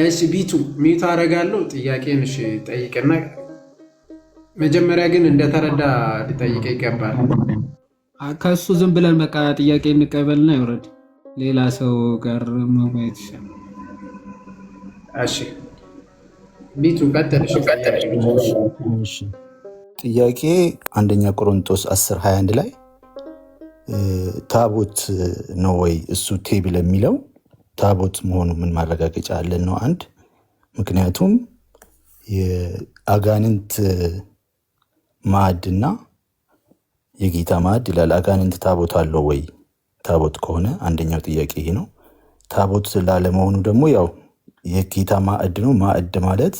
እሺ ቢቱ ሚዩት አደርጋለሁ። ጥያቄን እሺ ጠይቅና መጀመሪያ ግን እንደተረዳ ሊጠይቅ ይገባል። ከሱ ዝም ብለን በቃ ጥያቄ እንቀበልና ይወረድ። ሌላ ሰው ጋር መወያየት ይሻላል። እሺ ቢቱ ቀጥል። ጥያቄ አንደኛ ቆሮንቶስ 10:21 ላይ ታቦት ነው ወይ እሱ ቴብል የሚለው ታቦት መሆኑ ምን ማረጋገጫ አለን ነው? አንድ ምክንያቱም የአጋንንት ማዕድና የጌታ ማዕድ ይላል። አጋንንት ታቦት አለው ወይ? ታቦት ከሆነ አንደኛው ጥያቄ ይሄ ነው። ታቦት ላለመሆኑ ደግሞ ያው የጌታ ማዕድ ነው። ማዕድ ማለት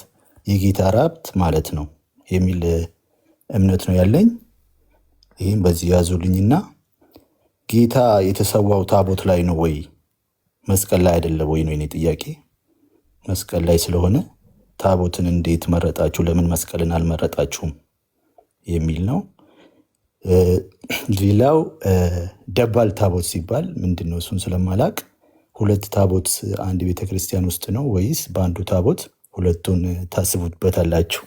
የጌታ ራብት ማለት ነው የሚል እምነት ነው ያለኝ። ይህም በዚህ ያዙልኝና ጌታ የተሰዋው ታቦት ላይ ነው ወይ መስቀል ላይ አይደለ ወይ ነው የኔ ጥያቄ። መስቀል ላይ ስለሆነ ታቦትን እንዴት መረጣችሁ? ለምን መስቀልን አልመረጣችሁም የሚል ነው። ሌላው ደባል ታቦት ሲባል ምንድን ነው? እሱን ስለማላቅ ሁለት ታቦት አንድ ቤተክርስቲያን ውስጥ ነው ወይስ በአንዱ ታቦት ሁለቱን ታስቡበታላችሁ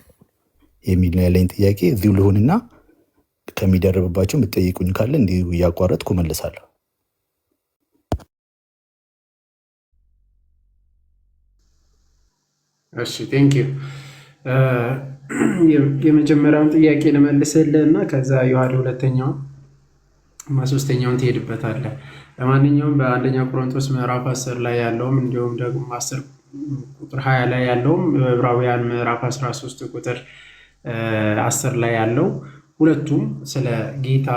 የሚል ነው ያለኝ ጥያቄ። እዚሁ ልሆንና ከሚደርብባቸው የምትጠይቁኝ ካለ እንዲሁ እያቋረጥኩ መልሳለሁ። እሺ ቴንክ ዩ። የመጀመሪያውን ጥያቄ ልመልስልህ እና ከዛ ዮሐድ ሁለተኛውን እና ሶስተኛውን ትሄድበታለህ። ለማንኛውም በአንደኛ ቆሮንቶስ ምዕራፍ 10 ላይ ያለውም እንዲሁም ደግሞ 10 ቁጥር 20 ላይ ያለውም ዕብራውያን ምዕራፍ 13 ቁጥር 10 ላይ ያለው ሁለቱም ስለ ጌታ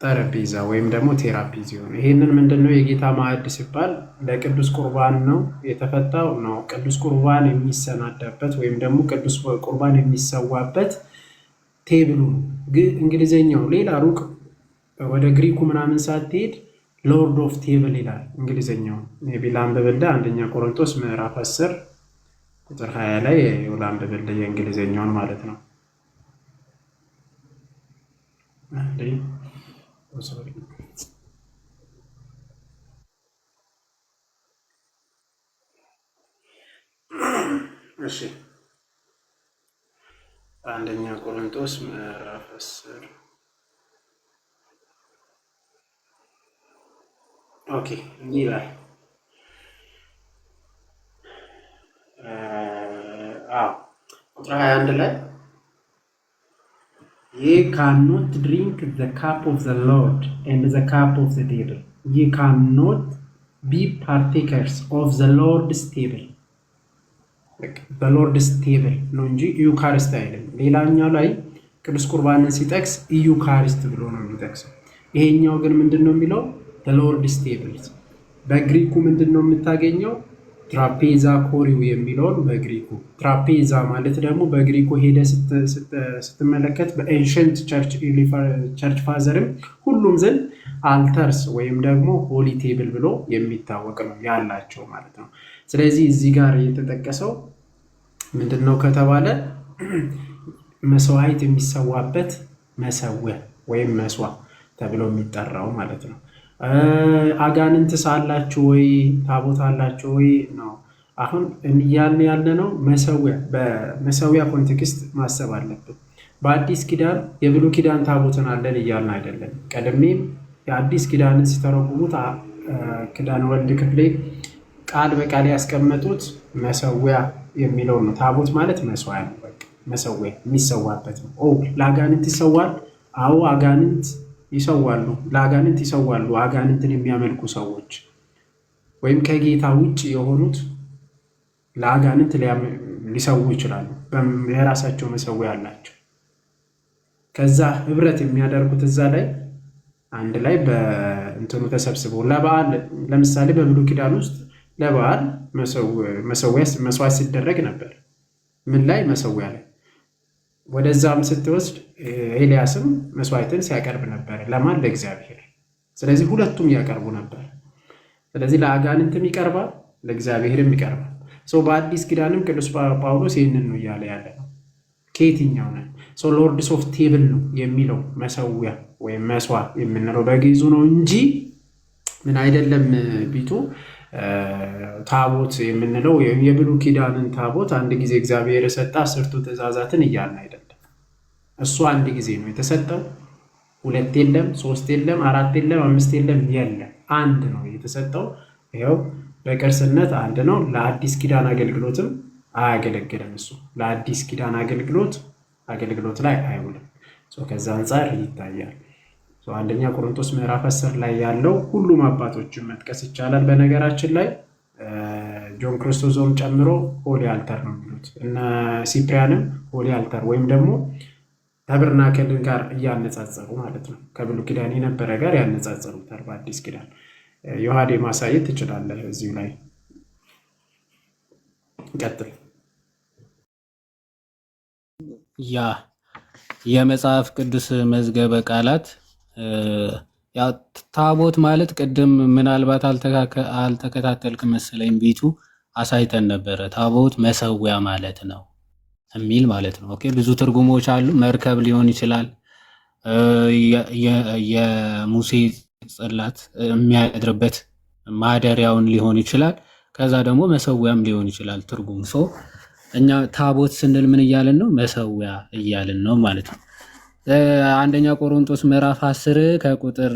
ጠረጴዛ ወይም ደግሞ ቴራፒዚዮን። ይሄንን ምንድነው የጌታ ማዕድ ሲባል ለቅዱስ ቁርባን ነው የተፈታው ነው። ቅዱስ ቁርባን የሚሰናዳበት ወይም ደግሞ ቅዱስ ቁርባን የሚሰዋበት ቴብሉ ነው። እንግሊዘኛው ሌላ ሩቅ ወደ ግሪኩ ምናምን ሳትሄድ ሎርድ ኦፍ ቴብል ይላል እንግሊዘኛው። ላንብብልህ አንደኛ ቆሮንቶስ ምዕራፍ 10 ቁጥር 20 ላይ ላንብብልህ የእንግሊዘኛውን ማለት ነው። እሺ አንደኛ ቆሮንቶስ ምዕራፍ 10 ኦኬ ይላል። ቁጥር 21 ላይ Ye cannot drink the cup of the Lord and the cup of the devil. Ye cannot be partakers of the Lord's table. በሎርድስ ቴብል ነው እንጂ ዩካሪስት አይደለም። ሌላኛው ላይ ቅዱስ ቁርባንን ሲጠቅስ ዩካሪስት ብሎ ነው የሚጠቅሰው። ይሄኛው ግን ምንድነው የሚለው ሎርድስ ቴብል። በግሪኩ ምንድነው የምታገኘው? ትራፔዛ ኮሪው የሚለውን በግሪኩ ትራፔዛ ማለት ደግሞ በግሪኩ ሄደ ስትመለከት በኤንሸንት ቸርች ፋዘርም ሁሉም ዘንድ አልተርስ ወይም ደግሞ ሆሊ ቴብል ብሎ የሚታወቅ ነው ያላቸው ማለት ነው። ስለዚህ እዚህ ጋር የተጠቀሰው ምንድነው ከተባለ መስዋዕት የሚሰዋበት መሰዊያ ወይም መስዋ ተብሎ የሚጠራው ማለት ነው። አጋንንት ሳላችሁ ወይ ታቦት አላችሁ ወይ ነው አሁን እያልን ያለነው። መሰዊያ በመሰዊያ ኮንቴክስት ማሰብ አለብን። በአዲስ ኪዳን የብሉይ ኪዳን ታቦትን አለን እያልን አይደለም። ቀደምም የአዲስ ኪዳንን ሲተረጉሙት ኪዳነ ወልድ ክፍሌ ቃል በቃል ያስቀመጡት መሰዊያ የሚለው ነው። ታቦት ማለት መስዋዕት ነው። በቃ መሰዊያ የሚሰዋበት ነው። ለአጋንንት ይሰዋል። አዎ አጋንንት ይሰዋሉ፣ ለአጋንንት ይሰዋሉ። አጋንንትን የሚያመልኩ ሰዎች ወይም ከጌታ ውጭ የሆኑት ለአጋንንት ሊሰዉ ይችላሉ። የራሳቸው መሰዊያ አላቸው። ከዛ ህብረት የሚያደርጉት እዛ ላይ አንድ ላይ በእንትኑ ተሰብስበው ለበዓል ለምሳሌ በብሉይ ኪዳን ውስጥ ለበዓል መስዋዕት ሲደረግ ነበር። ምን ላይ? መሰዊያ ላይ። ወደዛም ስትወስድ ኤልያስም መስዋዕትን ሲያቀርብ ነበር። ለማን? ለእግዚአብሔር። ስለዚህ ሁለቱም ያቀርቡ ነበር። ስለዚህ ለአጋንንትም ይቀርባል፣ ለእግዚአብሔርም ይቀርባል። በአዲስ ኪዳንም ቅዱስ ጳውሎስ ይህንን ነው እያለ ያለ ነው። ከየትኛው ነው? ሎርድስ ኦፍ ቴብል ነው የሚለው መሰዊያ ወይም መስዋዕት የምንለው በግዕዙ ነው እንጂ ምን አይደለም ቢቱ ታቦት የምንለው የብሉይ ኪዳንን ታቦት አንድ ጊዜ እግዚአብሔር የሰጠ 10ቱ ትእዛዛትን እያልን አይደለም። እሱ አንድ ጊዜ ነው የተሰጠው። 2 የለም፣ 3 የለም፣ 4 የለም፣ 5 የለም፣ የለም፣ አንድ ነው የተሰጠው። ይኸው በቅርስነት አንድ ነው። ለአዲስ ኪዳን አገልግሎትም አያገለግልም። እሱ ለአዲስ ኪዳን አገልግሎት ላይ አይውልም። ከዛ አንጻር ይታያል። አንደኛ ቆሮንቶስ ምዕራፍ 10 ላይ ያለው ሁሉም አባቶችን መጥቀስ ይቻላል። በነገራችን ላይ ጆን ክርስቶዞም ጨምሮ ሆሊ አልተር ነው የሚሉት። እነ ሲፕሪያንም ሆሊ አልተር ወይም ደግሞ ተብርናከልን ጋር እያነጻጸሩ ማለት ነው። ከብሉይ ኪዳን የነበረ ጋር ያነጻጸሩታል በአዲስ ኪዳን። ዮሐዴ ማሳየት ትችላለህ እዚሁ ላይ ቀጥል። ያ የመጽሐፍ ቅዱስ መዝገበ ቃላት ታቦት ማለት ቅድም ምናልባት አልተከታተልክ መሰለኝ ቢቱ አሳይተን ነበረ። ታቦት መሰዊያ ማለት ነው የሚል ማለት ነው። ኦኬ ብዙ ትርጉሞች አሉ። መርከብ ሊሆን ይችላል፣ የሙሴ ጽላት የሚያድርበት ማደሪያውን ሊሆን ይችላል። ከዛ ደግሞ መሰዊያም ሊሆን ይችላል ትርጉም። እኛ ታቦት ስንል ምን እያልን ነው? መሰዊያ እያልን ነው ማለት ነው። አንደኛ ቆሮንቶስ ምዕራፍ 10 ከቁጥር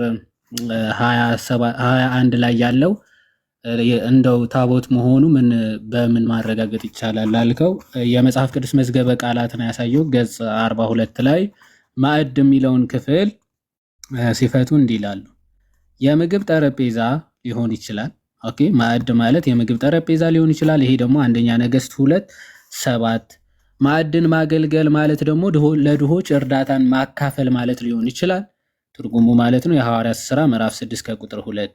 21 ላይ ያለው እንደው ታቦት መሆኑ በምን ማረጋገጥ ይቻላል ላልከው የመጽሐፍ ቅዱስ መዝገበ ቃላትን ያሳየው ገጽ 42 ላይ ማዕድ የሚለውን ክፍል ሲፈቱ እንዲህ ይላሉ። የምግብ ጠረጴዛ ሊሆን ይችላል። ኦኬ ማዕድ ማለት የምግብ ጠረጴዛ ሊሆን ይችላል። ይሄ ደግሞ አንደኛ ነገሥት 2:7 ማዕድን ማገልገል ማለት ደግሞ ለድሆች እርዳታን ማካፈል ማለት ሊሆን ይችላል። ትርጉሙ ማለት ነው የሐዋርያት ሥራ ምዕራፍ 6 ከቁጥር 2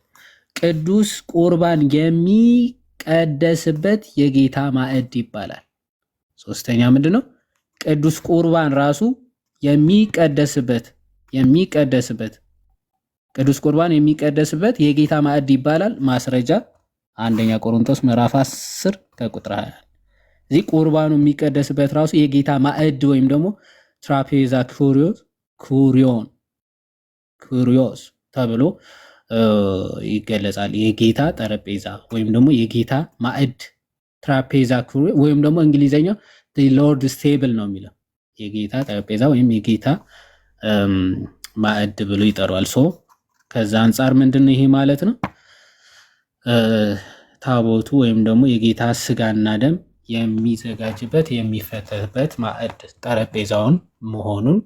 ቅዱስ ቁርባን የሚቀደስበት የጌታ ማዕድ ይባላል። ሶስተኛ ምንድን ነው? ቅዱስ ቁርባን ራሱ የሚቀደስበት ቅዱስ ቁርባን የሚቀደስበት የጌታ ማዕድ ይባላል። ማስረጃ አንደኛ ቆሮንቶስ ምዕራፍ 10 ከቁጥር 20 እዚህ ቁርባኑ የሚቀደስበት ራሱ የጌታ ማዕድ ወይም ደግሞ ትራፔዛ ኩሪዮስ ተብሎ ይገለጻል። የጌታ ጠረጴዛ ወይም ደግሞ የጌታ ማዕድ ትራፔዛ ወይም ደግሞ እንግሊዘኛው ሎርድስ ቴብል ነው የሚለው የጌታ ጠረጴዛ ወይም የጌታ ማዕድ ብሎ ይጠሯል። ከዛ አንጻር ምንድነው ይሄ ማለት ነው? ታቦቱ ወይም ደግሞ የጌታ ስጋና ደም የሚዘጋጅበት የሚፈተትበት ማዕድ ጠረጴዛውን መሆኑን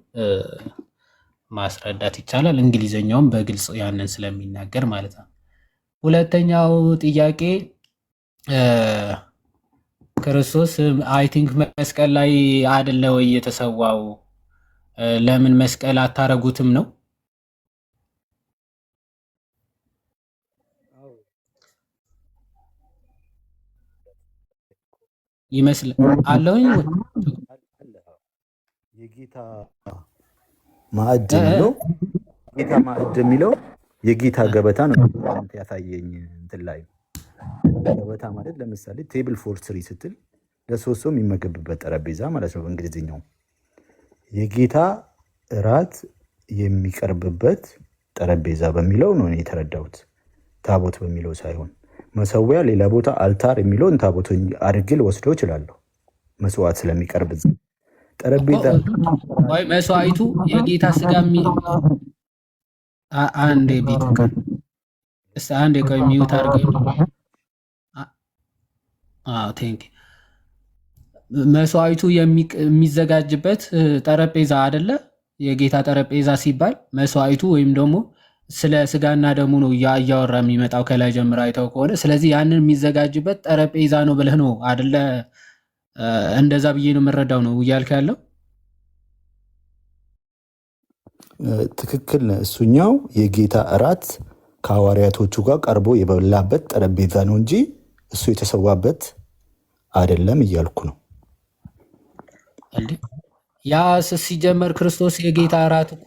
ማስረዳት ይቻላል። እንግሊዘኛውም በግልጽ ያንን ስለሚናገር ማለት ነው። ሁለተኛው ጥያቄ ክርስቶስ አይ ቲንክ መስቀል ላይ አይደለ ወይ የተሰዋው? ለምን መስቀል አታረጉትም ነው ይመስል አለውኝ። የጌታ ማዕድ የሚለው የጌታ ገበታ ነው ያሳየኝ እንትን ላይ ገበታ ማለት ለምሳሌ ቴብል ፎር ትሪ ስትል ለሶስት ሰው የሚመገብበት ጠረጴዛ ማለት ነው በእንግሊዝኛው። የጌታ እራት የሚቀርብበት ጠረጴዛ በሚለው ነው የተረዳሁት፣ ታቦት በሚለው ሳይሆን። መሰዊያ ሌላ ቦታ አልታር የሚለውን ታቦት አድርጌ ልወስደው እችላለሁ፣ መስዋዕት ስለሚቀርብ። ጠረጴዛ ወይ መስዋዕቱ የጌታ ስጋ አንዴ ቤት አንዴ ቆይ ሚውት አድርገኝ። ቴንክ መስዋዕቱ የሚዘጋጅበት ጠረጴዛ አይደለ? የጌታ ጠረጴዛ ሲባል መስዋዕቱ ወይም ደግሞ ስለ ስጋና ደሙ ነው እያወራ የሚመጣው ከላይ ጀምሮ አይተው ከሆነ። ስለዚህ ያንን የሚዘጋጅበት ጠረጴዛ ነው ብለህ ነው አይደለ? እንደዛ ብዬ ነው የምረዳው ነው እያልክ ያለው። ትክክል ነህ። እሱኛው የጌታ እራት ከሐዋርያቶቹ ጋር ቀርቦ የበላበት ጠረጴዛ ነው እንጂ እሱ የተሰዋበት አይደለም እያልኩ ነው። ያ ሲጀመር ክርስቶስ የጌታ እራት እኮ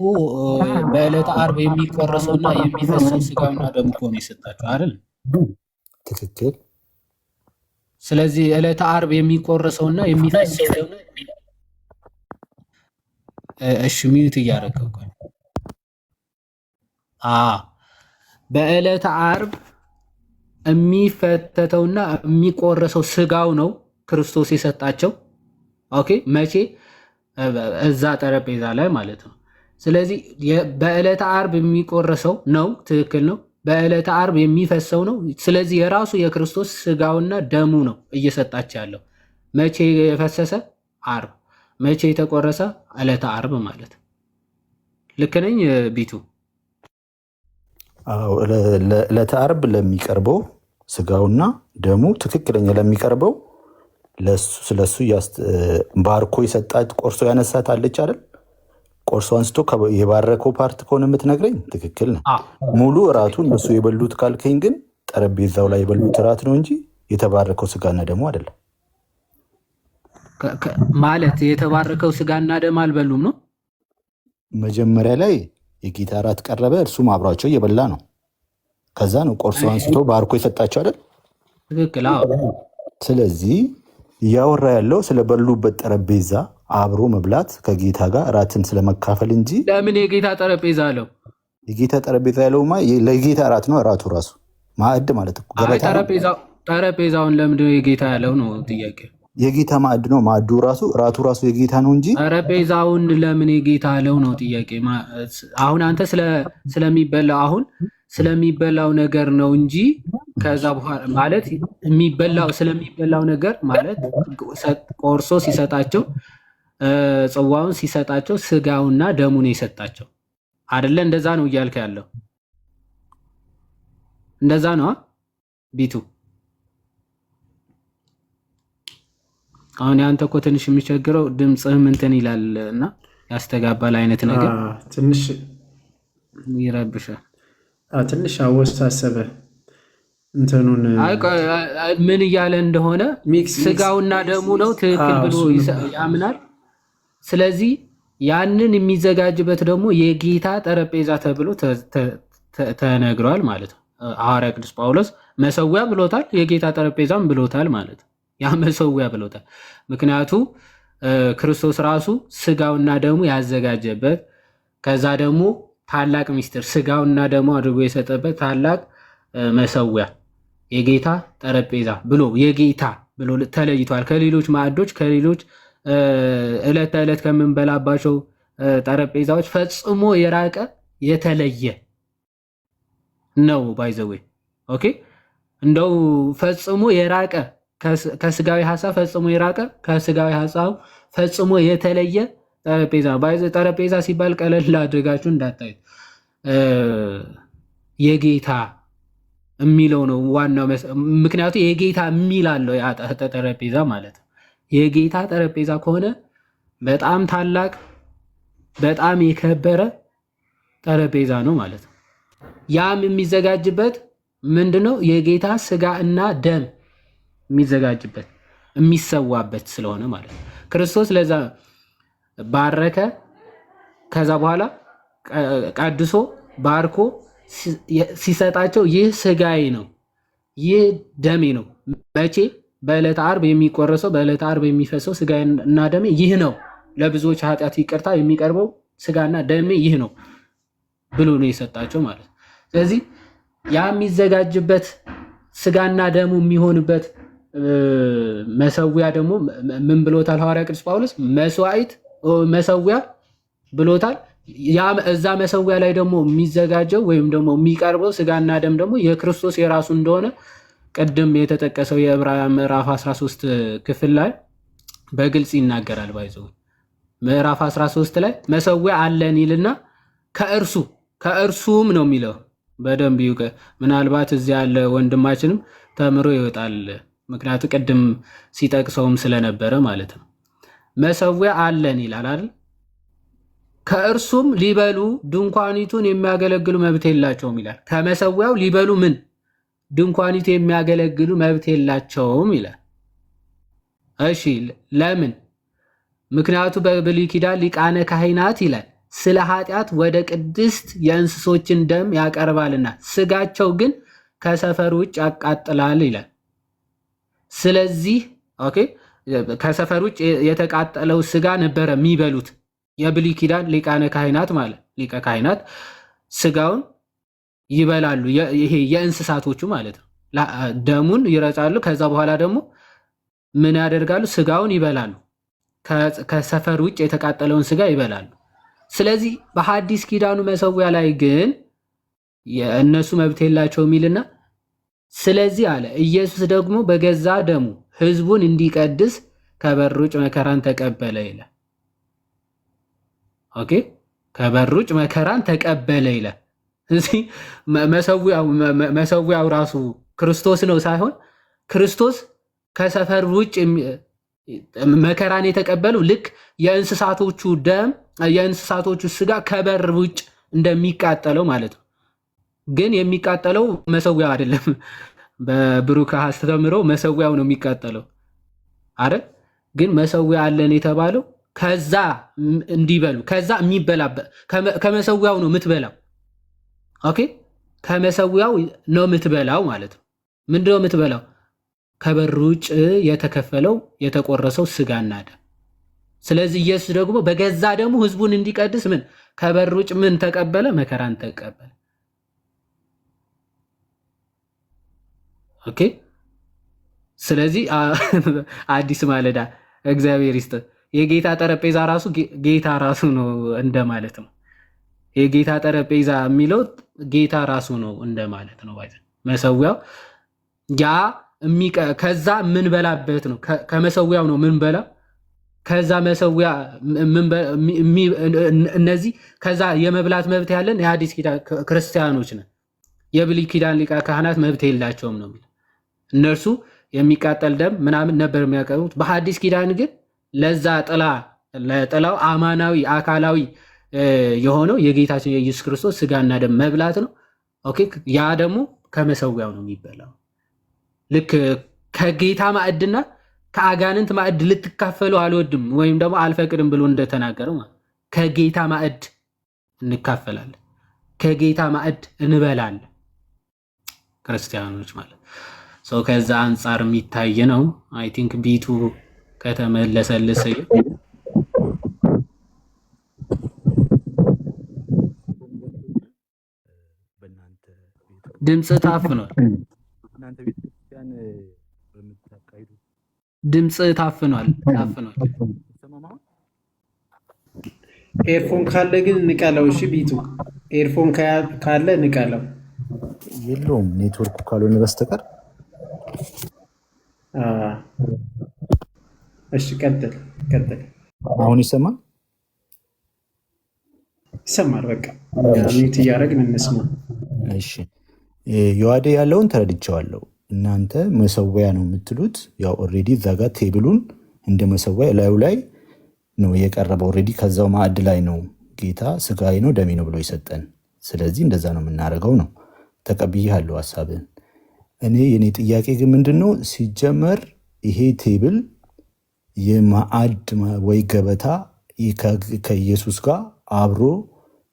በዕለተ ዓርብ የሚቆረሰውና የሚፈሰው ስጋውና ደሙ እኮ ነው የሰጣቸው አይደል? ትክክል። ስለዚህ ዕለተ ዓርብ የሚቆረሰውና የሚፈሰው ደግሞ እሺ ሚዩት እያደረገው በዕለተ ዓርብ የሚፈተተውና የሚቆረሰው ስጋው ነው ክርስቶስ የሰጣቸው። ኦኬ መቼ? እዛ ጠረጴዛ ላይ ማለት ነው። ስለዚህ በዕለተ ዓርብ የሚቆረሰው ነው፣ ትክክል ነው። በዕለተ ዓርብ የሚፈሰው ነው። ስለዚህ የራሱ የክርስቶስ ስጋውና ደሙ ነው እየሰጣቸው ያለው። መቼ የፈሰሰ? ዓርብ። መቼ የተቆረሰ? ዕለተ ዓርብ ማለት ነው። ልክ ነኝ ቢቱ? ዕለተ ዓርብ ለሚቀርበው ስጋውና ደሙ ትክክለኛ ለሚቀርበው ስለሱ ባርኮ የሰጣት ቆርሶ ያነሳት አለች አይደል? ቆርሶ አንስቶ የባረከው ፓርት ከሆነ የምትነግረኝ ትክክል ነው። ሙሉ እራቱ እነሱ የበሉት ካልከኝ ግን ጠረጴዛው ላይ የበሉት እራት ነው እንጂ የተባረከው ስጋና ደሙ አይደለም። ማለት የተባረከው ስጋና ደም አልበሉም ነው። መጀመሪያ ላይ የጌታ እራት ቀረበ፣ እርሱም አብሯቸው እየበላ ነው። ከዛ ነው ቆርሶ አንስቶ ባርኮ የሰጣቸው አይደል? ትክክል። ስለዚህ እያወራ ያለው ስለበሉበት ጠረጴዛ አብሮ መብላት ከጌታ ጋር እራትን ስለመካፈል እንጂ ለምን የጌታ ጠረጴዛ አለው? የጌታ ጠረጴዛ ያለውማ ለጌታ እራት ነው። እራቱ ራሱ ማዕድ ማለት እኮ ጠረጴዛውን ለምንድን ነው የጌታ ያለው ነው ጥያቄ። የጌታ ማዕድ ነው። ማዕዱ ራሱ እራቱ ራሱ የጌታ ነው እንጂ ጠረጴዛውን ለምን የጌታ ያለው ነው ጥያቄ። አሁን አንተ ስለሚበላው ነገር ነው እንጂ ከዛ በኋላ ማለት ስለሚበላው ነገር ማለት ቆርሶ ሲሰጣቸው ጽዋውን ሲሰጣቸው ስጋውና ደሙን የሰጣቸው አይደለ? እንደዛ ነው እያልክ ያለው። እንደዛ ነው ቢቱ። አሁን ያንተ እኮ ትንሽ የሚቸግረው ድምፅህም እንትን ይላል እና ያስተጋባል አይነት ነገር ትንሽ ይረብሻል። ትንሽ አወሳሰበ እንትኑን ምን እያለ እንደሆነ ስጋውና ደሙ ነው ትክክል ብሎ ያምናል። ስለዚህ ያንን የሚዘጋጅበት ደግሞ የጌታ ጠረጴዛ ተብሎ ተነግሯል ማለት ነው። ሐዋርያ ቅዱስ ጳውሎስ መሰዊያ ብሎታል፣ የጌታ ጠረጴዛም ብሎታል ማለት ነው። ያ መሰዊያ ብሎታል። ምክንያቱ ክርስቶስ ራሱ ስጋውና ደሙ ያዘጋጀበት ከዛ ደግሞ ታላቅ ሚስጥር ስጋውና ደሙ አድርጎ የሰጠበት ታላቅ መሰዊያ የጌታ ጠረጴዛ ብሎ የጌታ ብሎ ተለይቷል። ከሌሎች ማዕዶች ከሌሎች ዕለት ተዕለት ከምንበላባቸው ጠረጴዛዎች ፈጽሞ የራቀ የተለየ ነው። ባይዘዌ ኦኬ። እንደው ፈጽሞ የራቀ ከስጋዊ ሀሳብ ፈጽሞ የራቀ ከስጋዊ ሀሳብ ፈጽሞ የተለየ ጠረጴዛ። ጠረጴዛ ሲባል ቀለል አድርጋችሁ እንዳታዩት። የጌታ የሚለው ነው ዋናው። ምክንያቱ የጌታ የሚል አለው ጠረጴዛ ማለት ነው። የጌታ ጠረጴዛ ከሆነ በጣም ታላቅ በጣም የከበረ ጠረጴዛ ነው ማለት ነው። ያም የሚዘጋጅበት ምንድነው? የጌታ ስጋ እና ደም የሚዘጋጅበት የሚሰዋበት ስለሆነ ማለት ነው። ክርስቶስ ለዛ ባረከ። ከዛ በኋላ ቀድሶ ባርኮ ሲሰጣቸው ይህ ስጋዬ ነው፣ ይህ ደሜ ነው። መቼ? በዕለተ ዓርብ የሚቆረሰው በዕለተ ዓርብ የሚፈሰው ስጋዬ እና ደሜ ይህ ነው፣ ለብዙዎች ኃጢአት ይቅርታ የሚቀርበው ስጋና ደሜ ይህ ነው ብሎ ነው የሰጣቸው ማለት ነው። ስለዚህ ያ የሚዘጋጅበት ስጋና ደሙ የሚሆንበት መሰዊያ ደግሞ ምን ብሎታል ሐዋርያ ቅዱስ ጳውሎስ? መሰዊያ ብሎታል። እዛ መሰዊያ ላይ ደግሞ የሚዘጋጀው ወይም ደግሞ የሚቀርበው ስጋና ደም ደግሞ የክርስቶስ የራሱ እንደሆነ ቅድም የተጠቀሰው የዕብራውያን ምዕራፍ 13 ክፍል ላይ በግልጽ ይናገራል። ባይዘው ምዕራፍ 13 ላይ መሰዊያ አለን ይልና ከእርሱም ነው የሚለው። በደንብ ምናልባት እዚያ ያለ ወንድማችንም ተምሮ ይወጣል። ምክንያቱ ቅድም ሲጠቅሰውም ስለነበረ ማለት ነው። መሰዊያ አለን ይላል አይደል? ከእርሱም ሊበሉ ድንኳኒቱን የሚያገለግሉ መብት የላቸውም ይላል። ከመሰዊያው ሊበሉ ምን ድንኳኒቱ የሚያገለግሉ መብት የላቸውም ይላል። እሺ ለምን? ምክንያቱ በብሉይ ኪዳን ሊቃነ ካህናት ይላል ስለ ኃጢአት ወደ ቅድስት የእንስሶችን ደም ያቀርባልና ስጋቸው ግን ከሰፈር ውጭ ያቃጥላል ይላል። ስለዚህ ኦኬ ከሰፈር ውጭ የተቃጠለው ስጋ ነበረ የሚበሉት የብሉይ ኪዳን ሊቃነ ካህናት ማለት ሊቀ ካህናት ስጋውን ይበላሉ። ይሄ የእንስሳቶቹ ማለት ነው። ደሙን ይረጫሉ። ከዛ በኋላ ደግሞ ምን ያደርጋሉ? ስጋውን ይበላሉ። ከሰፈር ውጭ የተቃጠለውን ስጋ ይበላሉ። ስለዚህ በሐዲስ ኪዳኑ መሰዊያ ላይ ግን እነሱ መብት የላቸው የሚልና ስለዚህ አለ ኢየሱስ ደግሞ በገዛ ደሙ ህዝቡን እንዲቀድስ ከበር ውጭ መከራን ተቀበለ ይላል። ኦኬ፣ ከበር ውጭ መከራን ተቀበለ ይላል። እዚህ መሰዊያው ራሱ ክርስቶስ ነው ሳይሆን ክርስቶስ ከሰፈር ውጭ መከራን የተቀበለው ልክ የእንስሳቶቹ ደም የእንስሳቶቹ ስጋ ከበር ውጭ እንደሚቃጠለው ማለት ነው። ግን የሚቃጠለው መሰዊያው አይደለም። በብሩክ አስተምሮ መሰዊያው ነው የሚቃጠለው አይደል? ግን መሰዊያ አለን የተባለው ከዛ እንዲበሉ ከዛ የሚበላበት ከመሰዊያው ነው የምትበላው። ኦኬ፣ ከመሰዊያው ነው የምትበላው ማለት ነው። ምንድነው የምትበላው? ከበር ውጭ የተከፈለው የተቆረሰው ስጋና ደም። ስለዚህ ኢየሱስ ደግሞ በገዛ ደግሞ ህዝቡን እንዲቀድስ ምን ከበር ውጭ ምን ተቀበለ? መከራን ተቀበለ። ኦኬ፣ ስለዚህ አዲስ ማለዳ እግዚአብሔር ይስጥ። የጌታ ጠረጴዛ ራሱ ጌታ ራሱ ነው እንደማለት ነው። የጌታ ጠረጴዛ የሚለው ጌታ ራሱ ነው እንደማለት ነው። መሰዊያው ያ ከዛ ምን በላበት ነው። ከመሰዊያው ነው ምን በላ ከዛ መሰዊያ እነዚህ ከዛ የመብላት መብት ያለን የአዲስ ኪዳን ክርስቲያኖች ነን። የብሉይ ኪዳን ሊቃ ካህናት መብት የላቸውም ነው የሚለው። እነርሱ የሚቃጠል ደም ምናምን ነበር የሚያቀርቡት። በሐዲስ ኪዳን ግን ለዛ ለጥላው አማናዊ አካላዊ የሆነው የጌታችን የኢየሱስ ክርስቶስ ስጋና ደም መብላት ነው። ኦኬ፣ ያ ደግሞ ከመሰዊያው ነው የሚበላው። ልክ ከጌታ ማዕድና ከአጋንንት ማዕድ ልትካፈሉ አልወድም ወይም ደግሞ አልፈቅድም ብሎ እንደተናገረው ከጌታ ማዕድ እንካፈላለን፣ ከጌታ ማዕድ እንበላለን ክርስቲያኖች ማለት ሰው። ከዛ አንጻር የሚታይ ነው። አይ ቲንክ ቢቱ ከተመለሰልስ ድምፅ ታፍኗል። ድምፅ ታፍኗል። ኤርፎን ካለ ግን ንቀለው። እሺ ቢቱ ኤርፎን ካለ ንቀለው። የለውም ኔትወርኩ ካልሆነ በስተቀር። እሺ ቀጥል። አሁን ይሰማል? ይሰማል። በቃ ሚዩት እያደረግን እንስማ። እሺ ዮሐዴ ያለውን ተረድቼዋለሁ። እናንተ መሰዊያ ነው የምትሉት። ያው ኦልሬዲ እዛ ጋር ቴብሉን እንደ መሰዊያ ላዩ ላይ ነው የቀረበው። ኦልሬዲ ከዛው ማዕድ ላይ ነው ጌታ ስጋዬ ነው ደሜ ነው ብሎ የሰጠን። ስለዚህ እንደዛ ነው የምናደርገው ነው። ተቀብያለሁ ሀሳብን። እኔ የኔ ጥያቄ ግን ምንድን ነው ሲጀመር ይሄ ቴብል የማዕድ ወይ ገበታ ከኢየሱስ ጋር አብሮ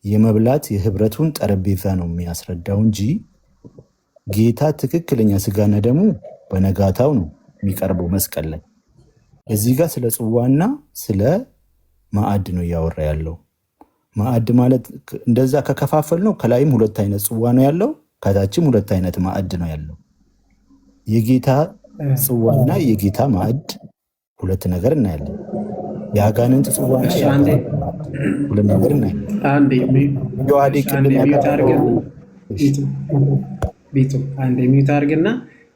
የመብላት የህብረቱን ጠረጴዛ ነው የሚያስረዳው እንጂ ጌታ ትክክለኛ ስጋና ደግሞ በነጋታው ነው የሚቀርበው መስቀል ላይ። እዚህ ጋር ስለ ጽዋና ስለ ማዕድ ነው እያወራ ያለው። ማዕድ ማለት እንደዛ ከከፋፈል ነው ከላይም ሁለት አይነት ጽዋ ነው ያለው፣ ከታችም ሁለት አይነት ማዕድ ነው ያለው። የጌታ ጽዋና የጌታ ማዕድ ሁለት ነገር እናያለን። የአጋንንት ጽዋና ሁለት ነገር እናያለን። ዮሐዴ ቅድም ቤቱ አንድ ሚዩት አድርግና፣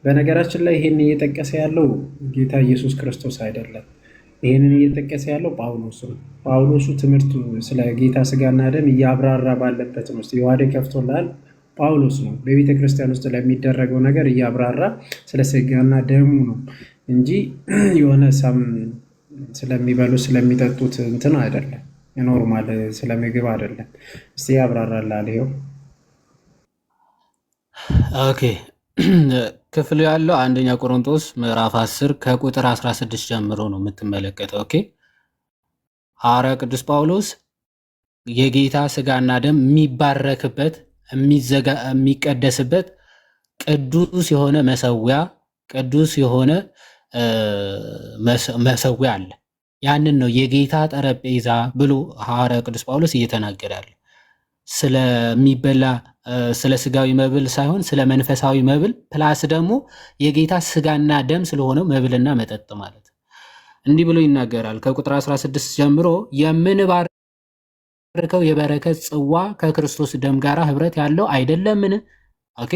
በነገራችን ላይ ይሄን እየጠቀሰ ያለው ጌታ ኢየሱስ ክርስቶስ አይደለም። ይሄንን እየጠቀሰ ያለው ጳውሎስ ነው። ጳውሎሱ ትምህርቱ ስለ ጌታ ስጋና ደም እያብራራ ባለበት ነው። ዮሐዴ ከፍቶላል። ጳውሎስ ነው በቤተ ክርስቲያን ውስጥ ለሚደረገው ነገር እያብራራ ስለ ስጋና ደሙ ነው እንጂ የሆነ ሰም ስለሚበሉ ስለሚጠጡት እንትን አይደለም። ኖርማል ስለ ምግብ አይደለም። እስቲ ያብራራላል። ይኸው ኦኬ፣ ክፍሉ ያለው አንደኛ ቆሮንቶስ ምዕራፍ 10 ከቁጥር 16 ጀምሮ ነው የምትመለከተው። ኦኬ፣ ሐዋርያው ቅዱስ ጳውሎስ የጌታ ስጋና ደም የሚባረክበት የሚቀደስበት ቅዱስ የሆነ መሰዊያ ቅዱስ የሆነ መሰዊያ አለ። ያንን ነው የጌታ ጠረጴዛ ብሎ ሐዋርያው ቅዱስ ጳውሎስ እየተናገረ ያለ። ስለሚበላ ስለ ስጋዊ መብል ሳይሆን ስለ መንፈሳዊ መብል ፕላስ ደግሞ የጌታ ስጋና ደም ስለሆነው መብልና መጠጥ ማለት እንዲህ ብሎ ይናገራል። ከቁጥር 16 ጀምሮ የምንባርከው የበረከት ጽዋ ከክርስቶስ ደም ጋር ህብረት ያለው አይደለምን? ኦኬ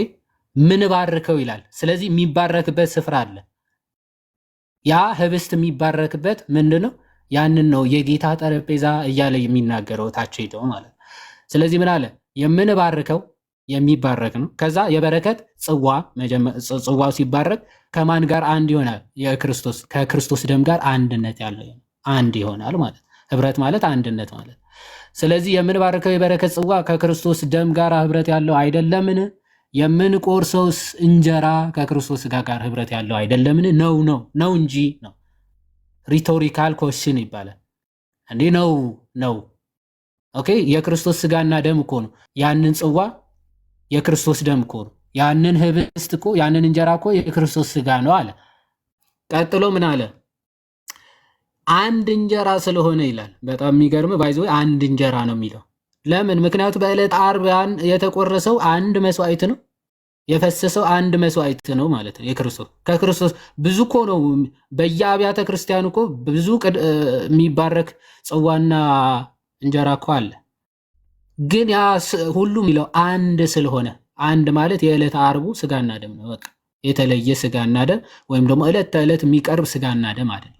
ምንባርከው ይላል። ስለዚህ የሚባረክበት ስፍራ አለ። ያ ህብስት የሚባረክበት ምንድን ነው? ያንን ነው የጌታ ጠረጴዛ እያለ የሚናገረው ታች ሄደው ማለት። ስለዚህ ምን አለ? የምንባርከው የሚባረክ ነው። ከዛ የበረከት ጽዋው ሲባረክ ከማን ጋር አንድ ይሆናል? ከክርስቶስ ደም ጋር አንድነት ያለው አንድ ይሆናል ማለት። ህብረት ማለት አንድነት ማለት። ስለዚህ የምንባርከው የበረከት ጽዋ ከክርስቶስ ደም ጋር ህብረት ያለው አይደለምን? የምንቆርሰውስ እንጀራ ከክርስቶስ ስጋ ጋር ህብረት ያለው አይደለምን? ነው እንጂ ነው። ሪቶሪካል ኮሽን ይባላል። እንዴ ነው። ኦኬ የክርስቶስ ስጋና ደም እኮ ነው። ያንን ጽዋ የክርስቶስ ደም እኮ ነው። ያንን ህብስት እኮ ያንን እንጀራ እኮ የክርስቶስ ስጋ ነው አለ። ቀጥሎ ምን አለ? አንድ እንጀራ ስለሆነ ይላል። በጣም የሚገርም ባይዘ አንድ እንጀራ ነው የሚለው። ለምን? ምክንያቱ በዕለት ዓርብ የተቆረሰው አንድ መስዋዕት ነው፣ የፈሰሰው አንድ መስዋዕት ነው ማለት ነው። ከክርስቶስ ብዙ እኮ ነው። በየአብያተ ክርስቲያኑ እኮ ብዙ የሚባረክ ጽዋና እንጀራ እኮ አለ። ግን ያ ሁሉ የሚለው አንድ ስለሆነ፣ አንድ ማለት የዕለት ዓርቡ ስጋና ደም ነው። በቃ የተለየ ስጋና ደም ወይም ደግሞ ዕለት ተዕለት የሚቀርብ ስጋና ደም አይደለም።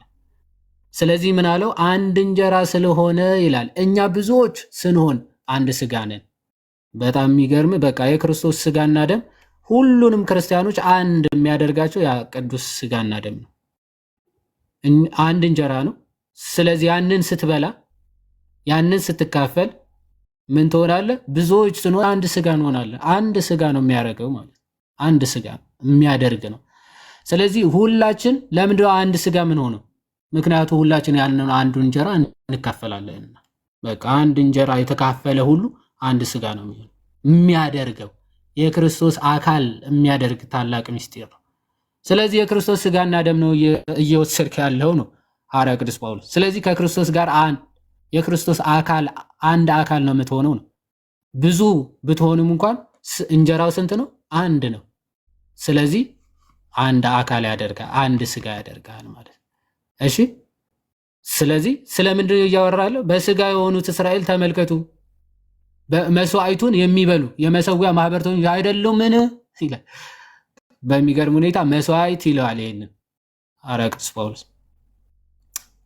ስለዚህ ምን አለው? አንድ እንጀራ ስለሆነ ይላል። እኛ ብዙዎች ስንሆን አንድ ስጋ ነን። በጣም የሚገርም በቃ የክርስቶስ ስጋና ደም ሁሉንም ክርስቲያኖች አንድ የሚያደርጋቸው ያ ቅዱስ ስጋና ደም ነው። አንድ እንጀራ ነው። ስለዚህ ያንን ስትበላ ያንን ስትካፈል ምን ትሆናለህ? ብዙዎች ስንሆን አንድ ስጋ እንሆናለን። አንድ ስጋ ነው የሚያደርገው ማለት አንድ ስጋ የሚያደርግ ነው። ስለዚህ ሁላችን ለምንድነው አንድ ስጋ ምን ሆነው? ምክንያቱ ሁላችን ያንን አንዱ እንጀራ እንካፈላለን። በቃ አንድ እንጀራ የተካፈለ ሁሉ አንድ ስጋ ነው የሚያደርገው። የክርስቶስ አካል የሚያደርግ ታላቅ ምስጢር ነው። ስለዚህ የክርስቶስ ስጋና ደም ነው እየወሰድክ ያለው ነው ሐዋርያ ቅዱስ ጳውሎስ። ስለዚህ ከክርስቶስ ጋር የክርስቶስ አካል አንድ አካል ነው የምትሆነው ነው። ብዙ ብትሆንም እንኳን እንጀራው ስንት ነው? አንድ ነው። ስለዚህ አንድ አካል ያደርጋል፣ አንድ ስጋ ያደርጋል ማለት ነው። እሺ ስለዚህ ስለምንድን ነው እያወራለሁ? በስጋ የሆኑት እስራኤል ተመልከቱ፣ መስዋዕቱን የሚበሉ የመሰዊያ ማህበርተኞች አይደሉምን ይላል። በሚገርም ሁኔታ መስዋዕት ይለዋል። ይሄንን ሐዋርያ ቅዱስ ጳውሎስ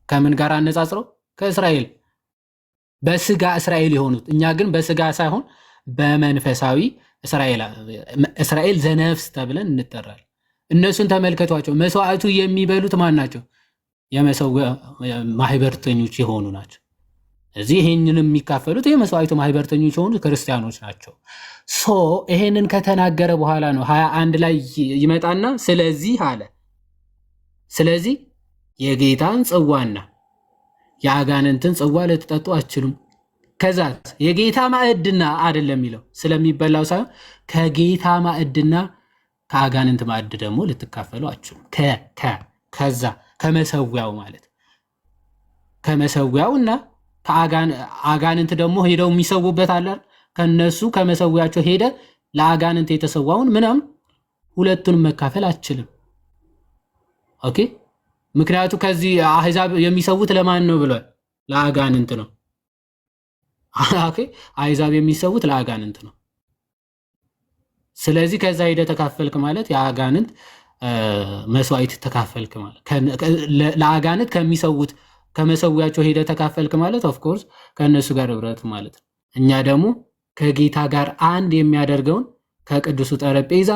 ከምን ጋር አነጻጽረው? ከእስራኤል በስጋ እስራኤል የሆኑት። እኛ ግን በስጋ ሳይሆን በመንፈሳዊ እስራኤል ዘነፍስ ተብለን እንጠራለን። እነሱን ተመልከቷቸው። መስዋዕቱ የሚበሉት ማን ናቸው? የመሰዊያ ማህበርተኞች የሆኑ ናቸው። እዚህ ይሄንን የሚካፈሉት የመስዋዕቱ ማህበርተኞች የሆኑ ክርስቲያኖች ናቸው። ይሄንን ከተናገረ በኋላ ነው 21 ላይ ይመጣና ስለዚህ አለ፣ ስለዚህ የጌታን ጽዋና የአጋንንትን ጽዋ ልትጠጡ አትችሉም። ከዛ የጌታ ማዕድና አይደለም የሚለው ስለሚበላው ሳይሆን ከጌታ ማዕድና ከአጋንንት ማዕድ ደግሞ ልትካፈሉ አትችሉም። ከዛ ከመሰዊያው ማለት ከመሰዊያውና ከአጋንንት ደግሞ ሄደው የሚሰውበት አለ። ከነሱ ከመሰዊያቸው ሄደ ለአጋንንት የተሰዋውን ምናምን ሁለቱንም መካፈል አትችልም። ኦኬ ምክንያቱ ከዚህ አህዛብ የሚሰውት ለማን ነው ብሏል? ለአጋንንት ነው። ኦኬ አህዛብ የሚሰውት ለአጋንንት ነው። ስለዚህ ከዛ ሄደ ተካፈልክ ማለት የአጋንንት መስዋዕት ተካፈልክ ማለት ለአጋንንት ከሚሰውት ከመሰዊያቸው ሄደ ተካፈልክ ማለት ኦፍ ኮርስ ከእነሱ ጋር ህብረት ማለት ነው። እኛ ደግሞ ከጌታ ጋር አንድ የሚያደርገውን ከቅዱሱ ጠረጴዛ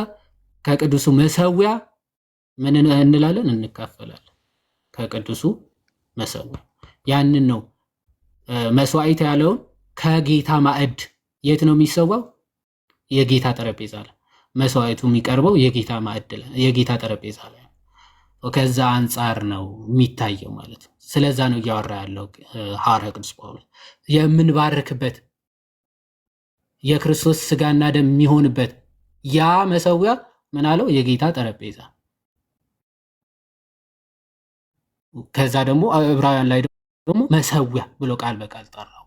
ከቅዱሱ መሰዊያ ምን እንላለን? እንካፈላለን። ከቅዱሱ መሰዊያ ያንን ነው መስዋዕት ያለውን ከጌታ ማዕድ የት ነው የሚሰዋው? የጌታ ጠረጴዛ ላይ መስዋዕቱ የሚቀርበው የጌታ ማዕድ ላይ የጌታ ጠረጴዛ ላይ። ከዛ አንጻር ነው የሚታየው ማለት ነው። ስለዛ ነው እያወራ ያለው ሐዋርያ ቅዱስ ጳውሎስ። የምንባርክበት የክርስቶስ ስጋና ደም የሚሆንበት ያ መሰዊያ ምን አለው? የጌታ ጠረጴዛ። ከዛ ደግሞ ዕብራውያን ላይ ደግሞ መሰዊያ ብሎ ቃል በቃል ጠራው።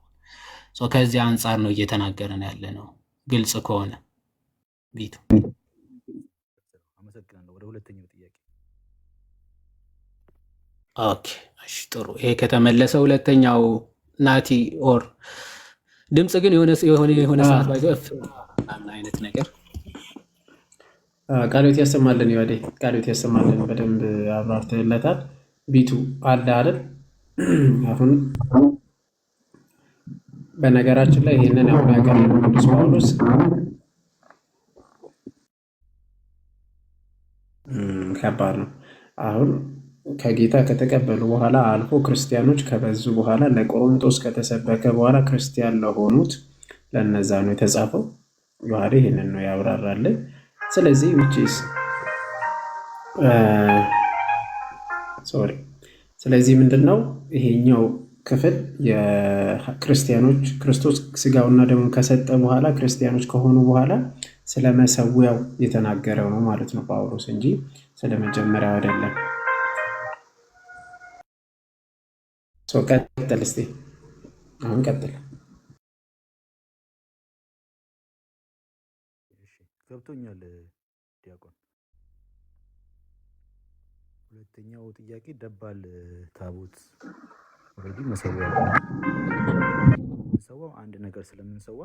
ከዚህ አንጻር ነው እየተናገረን ያለ ነው። ግልጽ ከሆነ ቢቱ። አመሰግናለሁ። ወደ ሁለተኛው ጥያቄ። ኦኬ እሺ ጥሩ። ይሄ ከተመለሰ ሁለተኛው ናቲ ኦር ድምፅ ግን የሆነ ሰዓት ባይዘፍ ምናምን አይነት ነገር ቃሎት ያሰማልን። ይወዴ ቃሎት ያሰማልን። በደንብ አብራርተህለታል። ቢቱ አለ አይደል? አሁን በነገራችን ላይ ይህንን አሁን ያቀረበው ቅዱስ ጳውሎስ ከባድ ነው። አሁን ከጌታ ከተቀበሉ በኋላ አልፎ ክርስቲያኖች ከበዙ በኋላ ለቆሮንቶስ ከተሰበከ በኋላ ክርስቲያን ለሆኑት ለነዛ ነው የተጻፈው። ዮሐዴ ይህንን ነው ያብራራልን። ስለዚህ ውጪስ ስለዚህ ምንድን ነው ይሄኛው ክፍል የክርስቲያኖች ክርስቶስ ስጋውና ደሙን ከሰጠ በኋላ ክርስቲያኖች ከሆኑ በኋላ ስለ መሰዊያው የተናገረው ነው ማለት ነው ጳውሎስ እንጂ ስለ መጀመሪያው አይደለም። ቀጥል እስኪ አሁን ቀጥል። ገብቶኛል ዲያቆን። ሁለተኛው ጥያቄ ደባል ታቦት ኦልሬዲ መሰዊያው አንድ ነገር ስለምንሰዋ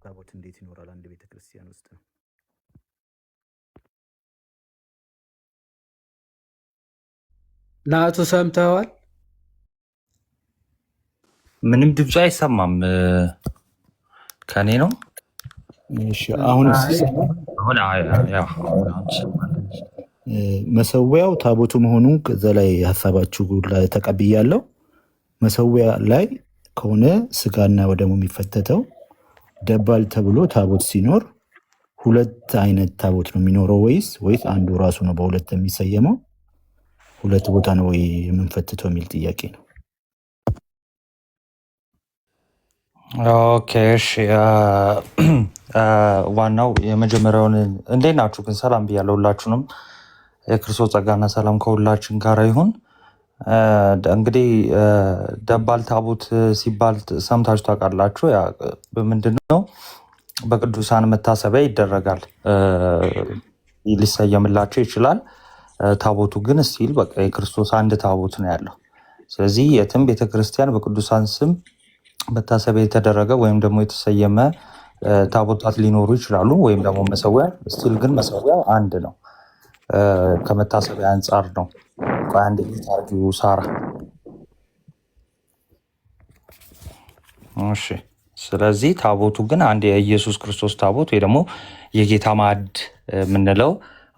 ታቦት እንዴት ይኖራል አንድ ቤተክርስቲያን ውስጥ ነው? ናቱ ሰምተዋል? ምንም ድምፁ አይሰማም። ከኔ ነው? እሺ አሁን መሰዊያው ታቦቱ መሆኑን ከዛ ላይ ሀሳባችሁ ተቀብያለሁ። መሰዊያ ላይ ከሆነ ስጋና ወደሙ የሚፈተተው ደባል ተብሎ ታቦት ሲኖር ሁለት አይነት ታቦት ነው የሚኖረው ወይስ አንዱ ራሱ ነው በሁለት የሚሰየመው? ሁለት ቦታ ነው ወይ የምንፈትተው የሚል ጥያቄ ነው። ኦኬ እሺ። ዋናው የመጀመሪያውን እንዴት ናችሁ ግን? ሰላም ብያለሁ ሁላችሁንም። የክርስቶስ ጸጋና ሰላም ከሁላችን ጋር ይሁን። እንግዲህ ደባል ታቦት ሲባል ሰምታችሁ ታውቃላችሁ። ምንድን ነው? በቅዱሳን መታሰቢያ ይደረጋል፣ ሊሰየምላቸው ይችላል። ታቦቱ ግን ስቲል በቃ የክርስቶስ አንድ ታቦት ነው ያለው። ስለዚህ የትም ቤተክርስቲያን በቅዱሳን ስም መታሰቢያ የተደረገ ወይም ደግሞ የተሰየመ ታቦታት ሊኖሩ ይችላሉ፣ ወይም ደግሞ መሰዊያ። ስቲል ግን መሰዊያ አንድ ነው። ከመታሰቢያ አንጻር ነው። አንድ ታርጊ ሳራ። እሺ ስለዚህ ታቦቱ ግን አንድ የኢየሱስ ክርስቶስ ታቦት ወይ ደግሞ የጌታ ማዕድ የምንለው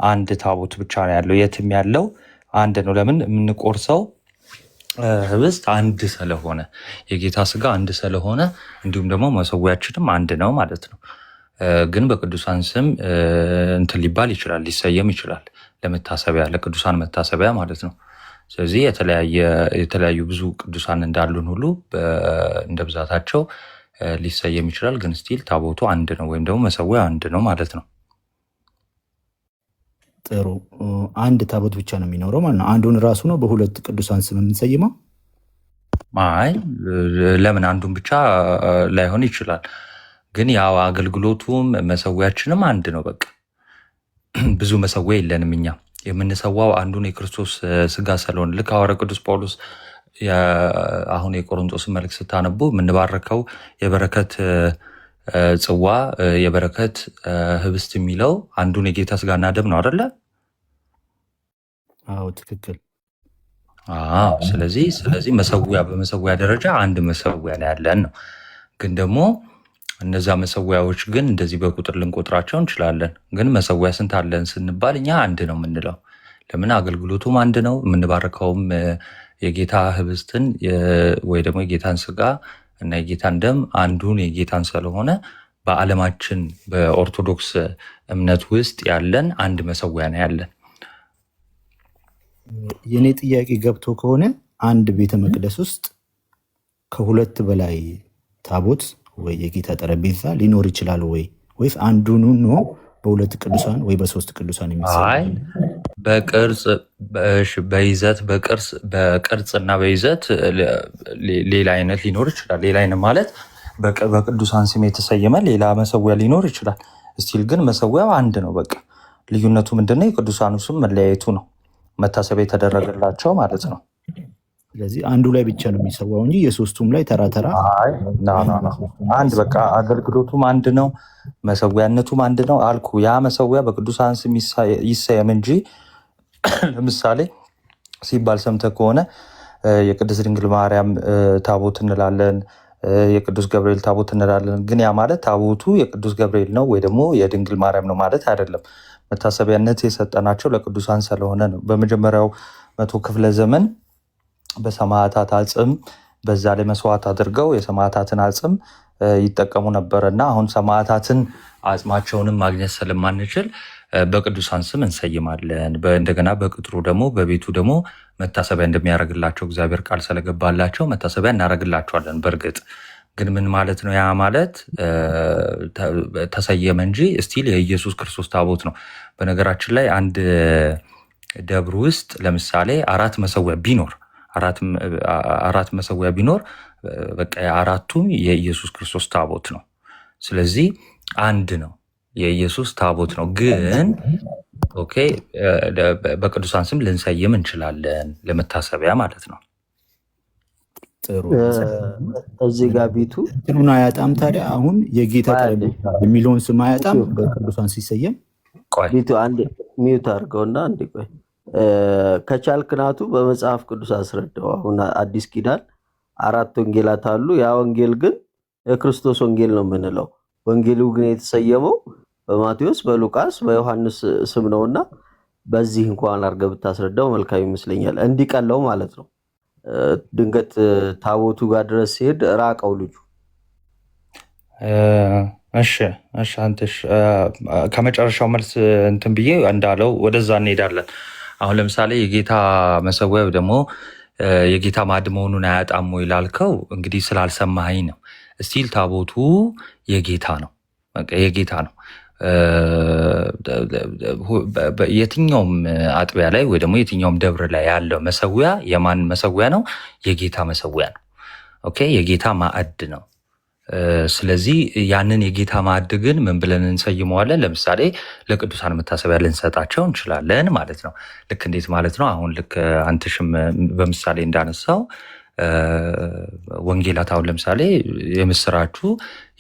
አንድ ታቦት ብቻ ነው ያለው። የትም ያለው አንድ ነው። ለምን? የምንቆርሰው ህብስት አንድ ስለሆነ፣ የጌታ ስጋ አንድ ስለሆነ፣ እንዲሁም ደግሞ መሰዊያችንም አንድ ነው ማለት ነው። ግን በቅዱሳን ስም እንትን ሊባል ይችላል፣ ሊሰየም ይችላል፣ ለመታሰቢያ ለቅዱሳን መታሰቢያ ማለት ነው። ስለዚህ የተለያዩ ብዙ ቅዱሳን እንዳሉን ሁሉ እንደ ብዛታቸው ሊሰየም ይችላል። ግን ስቲል ታቦቱ አንድ ነው ወይም ደግሞ መሰዊያ አንድ ነው ማለት ነው። ጥሩ። አንድ ታቦት ብቻ ነው የሚኖረው ማለት ነው። አንዱን ራሱ ነው በሁለት ቅዱሳን ስም የምንሰይመው? አይ ለምን አንዱን ብቻ ላይሆን ይችላል። ግን ያው አገልግሎቱም መሰዊያችንም አንድ ነው። በቃ ብዙ መሰዊያ የለንም። እኛ የምንሰዋው አንዱን የክርስቶስ ስጋ ስለሆነ ልክ ሐዋርያው ቅዱስ ጳውሎስ አሁን የቆሮንቶስን መልእክት ስታነቡ የምንባረከው የበረከት ጽዋ የበረከት ህብስት የሚለው አንዱን የጌታ ስጋና ደም ነው አይደለ? አዎ ትክክል። ስለዚህ መሰዊያ በመሰዊያ ደረጃ አንድ መሰዊያ ነው ያለን ነው። ግን ደግሞ እነዛ መሰዊያዎች ግን እንደዚህ በቁጥር ልንቆጥራቸው እንችላለን። ግን መሰዊያ ስንት አለን ስንባል እኛ አንድ ነው የምንለው። ለምን? አገልግሎቱም አንድ ነው። የምንባረከውም የጌታ ህብስትን ወይ ደግሞ የጌታን ስጋ እና የጌታን ደም አንዱን የጌታን ስለሆነ በዓለማችን በኦርቶዶክስ እምነት ውስጥ ያለን አንድ መሰዊያ ነው ያለን። የኔ ጥያቄ ገብቶ ከሆነ አንድ ቤተ መቅደስ ውስጥ ከሁለት በላይ ታቦት ወይ የጌታ ጠረጴዛ ሊኖር ይችላል ወይስ አንዱን ነው በሁለት ቅዱሳን ወይ በሶስት ቅዱሳን የሚሰራው? በቅርጽ በይዘት በቅርጽና በይዘት ሌላ አይነት ሊኖር ይችላል። ሌላ አይነት ማለት በቅዱሳን ስም የተሰየመ ሌላ መሰዊያ ሊኖር ይችላል። ስቲል ግን መሰዊያው አንድ ነው። በቃ ልዩነቱ ምንድነው? የቅዱሳኑ ስም መለያየቱ ነው። መታሰቢያ የተደረገላቸው ማለት ነው። ስለዚህ አንዱ ላይ ብቻ ነው የሚሰዋው እንጂ የሶስቱም ላይ ተራ ተራ አንድ በቃ አገልግሎቱም አንድ ነው፣ መሰዊያነቱም አንድ ነው አልኩ። ያ መሰዊያ በቅዱሳን ስም ይሰየም እንጂ ለምሳሌ ሲባል ሰምተህ ከሆነ የቅድስት ድንግል ማርያም ታቦት እንላለን፣ የቅዱስ ገብርኤል ታቦት እንላለን። ግን ያ ማለት ታቦቱ የቅዱስ ገብርኤል ነው ወይ ደግሞ የድንግል ማርያም ነው ማለት አይደለም። መታሰቢያነት የሰጠናቸው ለቅዱሳን ስለሆነ ነው። በመጀመሪያው 100 ክፍለ ዘመን በሰማዕታት አጽም በዛ ላይ መስዋዕት አድርገው የሰማዕታትን አጽም ይጠቀሙ ነበር እና አሁን ሰማዕታትን አጽማቸውንም ማግኘት ስለማንችል በቅዱሳን ስም እንሰይማለን። እንደገና በቅጥሩ ደግሞ በቤቱ ደግሞ መታሰቢያ እንደሚያደርግላቸው እግዚአብሔር ቃል ስለገባላቸው መታሰቢያ እናደርግላቸዋለን። በእርግጥ ግን ምን ማለት ነው? ያ ማለት ተሰየመ እንጂ ስቲል የኢየሱስ ክርስቶስ ታቦት ነው። በነገራችን ላይ አንድ ደብር ውስጥ ለምሳሌ 4 መሰዊያ ቢኖር አራት መሰዊያ ቢኖር በቃ አራቱም የኢየሱስ ክርስቶስ ታቦት ነው። ስለዚህ አንድ ነው፣ የኢየሱስ ታቦት ነው። ግን ኦኬ በቅዱሳን ስም ልንሰይም እንችላለን ለመታሰቢያ ማለት ነው። ጥሩ እዚህ ጋር ቤቱ እንትኑን አያጣም። ታዲያ አሁን የጌታ ጠረጴዛ የሚለውን ስም አያጣም በቅዱሳን ሲሰየም። ቤቱ አንድ ሚዩት አድርገውና አንድ ቆይ ከቻልክናቱ በመጽሐፍ ቅዱስ አስረዳው። አሁን አዲስ ኪዳን 4 ወንጌላት አሉ። ያ ወንጌል ግን የክርስቶስ ወንጌል ነው የምንለው። ወንጌሉ ግን የተሰየመው በማቴዎስ፣ በሉቃስ፣ በዮሐንስ ስም ነውና በዚህ እንኳን አድርገህ ብታስረዳው መልካም ይመስለኛል። እንዲቀለው ማለት ነው። ድንገት ታቦቱ ጋር ድረስ ሲሄድ ራቀው ልጁ። እሺ አንተሽ ከመጨረሻው መልስ እንትን ብዬ እንዳለው ወደዛ እንሄዳለን። አሁን ለምሳሌ የጌታ መሰዊያ ደግሞ የጌታ ማዕድ መሆኑን አያጣም ወይ ላልከው እንግዲህ ስላልሰማኸኝ ነው። እስቲል ታቦቱ የጌታ ነው፣ የጌታ ነው። የትኛውም አጥቢያ ላይ ወይ ደግሞ የትኛውም ደብር ላይ ያለው መሰዊያ የማን መሰዊያ ነው? የጌታ መሰዊያ ነው። ኦኬ፣ የጌታ ማዕድ ነው። ስለዚህ ያንን የጌታ ማዕድ ግን ምን ብለን እንሰይመዋለን? ለምሳሌ ለቅዱሳን መታሰቢያ ልንሰጣቸው እንችላለን ማለት ነው። ልክ እንዴት ማለት ነው? አሁን ልክ አንተሽም በምሳሌ እንዳነሳው ወንጌላት አሁን ለምሳሌ የምስራቹ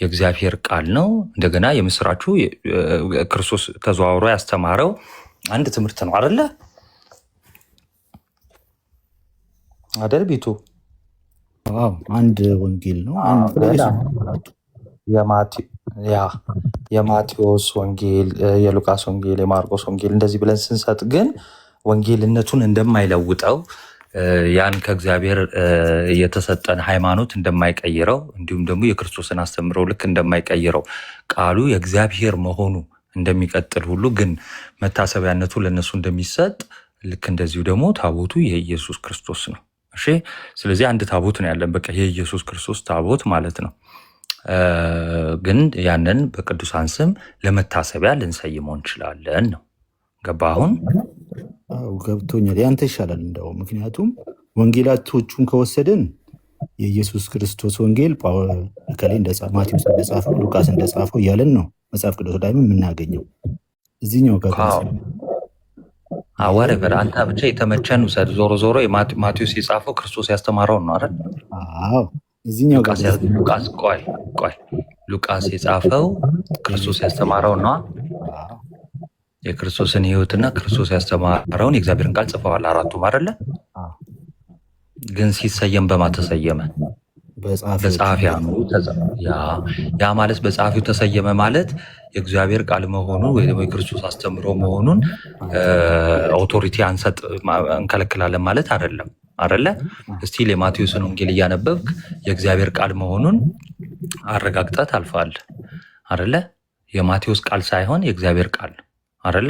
የእግዚአብሔር ቃል ነው። እንደገና የምስራቹ ክርስቶስ ተዘዋውሮ ያስተማረው አንድ ትምህርት ነው አይደል ቤቱ? አንድ ወንጌል ነው። የማቴዎስ ወንጌል፣ የሉቃስ ወንጌል፣ የማርቆስ ወንጌል እንደዚህ ብለን ስንሰጥ ግን ወንጌልነቱን እንደማይለውጠው ያን ከእግዚአብሔር የተሰጠን ሃይማኖት እንደማይቀይረው እንዲሁም ደግሞ የክርስቶስን አስተምሮ ልክ እንደማይቀይረው ቃሉ የእግዚአብሔር መሆኑ እንደሚቀጥል ሁሉ ግን መታሰቢያነቱ ለእነሱ እንደሚሰጥ ልክ እንደዚሁ ደግሞ ታቦቱ የኢየሱስ ክርስቶስ ነው። እሺ፣ ስለዚህ አንድ ታቦት ነው ያለን፣ በቃ የኢየሱስ ክርስቶስ ታቦት ማለት ነው። ግን ያንን በቅዱሳን ስም ለመታሰቢያ ልንሰይመው እንችላለን ነው። ገባ አሁን? ገብቶኛል። ያንተ ይሻላል እንደው፣ ምክንያቱም ወንጌላቶቹን ከወሰድን የኢየሱስ ክርስቶስ ወንጌል በተለይ ማቴዎስ እንደጻፈው ሉቃስ እንደጻፈው እያለን ነው መጽሐፍ ቅዱስ ላይ የምናገኘው። እዚህኛው ጋር ወሬቨር አንተ ብቻ የተመቸን ውሰድ። ዞሮ ዞሮ ማቴዎስ የጻፈው ክርስቶስ ያስተማረውን ነው አይደል? እዚህኛው ጋር ሉቃስ የጻፈው ክርስቶስ ያስተማረውን ነው። የክርስቶስን ሕይወትና ክርስቶስ ያስተማረውን የእግዚአብሔርን ቃል ጽፈዋል አራቱም አይደለ? ግን ሲሰየም በማ ተሰየመ? በጸሐፊያኑ። ያ ማለት በጸሐፊው ተሰየመ ማለት የእግዚአብሔር ቃል መሆኑን ወይ ደግሞ የክርስቶስ አስተምሮ መሆኑን ኦቶሪቲ እንከለክላለን ማለት አይደለም አይደለ? እስቲል የማቴዎስን ወንጌል እያነበብክ የእግዚአብሔር ቃል መሆኑን አረጋግጠህ ታልፋለህ አይደለ? የማቴዎስ ቃል ሳይሆን የእግዚአብሔር ቃል አይደለ?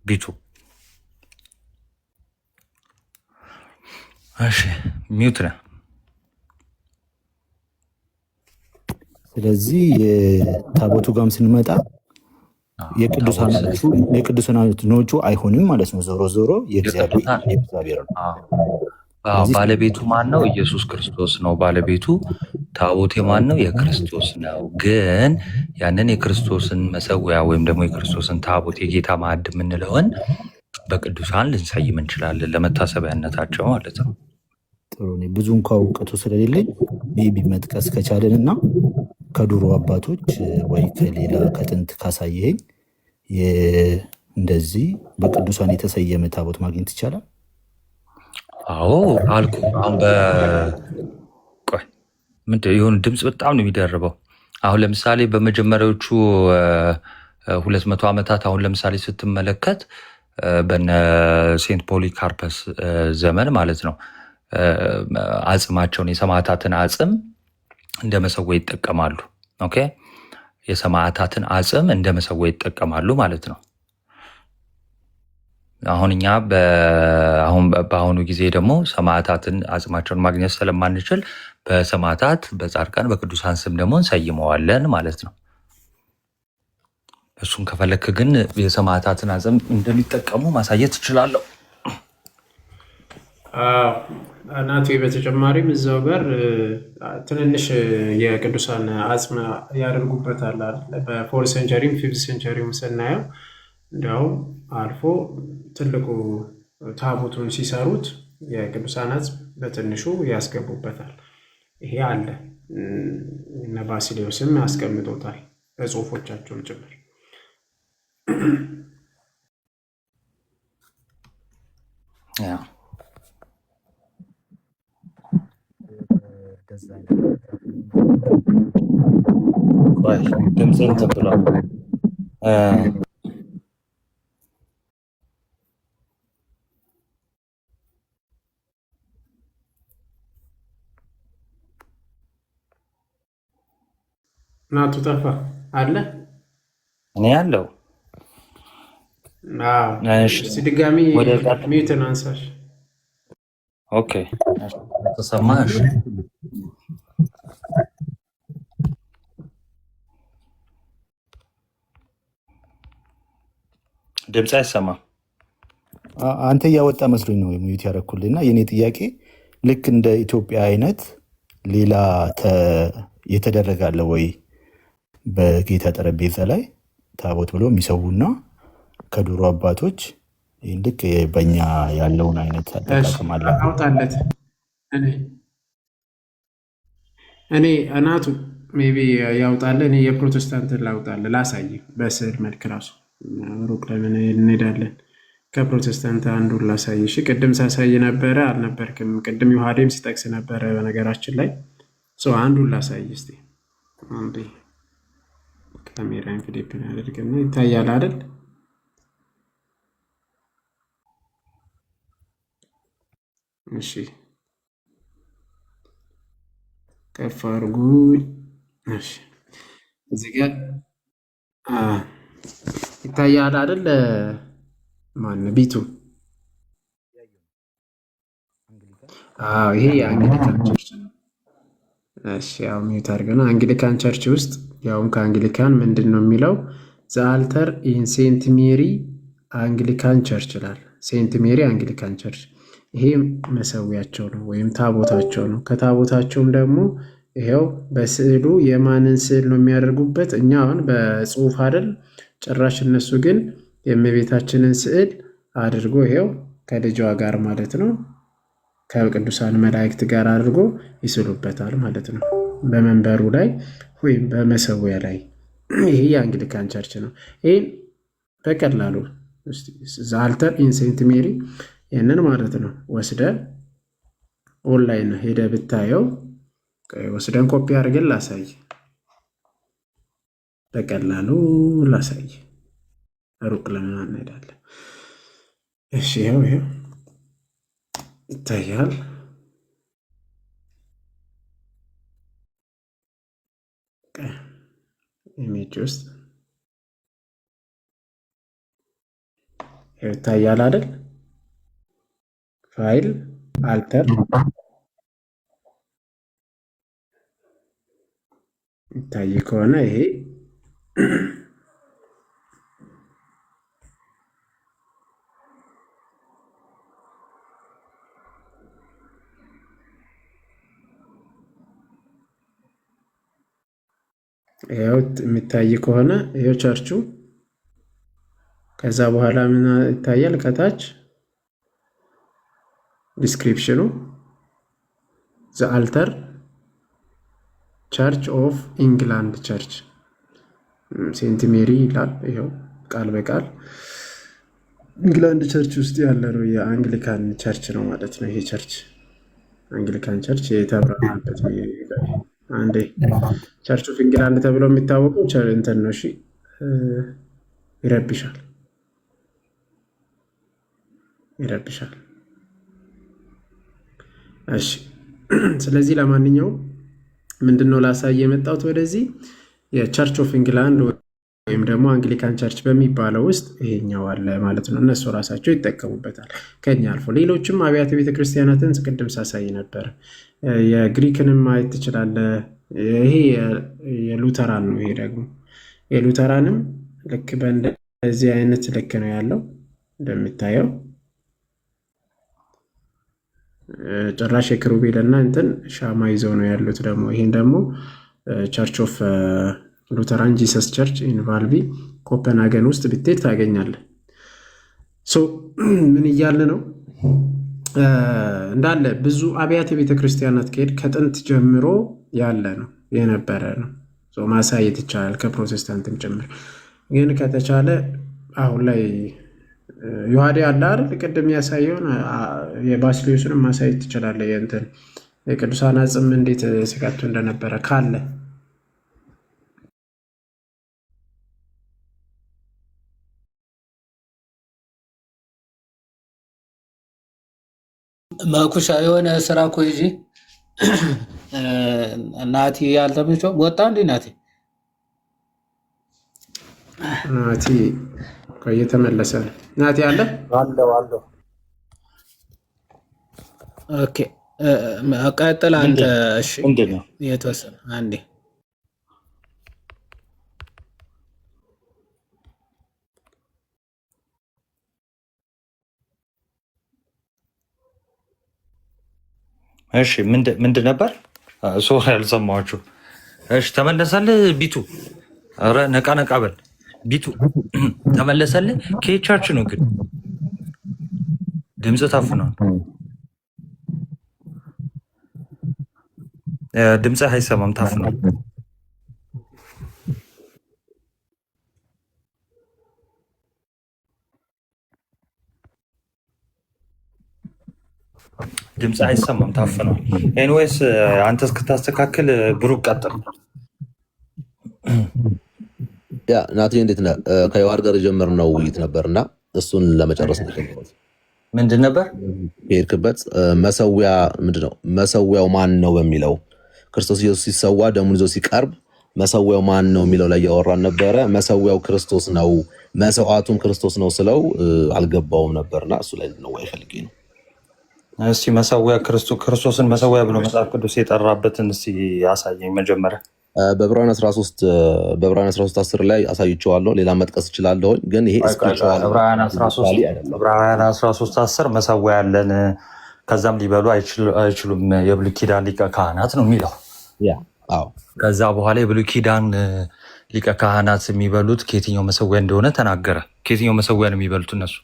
ቢቱ እሺ፣ ሚውት ነህ። ስለዚህ የታቦቱ ጋርም ስንመጣ የቅዱሳኖቹ አይሆንም ማለት ነው። ዞሮ ዞሮ የእግዚአብሔር ነው። ስለዚህ ባለቤቱ ማን ነው? ኢየሱስ ክርስቶስ ነው ባለቤቱ። ታቦት የማን ነው? የክርስቶስ ነው። ግን ያንን የክርስቶስን መሰዊያ ወይም ደግሞ የክርስቶስን ታቦት የጌታ ማዕድ የምንለውን በቅዱሳን ልንሰይም እንችላለን፣ ለመታሰቢያነታቸው ማለት ነው። ጥሩ። እኔ ብዙ እንኳ እውቀቱ ስለሌለኝ ሜቢ መጥቀስ ከቻለን እና ከድሮ አባቶች ወይ ከሌላ ከጥንት ካሳየኝ እንደዚህ በቅዱሳን የተሰየመ ታቦት ማግኘት ይቻላል? አዎ አልኩ። አሁን ቆይ ምንድን የሆነ ድምፅ በጣም ነው የሚደርበው። አሁን ለምሳሌ በመጀመሪያዎቹ 200 ዓመታት አሁን ለምሳሌ ስትመለከት በነ ሴንት ፖሊካርፐስ ዘመን ማለት ነው አጽማቸውን የሰማዕታትን አጽም እንደ መሰዊያ ይጠቀማሉ። ኦኬ፣ የሰማዕታትን አጽም እንደ መሰዊያ ይጠቀማሉ ማለት ነው። አሁን እኛ በአሁኑ ጊዜ ደግሞ ሰማዕታትን አጽማቸውን ማግኘት ስለማንችል በሰማዕታት በጻድቃን በቅዱሳን ስም ደግሞ እንሰይመዋለን ማለት ነው። እሱን ከፈለክ ግን የሰማዕታትን አጽም እንደሚጠቀሙ ማሳየት እችላለሁ። እናቴ በተጨማሪም እዛው ጋር ትንንሽ የቅዱሳን አጽም ያደርጉበታል። በፎርት ሴንቸሪም ፊፍት ሴንቸሪም ስናየው እንዲያውም አልፎ ትልቁ ታቦቱን ሲሰሩት የቅዱሳን አጽም በትንሹ ያስገቡበታል። ይሄ አለ። እነ ባሲሌዎስም ያስቀምጦታል በጽሁፎቻቸውም ጭምር። ድምፅ እንትን ብሏል። ናቱ ጠፋ አለ እኔ ያለው ድጋሚ ሚዩትን አንሳሽ። ኦኬ ተሰማሽ? ድምፅ አይሰማም። አንተ እያወጣ መስሎኝ ነው ሚዩት ያደረኩልህ። እና የኔ ጥያቄ ልክ እንደ ኢትዮጵያ አይነት ሌላ የተደረጋለ ወይ በጌታ ጠረጴዛ ላይ ታቦት ብሎ የሚሰዉና ከድሮ አባቶች ልክ በኛ ያለውን አይነት አጠቃቀም አለ? አውጣለት እኔ እናቱ ሜይ ቢ ያውጣለ። እኔ የፕሮቴስታንትን ላውጣለ ላሳይ በስዕል መልክ ራሱ ሩቅ ለምን እንሄዳለን? ከፕሮቴስታንት አንዱን ላሳይ። እሺ ቅድም ሳሳይ ነበረ አልነበርክም? ቅድም ዮሐዴም ሲጠቅስ ነበረ በነገራችን ላይ አንዱን ላሳይ እስኪ። አንዴ ካሜራን ፍሊፕ አድርግና ይታያል አይደል? እሺ ከፍ አድርጉኝ። እሺ እዚህ ጋር ይታያል አይደል? ማነው ቢቱ? ይሄ የአንግሊካን ቸርች ነው። እሺ ያው ሚዩት አድርገን አንግሊካን ቸርች ውስጥ ያውም ከአንግሊካን ምንድን ነው የሚለው? ዘ አልተር ኢን ሴንት ሜሪ አንግሊካን ቸርች ይላል። ሴንት ሜሪ አንግሊካን ቸርች ይሄ መሰዊያቸው ነው ወይም ታቦታቸው ነው። ከታቦታቸውም ደግሞ ይሄው በስዕሉ የማንን ስዕል ነው የሚያደርጉበት? እኛ አሁን በጽሁፍ አይደል ጭራሽ፣ እነሱ ግን የእመቤታችንን ስዕል አድርጎ ይሄው ከልጇ ጋር ማለት ነው ከቅዱሳን መላእክት ጋር አድርጎ ይስሉበታል ማለት ነው በመንበሩ ላይ ወይም በመሰዊያ ላይ። ይሄ የአንግሊካን ቸርች ነው። ይህ በቀላሉ አልተር ኢን ሴንት ሜሪ ይህንን ማለት ነው ወስደ ኦንላይን ሄደ ብታየው፣ ወስደን ኮፒ አድርገን ላሳይ፣ በቀላሉ ላሳይ። ሩቅ ለምን እንሄዳለን? እሺ ይኸው ይታያል። ኢሜጅ ውስጥ ይታያል አይደል? ፋይል አልተር ይታይ ከሆነ ይሄ ይኸው የሚታይ ከሆነ ይኸው ቸርቹ። ከዛ በኋላ ምን ይታያል? ከታች ዲስክሪፕሽኑ ዘ አልተር ቸርች ኦፍ ኢንግላንድ ቸርች ሴንት ሜሪ ይላል። ይኸው ቃል በቃል ኢንግላንድ ቸርች ውስጥ ያለ ነው። የአንግሊካን ቸርች ነው ማለት ነው። ይሄ ቸርች አንግሊካን ቸርች የተብራራበት አንዴ ቸርች ኦፍ ኢንግላንድ ተብሎ የሚታወቀው እንትን ነው። እሺ ይረብሻል። እሺ ስለዚህ ለማንኛውም ምንድነው ላሳይ የመጣሁት ወደዚህ የቸርች ኦፍ ኢንግላንድ ወይም ደግሞ አንግሊካን ቸርች በሚባለው ውስጥ ይሄኛው አለ ማለት ነው። እነሱ ራሳቸው ይጠቀሙበታል ከኛ አልፎ። ሌሎችም አብያተ ቤተክርስቲያናትን ቅድም ሳሳይ ነበር። የግሪክንም ማየት ትችላለህ። ይሄ የሉተራን ነው። ይሄ ደግሞ የሉተራንም ልክ በእንደዚህ አይነት ልክ ነው ያለው እንደሚታየው። ጭራሽ የክሩቤል እና እንትን ሻማ ይዘው ነው ያሉት። ደግሞ ይሄን ደግሞ ቸርች ኦፍ ሉተራን ጂሰስ ቸርች ኢን ቫልቢ ኮፐንሃገን ውስጥ ብትሄድ ታገኛለህ። ምን እያለ ነው እንዳለ ብዙ አብያተ ቤተክርስቲያናት ከሄድ ከጥንት ጀምሮ ያለ ነው የነበረ ነው። ማሳየት ይቻላል ከፕሮቴስታንትም ጭምር። ግን ከተቻለ አሁን ላይ ዮሐዴ አለ አይደል? ቅድም ያሳየውን የባስልዮስንም ማሳየት ትችላለህ። የእንትን የቅዱሳን አጽም እንዴት ሲቀጡ እንደነበረ ካለ ማኩሻ የሆነ ስራ እኮ ይዤ ናቲ ያልተመቸው ወጣ እንዴ? ናቲ እየተመለሰ ነው። ናቲ አለ አለው። ኦኬ ቀጥል አንተ። እሺ ምንድን ነው የተወሰነ አንዴ እሺ ምንድን ነበር? ሶሪ ያልሰማችሁ። እሺ ተመለሰልህ ቢቱ? ኧረ ነቃ በል ቢቱ። ተመለሰልህ? ከየት ቸርች ነው ግን? ድምፅ ታፍኗል። ድምፅህ አይሰማም፣ ታፍኗል። ድምፅ አይሰማም፣ ታፍኗል። ኤንዌይስ አንተ እስክታስተካክል ብሩክ ቀጥል። ያ ናቲ እንዴት ነህ? ከዮሐድ ጋር የጀመርነው ውይይት ነበርና እሱን ለመጨረስ ነው። ምንድን ነበር የሄድክበት? መሰዊያ ምንድን ነው? መሰዊያው ማን ነው በሚለው ክርስቶስ ኢየሱስ ሲሰዋ ደሙን ይዞ ሲቀርብ መሰዊያው ማን ነው የሚለው ላይ እያወራን ነበረ። መሰዊያው ክርስቶስ ነው፣ መስዋዕቱም ክርስቶስ ነው ስለው አልገባውም ነበርና እሱ ላይ ነው ወይ ፈልጌ ነው። እስቲ መሰዊያ ክርስቶስን መሰዊያ ብሎ መጽሐፍ ቅዱስ የጠራበትን እስቲ ያሳየኝ መጀመሪያ። በዕብራውያን 13:10 ላይ አሳይቼዋለሁ። ሌላ መጥቀስ እችላለሁ፣ ግን ይሄ ዕብራውያን 13:10 መሰዊያ ያለን ከዛም ሊበሉ አይችሉም የብሉይ ኪዳን ሊቀ ካህናት ነው የሚለው። ከዛ በኋላ የብሉይ ኪዳን ሊቀ ካህናት የሚበሉት ከየትኛው መሰዊያ እንደሆነ ተናገረ። ከየትኛው መሰዊያ ነው የሚበሉት እነሱ?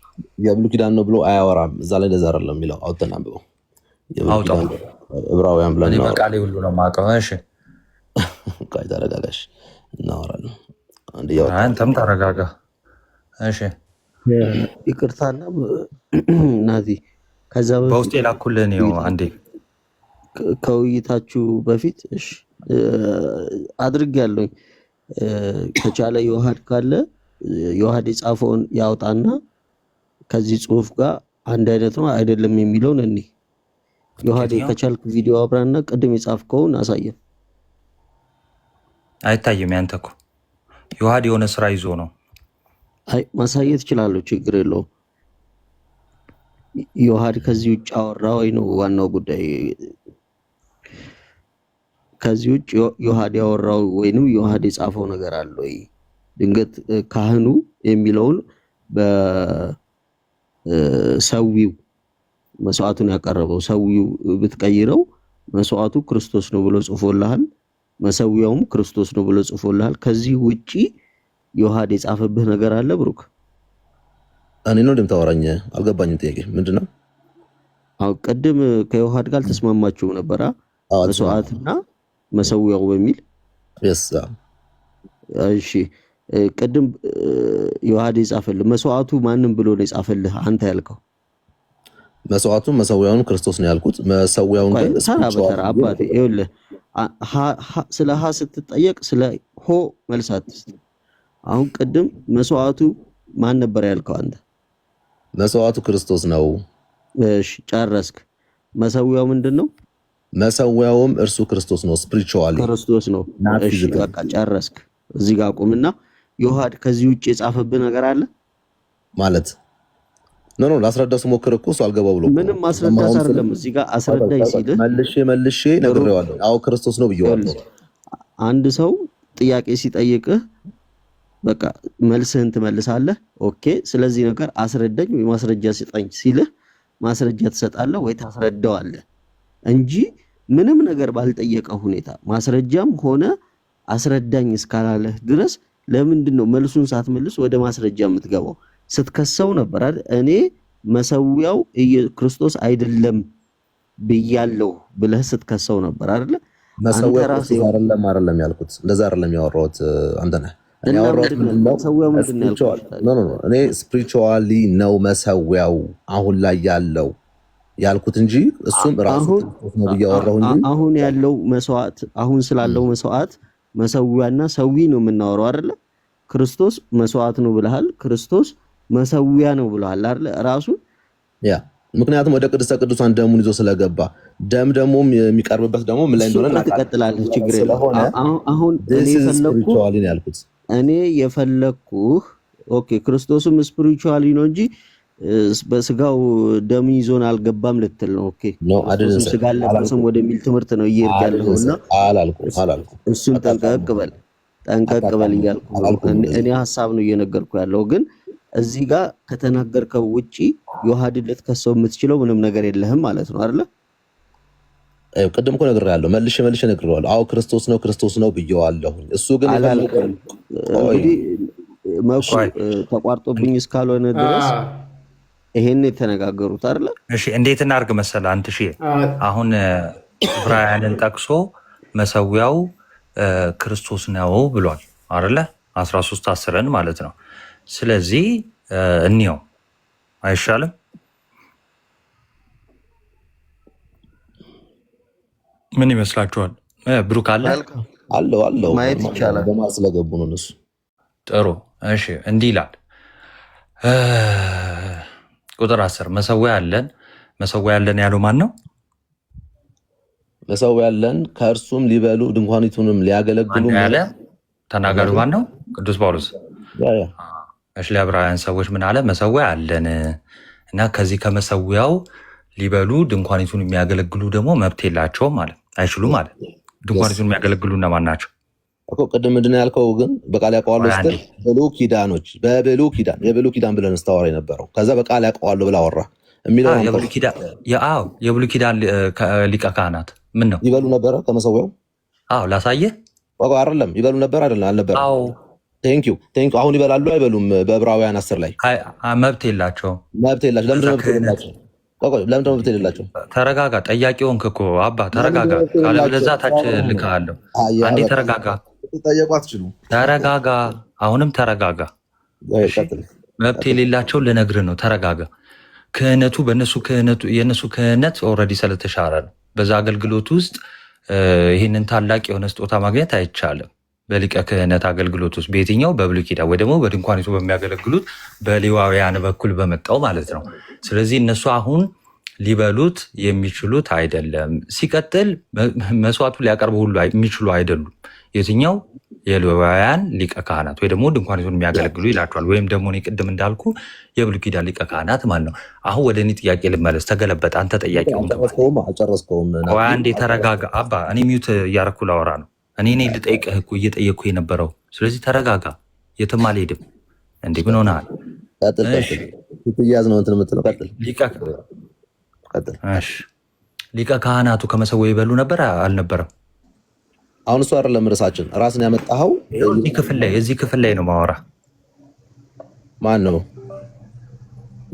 የብሉይ ኪዳን ነው ብሎ አያወራም። እዛ ላይ እንደዛ አይደለም የሚለው። አውጥተን አንብበው። አውጣው። ዕብራውያን ብለን ነው በቃሌ ሁሉ ነው የማውቀው። እሺ ቃይ ተረጋጋሽ፣ እናወራለን። አንተም ተረጋጋ። እሺ ይቅርታና ናዚ ከዛ በውስጥ የላኩልህ ነው አንዴ ከውይይታችሁ በፊት እሺ አድርጌያለሁ። ከቻለ ዮሐድ ካለ ዮሐድ የጻፈውን ያውጣና ከዚህ ጽሁፍ ጋር አንድ አይነት ነው አይደለም የሚለውን እኔ ዮሐድ ከቻልክ ቪዲዮ አብራና ቅድም የጻፍከውን አሳየን። አይታይም ያንተ እኮ ዮሐድ የሆነ ስራ ይዞ ነው። አይ ማሳየት እችላለሁ፣ ችግር የለውም። ዮሐድ ከዚህ ውጭ አወራ ወይ ነው ዋናው ጉዳይ። ከዚህ ውጭ ዮሐድ ያወራው ወይንም ዮሐድ የጻፈው ነገር አለ ወይ? ድንገት ካህኑ የሚለውን በሰዊው መስዋዕቱን ያቀረበው ሰዊው ብትቀይረው መስዋዕቱ ክርስቶስ ነው ብሎ ጽፎልሃል። መሰዊያውም ክርስቶስ ነው ብሎ ጽፎልሃል። ከዚህ ውጪ ዮሐድ የጻፈብህ ነገር አለ ብሩክ? እኔ ነው እንደምታወራኝ አልገባኝም። ጥያቄ ምንድነው? አው ቀደም ከዮሐድ ጋር ተስማማችሁ ነበር መስዋዕትና መሰዊያው በሚል እሺ ቀደም ዮሐድ የጻፈልህ መስዋዕቱ ማንም ብሎ ነው የጻፈልህ አንተ ያልከው? መስዋዕቱን መሰዊያውን ክርስቶስ ነው ያልኩት። መሰዊያውን ግን ተራ በተራ አባቴ ይኸውልህ ስለ ሀ ስትጠየቅ ስለ ሆ መልስ አትስጥ። አሁን ቀደም መስዋዕቱ ማን ነበር ያልከው አንተ? መስዋዕቱ ክርስቶስ ነው። እሺ ጨረስክ። መሰዊያው ምንድነው? መሰዊያውም እርሱ ክርስቶስ ነው። ስፒሪቹዋሊ ክርስቶስ ነው። እሺ በቃ ጨረስክ። እዚህ ጋር ቁምና ዮሐድ ከዚህ ውጪ የጻፈብህ ነገር አለ ማለት ኖ ላስረዳው ስሞክር እኮ እሱ አልገባው ብሎ ምንም ማስረዳት አይደለም። እዚህ ጋር አስረዳኝ ሲልህ መልሼ ነግሬዋለሁ። አዎ ክርስቶስ ነው ብየዋለሁ። አንድ ሰው ጥያቄ ሲጠይቅህ በቃ መልስህን ትመልሳለህ። ኦኬ ስለዚህ ነገር አስረዳኝ ወይ ማስረጃ ስጠኝ ሲልህ ማስረጃ ትሰጣለህ ወይ ታስረዳዋለህ እንጂ ምንም ነገር ባልጠየቀው ሁኔታ ማስረጃም ሆነ አስረዳኝ እስካላለህ ድረስ ለምንድን ነው መልሱን ሳትመልስ ወደ ማስረጃ የምትገባው? ስትከሰው ነበር አይደል? እኔ መሰዊያው ክርስቶስ አይደለም ብያለሁ ብለህ ስትከሰው ነበር አይደል? መሰዊያው ክርስቶስ አይደለም ያልኩት እንደዛ አይደለም ያወራሁት አንተ ነህ። እኔ ያወራሁት መሰዊያው ምንድነው ያልኩት? እኔ ስፒሪቹዋሊ ነው መሰዊያው አሁን ላይ ያለው ያልኩት እንጂ እሱም ራሱ ክርስቶስ ነው ብያወራሁ እንጂ አሁን ያለው መስዋዕት አሁን ስላለው መስዋዕት መሰዊያና ሰዊ ነው የምናወራው አይደል? ክርስቶስ መስዋዕት ነው ብለሃል። ክርስቶስ መሰዊያ ነው ብለሃል አይደል? ራሱ ያ ምክንያቱም ወደ ቅድስተ ቅዱሳን ደሙን ይዞ ስለገባ ደግሞ የሚቀርብበት ደግሞ ምን ላይ እንደሆነ ተቀጥላለህ። ችግር የለውም። አሁን እኔ የፈለኩህ ኦኬ ክርስቶስም ስፒሪቹዋሊ ነው እንጂ በስጋው ደም ይዞን አልገባም ልትል ነው። ኦኬ ክርስቶስ ስጋ ለበሰም ወደሚል ትምህርት ነው እየሄድክ ያለውና አላልኩም። እሱን ጠንቀቅ በል እያልኩ እኔ ሐሳብ ነው እየነገርኩ ያለው። ግን እዚህ ጋር ከተናገርከው ውጪ ዮሐድን ልትከሰው የምትችለው ምንም ነገር የለህም ማለት ነው አይደለ? ቅድም እኮ ነግሬሃለሁ። መልሼ ነግሬዋለሁ። አዎ ክርስቶስ ነው ብየዋለሁ። እሱ ግን እንግዲህ መኩ ተቋርጦብኝ እስካልሆነ ድረስ ይሄን የተነጋገሩት አይደለ? እሺ እንዴት እናርግ መሰለህ አንተ አሁን ዕብራውያንን ጠቅሶ መሰዊያው ክርስቶስ ነው ብሏል አይደለ? 13:10 ማለት ነው። ስለዚህ እንየው አይሻልም? ምን ይመስላችኋል? ብሩክ አለው ማየት ይቻላል። በማር ስለገቡ ነው እነሱ። ጥሩ እሺ፣ እንዲህ ይላል ቁጥር 10 መሰዊያ ያለን ያለው ማን ነው? መሰዊያ ያለን ከእርሱም ሊበሉ ድንኳኒቱንም ሊያገለግሉ ያለ ተናጋሪ ማን ነው? ቅዱስ ጳውሎስ። እሺ ለዕብራውያን ሰዎች ምን አለ? መሰዊያ አለን እና ከዚህ ከመሰዊያው ሊበሉ ድንኳኒቱን የሚያገለግሉ ደግሞ መብት የላቸውም ማለት አይችሉም ማለት። ድንኳኒቱን የሚያገለግሉ እነማን ናቸው እኮ? ቅድም ምንድን ነው ያልከው? ግን በቃል ያውቀዋለሁ ስትል በብሉይ ኪዳን ብለን ስታወራ የነበረው ከዛ በቃል ያውቀዋለሁ ብላ አወራ የሚለው የብሉይ ኪዳን ሊቀ ካህናት ምን ነው ይበሉ ነበረ ከመሰዊያው? ላሳየህ አይደለም ይበሉ ነበር አልነበረ? ቴንኪው አሁን ይበላሉ አይበሉም? በዕብራውያን 10 ላይ መብት የላቸውም። ለምንድን ነው መብት የሌላቸው? ተረጋጋ። ጠያቂውን እኮ አባ ተረጋጋ። ካለበለዛ ታች ልካለሁ። አንዴ ተረጋጋ። ተረጋጋ። አሁንም ተረጋጋ። መብት የሌላቸው ልነግርህ ነው። ተረጋጋ። ክህነቱ የእነሱ ክህነት ኦልሬዲ ስለተሻረ ነው። በዛ አገልግሎት ውስጥ ይህንን ታላቅ የሆነ ስጦታ ማግኘት አይቻልም። በሊቀ ክህነት አገልግሎት ውስጥ በየትኛው በብሉይ ኪዳን ወይ ደግሞ በድንኳኒቱ በሚያገለግሉት በሌዋውያን በኩል በመጣው ማለት ነው። ስለዚህ እነሱ አሁን ሊበሉት የሚችሉት አይደለም። ሲቀጥል መስዋዕቱ ሊያቀርቡ ሁሉ የሚችሉ አይደሉም። የትኛው የሌዋውያን ሊቀ ካህናት ወይ ደግሞ ድንኳኒቱን የሚያገለግሉ ይላቸዋል። ወይም ደግሞ እኔ ቅድም እንዳልኩ የብሉይ ኪዳን ሊቀ ካህናት ማለት ነው። አሁን ወደ እኔ ጥያቄ ልመለስ። ተገለበጠ። አንተ ጠያቂውን አንዴ ተረጋጋ። አባ እኔ ሚዩት እያረኩ ላወራ ነው። እኔ ልጠይቅህ እኮ እየጠየቅኩ የነበረው። ስለዚህ ተረጋጋ። የትም አልሄድም። እንዲህ ምን ሆነሃል? ሊቀ ካህናቱ ከመሰዊያው ይበሉ ነበር አልነበረም? አሁን እሱ አይደለም ርዕሳችን። ራስን ያመጣኸው እዚህ ክፍል ላይ ነው ማወራ። ማን ነው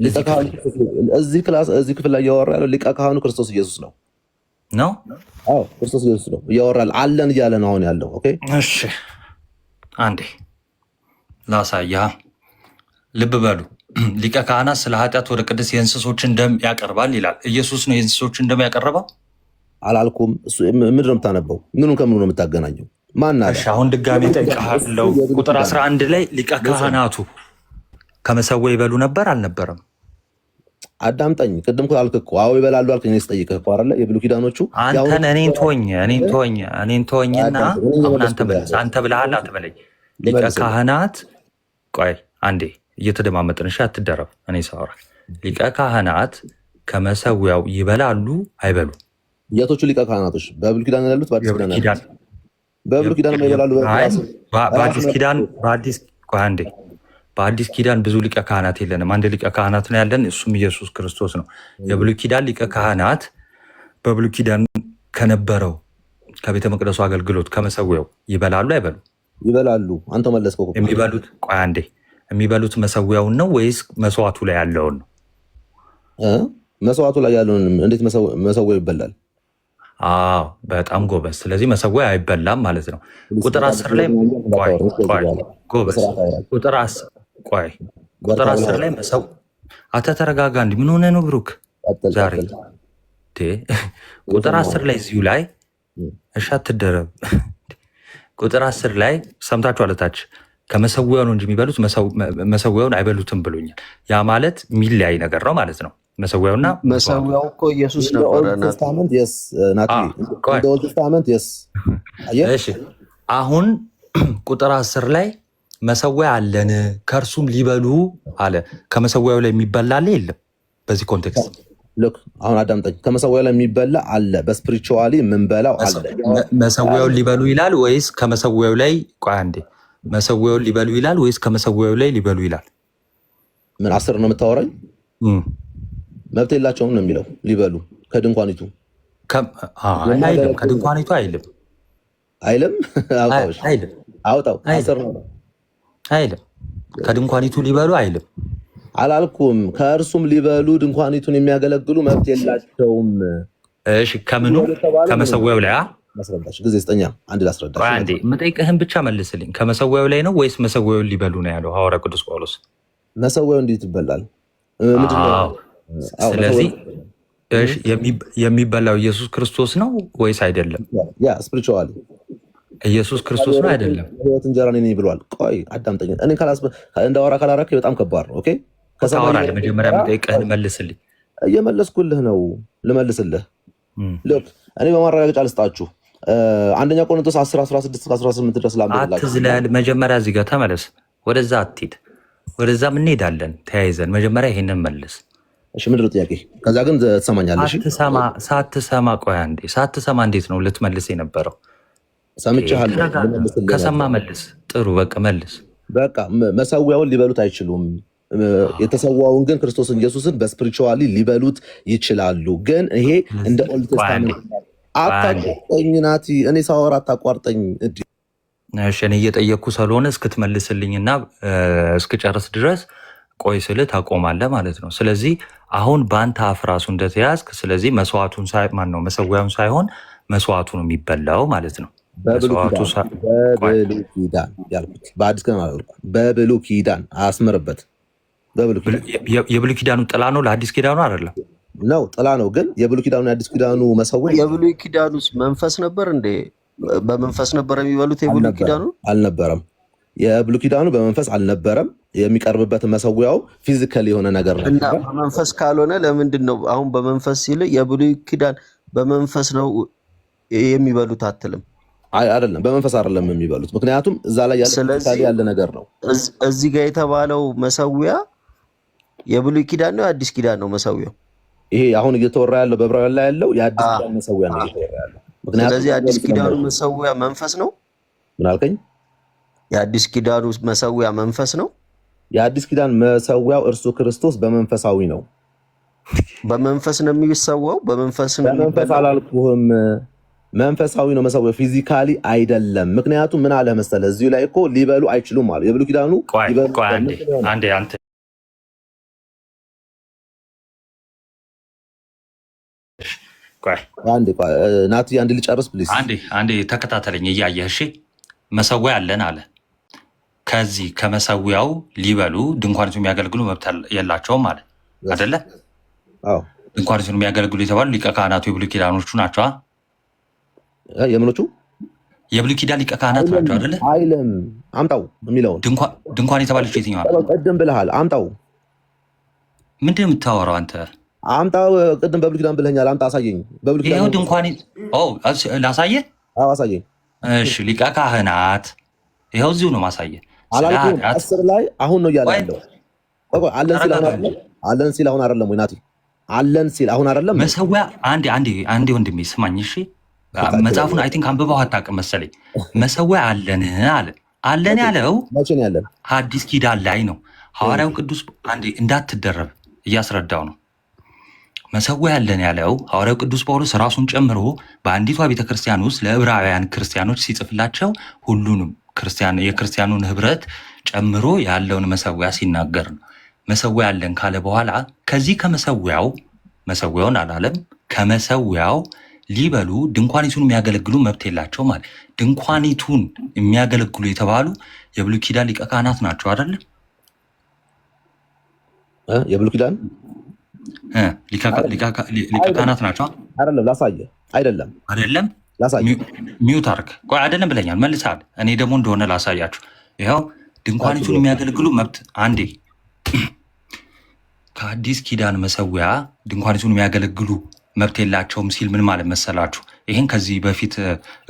እዚህ ክፍል ላይ እያወራ ያለው? ሊቀ ካህኑ ክርስቶስ ኢየሱስ ነው። አዎ ክርስቶስ ኢየሱስ ነው እያወራል አለን እያለ ነው አሁን ያለው። ኦኬ እሺ፣ አንዴ ላሳያ። ልብ በሉ። ሊቀ ካህናት ስለ ኃጢአት ወደ ቅድስት የእንስሶችን ደም ያቀርባል ይላል። ኢየሱስ ነው የእንስሶችን ደም ያቀረበው አላልኩም። ምንድን ነው የምታነበው? ምኑን ከምኑ ነው የምታገናኘው? ማን አለ? አሁን ድጋሜ ጠይቀሃለው። ቁጥር 11 ላይ ሊቀ ካህናቱ ከመሰዊያው ይበሉ ነበር አልነበረም? አዳምጠኝ። ቅድም እኮ አልክ እኮ አዎ ይበላሉ አልከኝ። ስጠይቅህ እኮ አይደለ የብሉይ ኪዳኖቹ አንተን እኔን ተወኝና አሁን አንተ መልስ። አንተ ብለሃል አትበለኝ። ሊቀ ካህናት ቆይ አንዴ እየተደማመጥን እሺ፣ አትደረብ። እኔ ሳወራ ሊቀ ካህናት ከመሰዊያው ይበላሉ አይበሉ? የቶቹ ሊቀ ካህናቶች በብሉይ ኪዳን ያሉት በአዲስ ኪዳን ያሉት? በብሉይ ኪዳን ይበላሉ። በአዲስ ኪዳን ብዙ ሊቀ ካህናት የለንም። አንድ ሊቀ ካህናት ነው ያለን፣ እሱም ኢየሱስ ክርስቶስ ነው። የብሉይ ኪዳን ሊቀ ካህናት በብሉይ ኪዳን ከነበረው ከቤተ መቅደሱ አገልግሎት ከመሰዊያው ይበላሉ አይበሉ? ይበላሉ። አንተ መለስከው። የሚበሉት ቆይ አንዴ፣ የሚበሉት መሰዊያውን ነው ወይስ መስዋዕቱ ላይ ያለውን ነው? መስዋዕቱ ላይ ያለውን። እንዴት መሰዊያው ይበላል? አዎ በጣም ጎበዝ። ስለዚህ መሰዊያ አይበላም ማለት ነው። ቁጥር 10 ላይ ጎበዝ። ቁጥር 10 ላይ ተረጋጋ። እንዲ ምን ሆነ ነው ብሩክ ዛሬ? ቁጥር 10 ላይ እዚሁ ላይ እሺ፣ አትደረብ። ቁጥር 10 ላይ ሰምታችኋል። ታች ከመሰዊያው ነው እንጂ የሚበሉት መሰዊያውን አይበሉትም ብሎኛል። ያ ማለት የሚለያይ ነገር ነው ማለት ነው። መሰዊያውና መሰዊያው እኮ ኢየሱስ ነበረ። አሁን ቁጥር 10 ላይ መሰዊያ አለን ከእርሱም ሊበሉ አለ። ከመሰዊያው ላይ የሚበላ አለ የለም? በዚህ ኮንቴክስት አሁን አዳምጠኝ። ከመሰዊያው ላይ የሚበላ አለ፣ በስፒሪቹዋሊ የምንበላው አለ። መሰዊያውን ሊበሉ ይላል ወይስ ከመሰዊያው ላይ? ቆይ አንዴ፣ መሰዊያውን ሊበሉ ይላል ወይስ ከመሰዊያው ላይ ሊበሉ ይላል? ምን 10 ነው የምታወራኝ? መብት የላቸውም ነው የሚለው። ሊበሉ ከድንኳኒቱ አይልም። ከድንኳኒቱ አይልም። አውጣው። 10 ነው አይልም። ከድንኳኒቱ ሊበሉ አይልም አላልኩም። ከእርሱም ሊበሉ ድንኳኒቱን የሚያገለግሉ መብት የላቸውም። እሺ ከምኑ? ከመሰዊያው ላይ ማስረዳሽ ጊዜ ስጠኛ። አንድ ላስረዳሽ። አንዴ የምጠይቅህን ብቻ መልስልኝ። ከመሰዊያው ላይ ነው ወይስ መሰዊያውን ሊበሉ ነው ያለው ሐዋርያ ቅዱስ ጳውሎስ? መሰዊያው እንዴት ይበላል? ስለዚህ የሚበላው ኢየሱስ ክርስቶስ ነው ወይስ አይደለም? ያ ስፒሪቹዋሊ ኢየሱስ ክርስቶስ ነው አይደለም? ህይወት እንጀራ ነኝ ብሏል። ቆይ አዳምጠኝ። እኔ እንዳወራ ካላረክ በጣም ከባድ ነው። ኦኬ ከሰማራለ መጀመሪያ የምጠይቅህን መልስልኝ። እየመለስኩልህ ነው። ልመልስልህ። እኔ በማረጋገጫ ልስጣችሁ። አንደኛ ቆሮንቶስ 10:16-18 ድረስ ላምብላችሁ። አትዝለል። መጀመሪያ እዚህ ጋር ተመለስ። ወደዛ አትሂድ። ወደዛም እንሄዳለን ተያይዘን። መጀመሪያ ይሄንን መልስ። እሺ ምንድን ነው ጥያቄ? ከዛ ግን ትሰማኛለሽ። ሳትሰማ ቆይ አንዴ። ሳትሰማ እንዴት ነው ልትመልስ የነበረው? ሰምቼሃለሁ። ከሰማ መልስ። ጥሩ በቃ መልስ። በቃ መሰዊያውን ሊበሉት አይችሉም። የተሰዋውን ግን ክርስቶስን ኢየሱስን በስፒሪቹዋሊ ሊበሉት ይችላሉ። ግን ይሄ እንደ ኦልድ ቴስታመንት። አታቋርጠኝ ናቲ፣ እኔ ሳወራ አታቋርጠኝ። እሺ እኔ እየጠየቅኩ ስለሆነ እስክትመልስልኝና እስክጨርስ ድረስ ቆይ ስል ታቆማለህ ማለት ነው። ስለዚህ አሁን በአንተ አፍ ራሱ እንደተያዝክ፣ ስለዚህ መስዋዕቱን ማነው መሰዊያውን ሳይሆን መስዋዕቱ ነው የሚበላው ማለት ነው። በብሉይ ኪዳን ያልኩት በአዲስ ኪዳን አላልኩም። በብሉይ ኪዳን አስምርበት። የብሉይ ኪዳኑ ጥላ ነው ለአዲስ ኪዳኑ አይደለም ነው? ጥላ ነው። ግን የብሉይ ኪዳኑ የአዲስ ኪዳኑ መሰዊያ የብሉይ ኪዳኑስ መንፈስ ነበር እንዴ? በመንፈስ ነበር የሚበሉት? የብሉይ ኪዳኑ አልነበረም። የብሉይ ኪዳኑ በመንፈስ አልነበረም። የሚቀርብበት መሰዊያው ፊዚካል የሆነ ነገር ነው። እና በመንፈስ ካልሆነ ለምንድን ነው አሁን በመንፈስ ሲል የብሉይ ኪዳን በመንፈስ ነው የሚበሉት አትልም? አይደለም፣ በመንፈስ አይደለም የሚበሉት። ምክንያቱም እዛ ላይ ያለ ነገር ነው። እዚህ ጋር የተባለው መሰዊያ የብሉይ ኪዳን ነው የአዲስ ኪዳን ነው መሰዊያው? ይሄ አሁን እየተወራ ያለው በዕብራውያን ላይ ያለው የአዲስ ኪዳን መሰዊያ ነው እየተወራ ያለው። ስለዚህ የአዲስ ኪዳኑ መሰዊያ መንፈስ ነው። ምን አልከኝ? የአዲስ ኪዳኑ መሰዊያ መንፈስ ነው። የአዲስ ኪዳን መሰዊያው እርሱ ክርስቶስ በመንፈሳዊ ነው። በመንፈስ ነው የሚሰዋው። በመንፈስ አላልኩህም። መንፈሳዊ ነው መሰዊያው፣ ፊዚካሊ አይደለም። ምክንያቱም ምን አለ መሰለህ እዚሁ ላይ እኮ ሊበሉ አይችሉም አሉ። የብሉይ ኪዳኑ ሊበሉ አንዴ አንተ ናቲ አንድ ልጨርስ ፕሊዝ። አንዴ ተከታተለኝ እያየህ እሺ። መሰዊያ አለን አለ። ከዚህ ከመሰዊያው ሊበሉ ድንኳኒቱ የሚያገለግሉ መብት የላቸውም አለ አይደለ? ድንኳኒቱን የሚያገለግሉ የተባሉ ሊቀ ካህናቱ የብሉይ ኪዳኖቹ ናቸው። የምኖቹ የብሉይ ኪዳን ሊቀ ካህናት ናቸው አይደለ? አይልም። አምጣው የሚለውን ድንኳን የተባለች የትኛዋ? ቅድም ብለሃል። አምጣው። ምንድን ነው የምታወራው አንተ? አምጣው። ቅድም በብሉይ ኪዳን ብለኛል። አምጣ፣ አሳየኝ። ይኸው ድንኳን ላሳየህ። አሳየኝ። እሺ፣ ሊቀ ካህናት ይኸው እዚሁ ነው ማሳየህ። አላልኩም? 10 ላይ አሁን ነው እያለ ያለው። አለን ሲል አሁን አይደለም ወይ ናቲ? አለን ሲል አሁን አይደለም። መሰዊያ አንዴ ወንድሜ ስማኝ እሺ። መጽሐፉን አይ ቲንክ አንብበው አታውቅም መሰለኝ። መሰዊያ አለን አለ። አለን ያለው መቼ ነው ያለን? ሐዲስ ኪዳን ላይ ነው። ሐዋርያው ቅዱስ አንዴ እንዳትደረብ እያስረዳው ነው። መሰዊያ ያለን ያለው ሐዋርያው ቅዱስ ጳውሎስ ራሱን ጨምሮ በአንዲቷ ቤተክርስቲያን ውስጥ ለዕብራውያን ክርስቲያኖች ሲጽፍላቸው ሁሉንም የክርስቲያኑን ህብረት ጨምሮ ያለውን መሰዊያ ሲናገር ነው። መሰዊያ ያለን ካለ በኋላ ከዚህ መሰዊያውን አላለም። ከመሰዊያው ሊበሉ ድንኳኒቱን የሚያገለግሉ መብት የላቸው ማለት። ድንኳኒቱን የሚያገለግሉ የተባሉ የብሉይ ኪዳን ሊቀ ካህናት ናቸው አይደለም? የብሉይ ኪዳን ሊቀ ካህናት ናቸው አይደለም? ላሳየህ። አይደለም ሚዩት አርግ። ቆይ አይደለም ብለኛል፣ መልሳል። እኔ ደግሞ እንደሆነ ላሳያችሁ። ይኸው ድንኳኒቱን የሚያገለግሉ መብት አንዴ ከአዲስ ኪዳን መሰዊያ ድንኳኒቱን የሚያገለግሉ መብት የላቸውም ሲል ምን ማለት መሰላችሁ? ይህን ከዚህ በፊት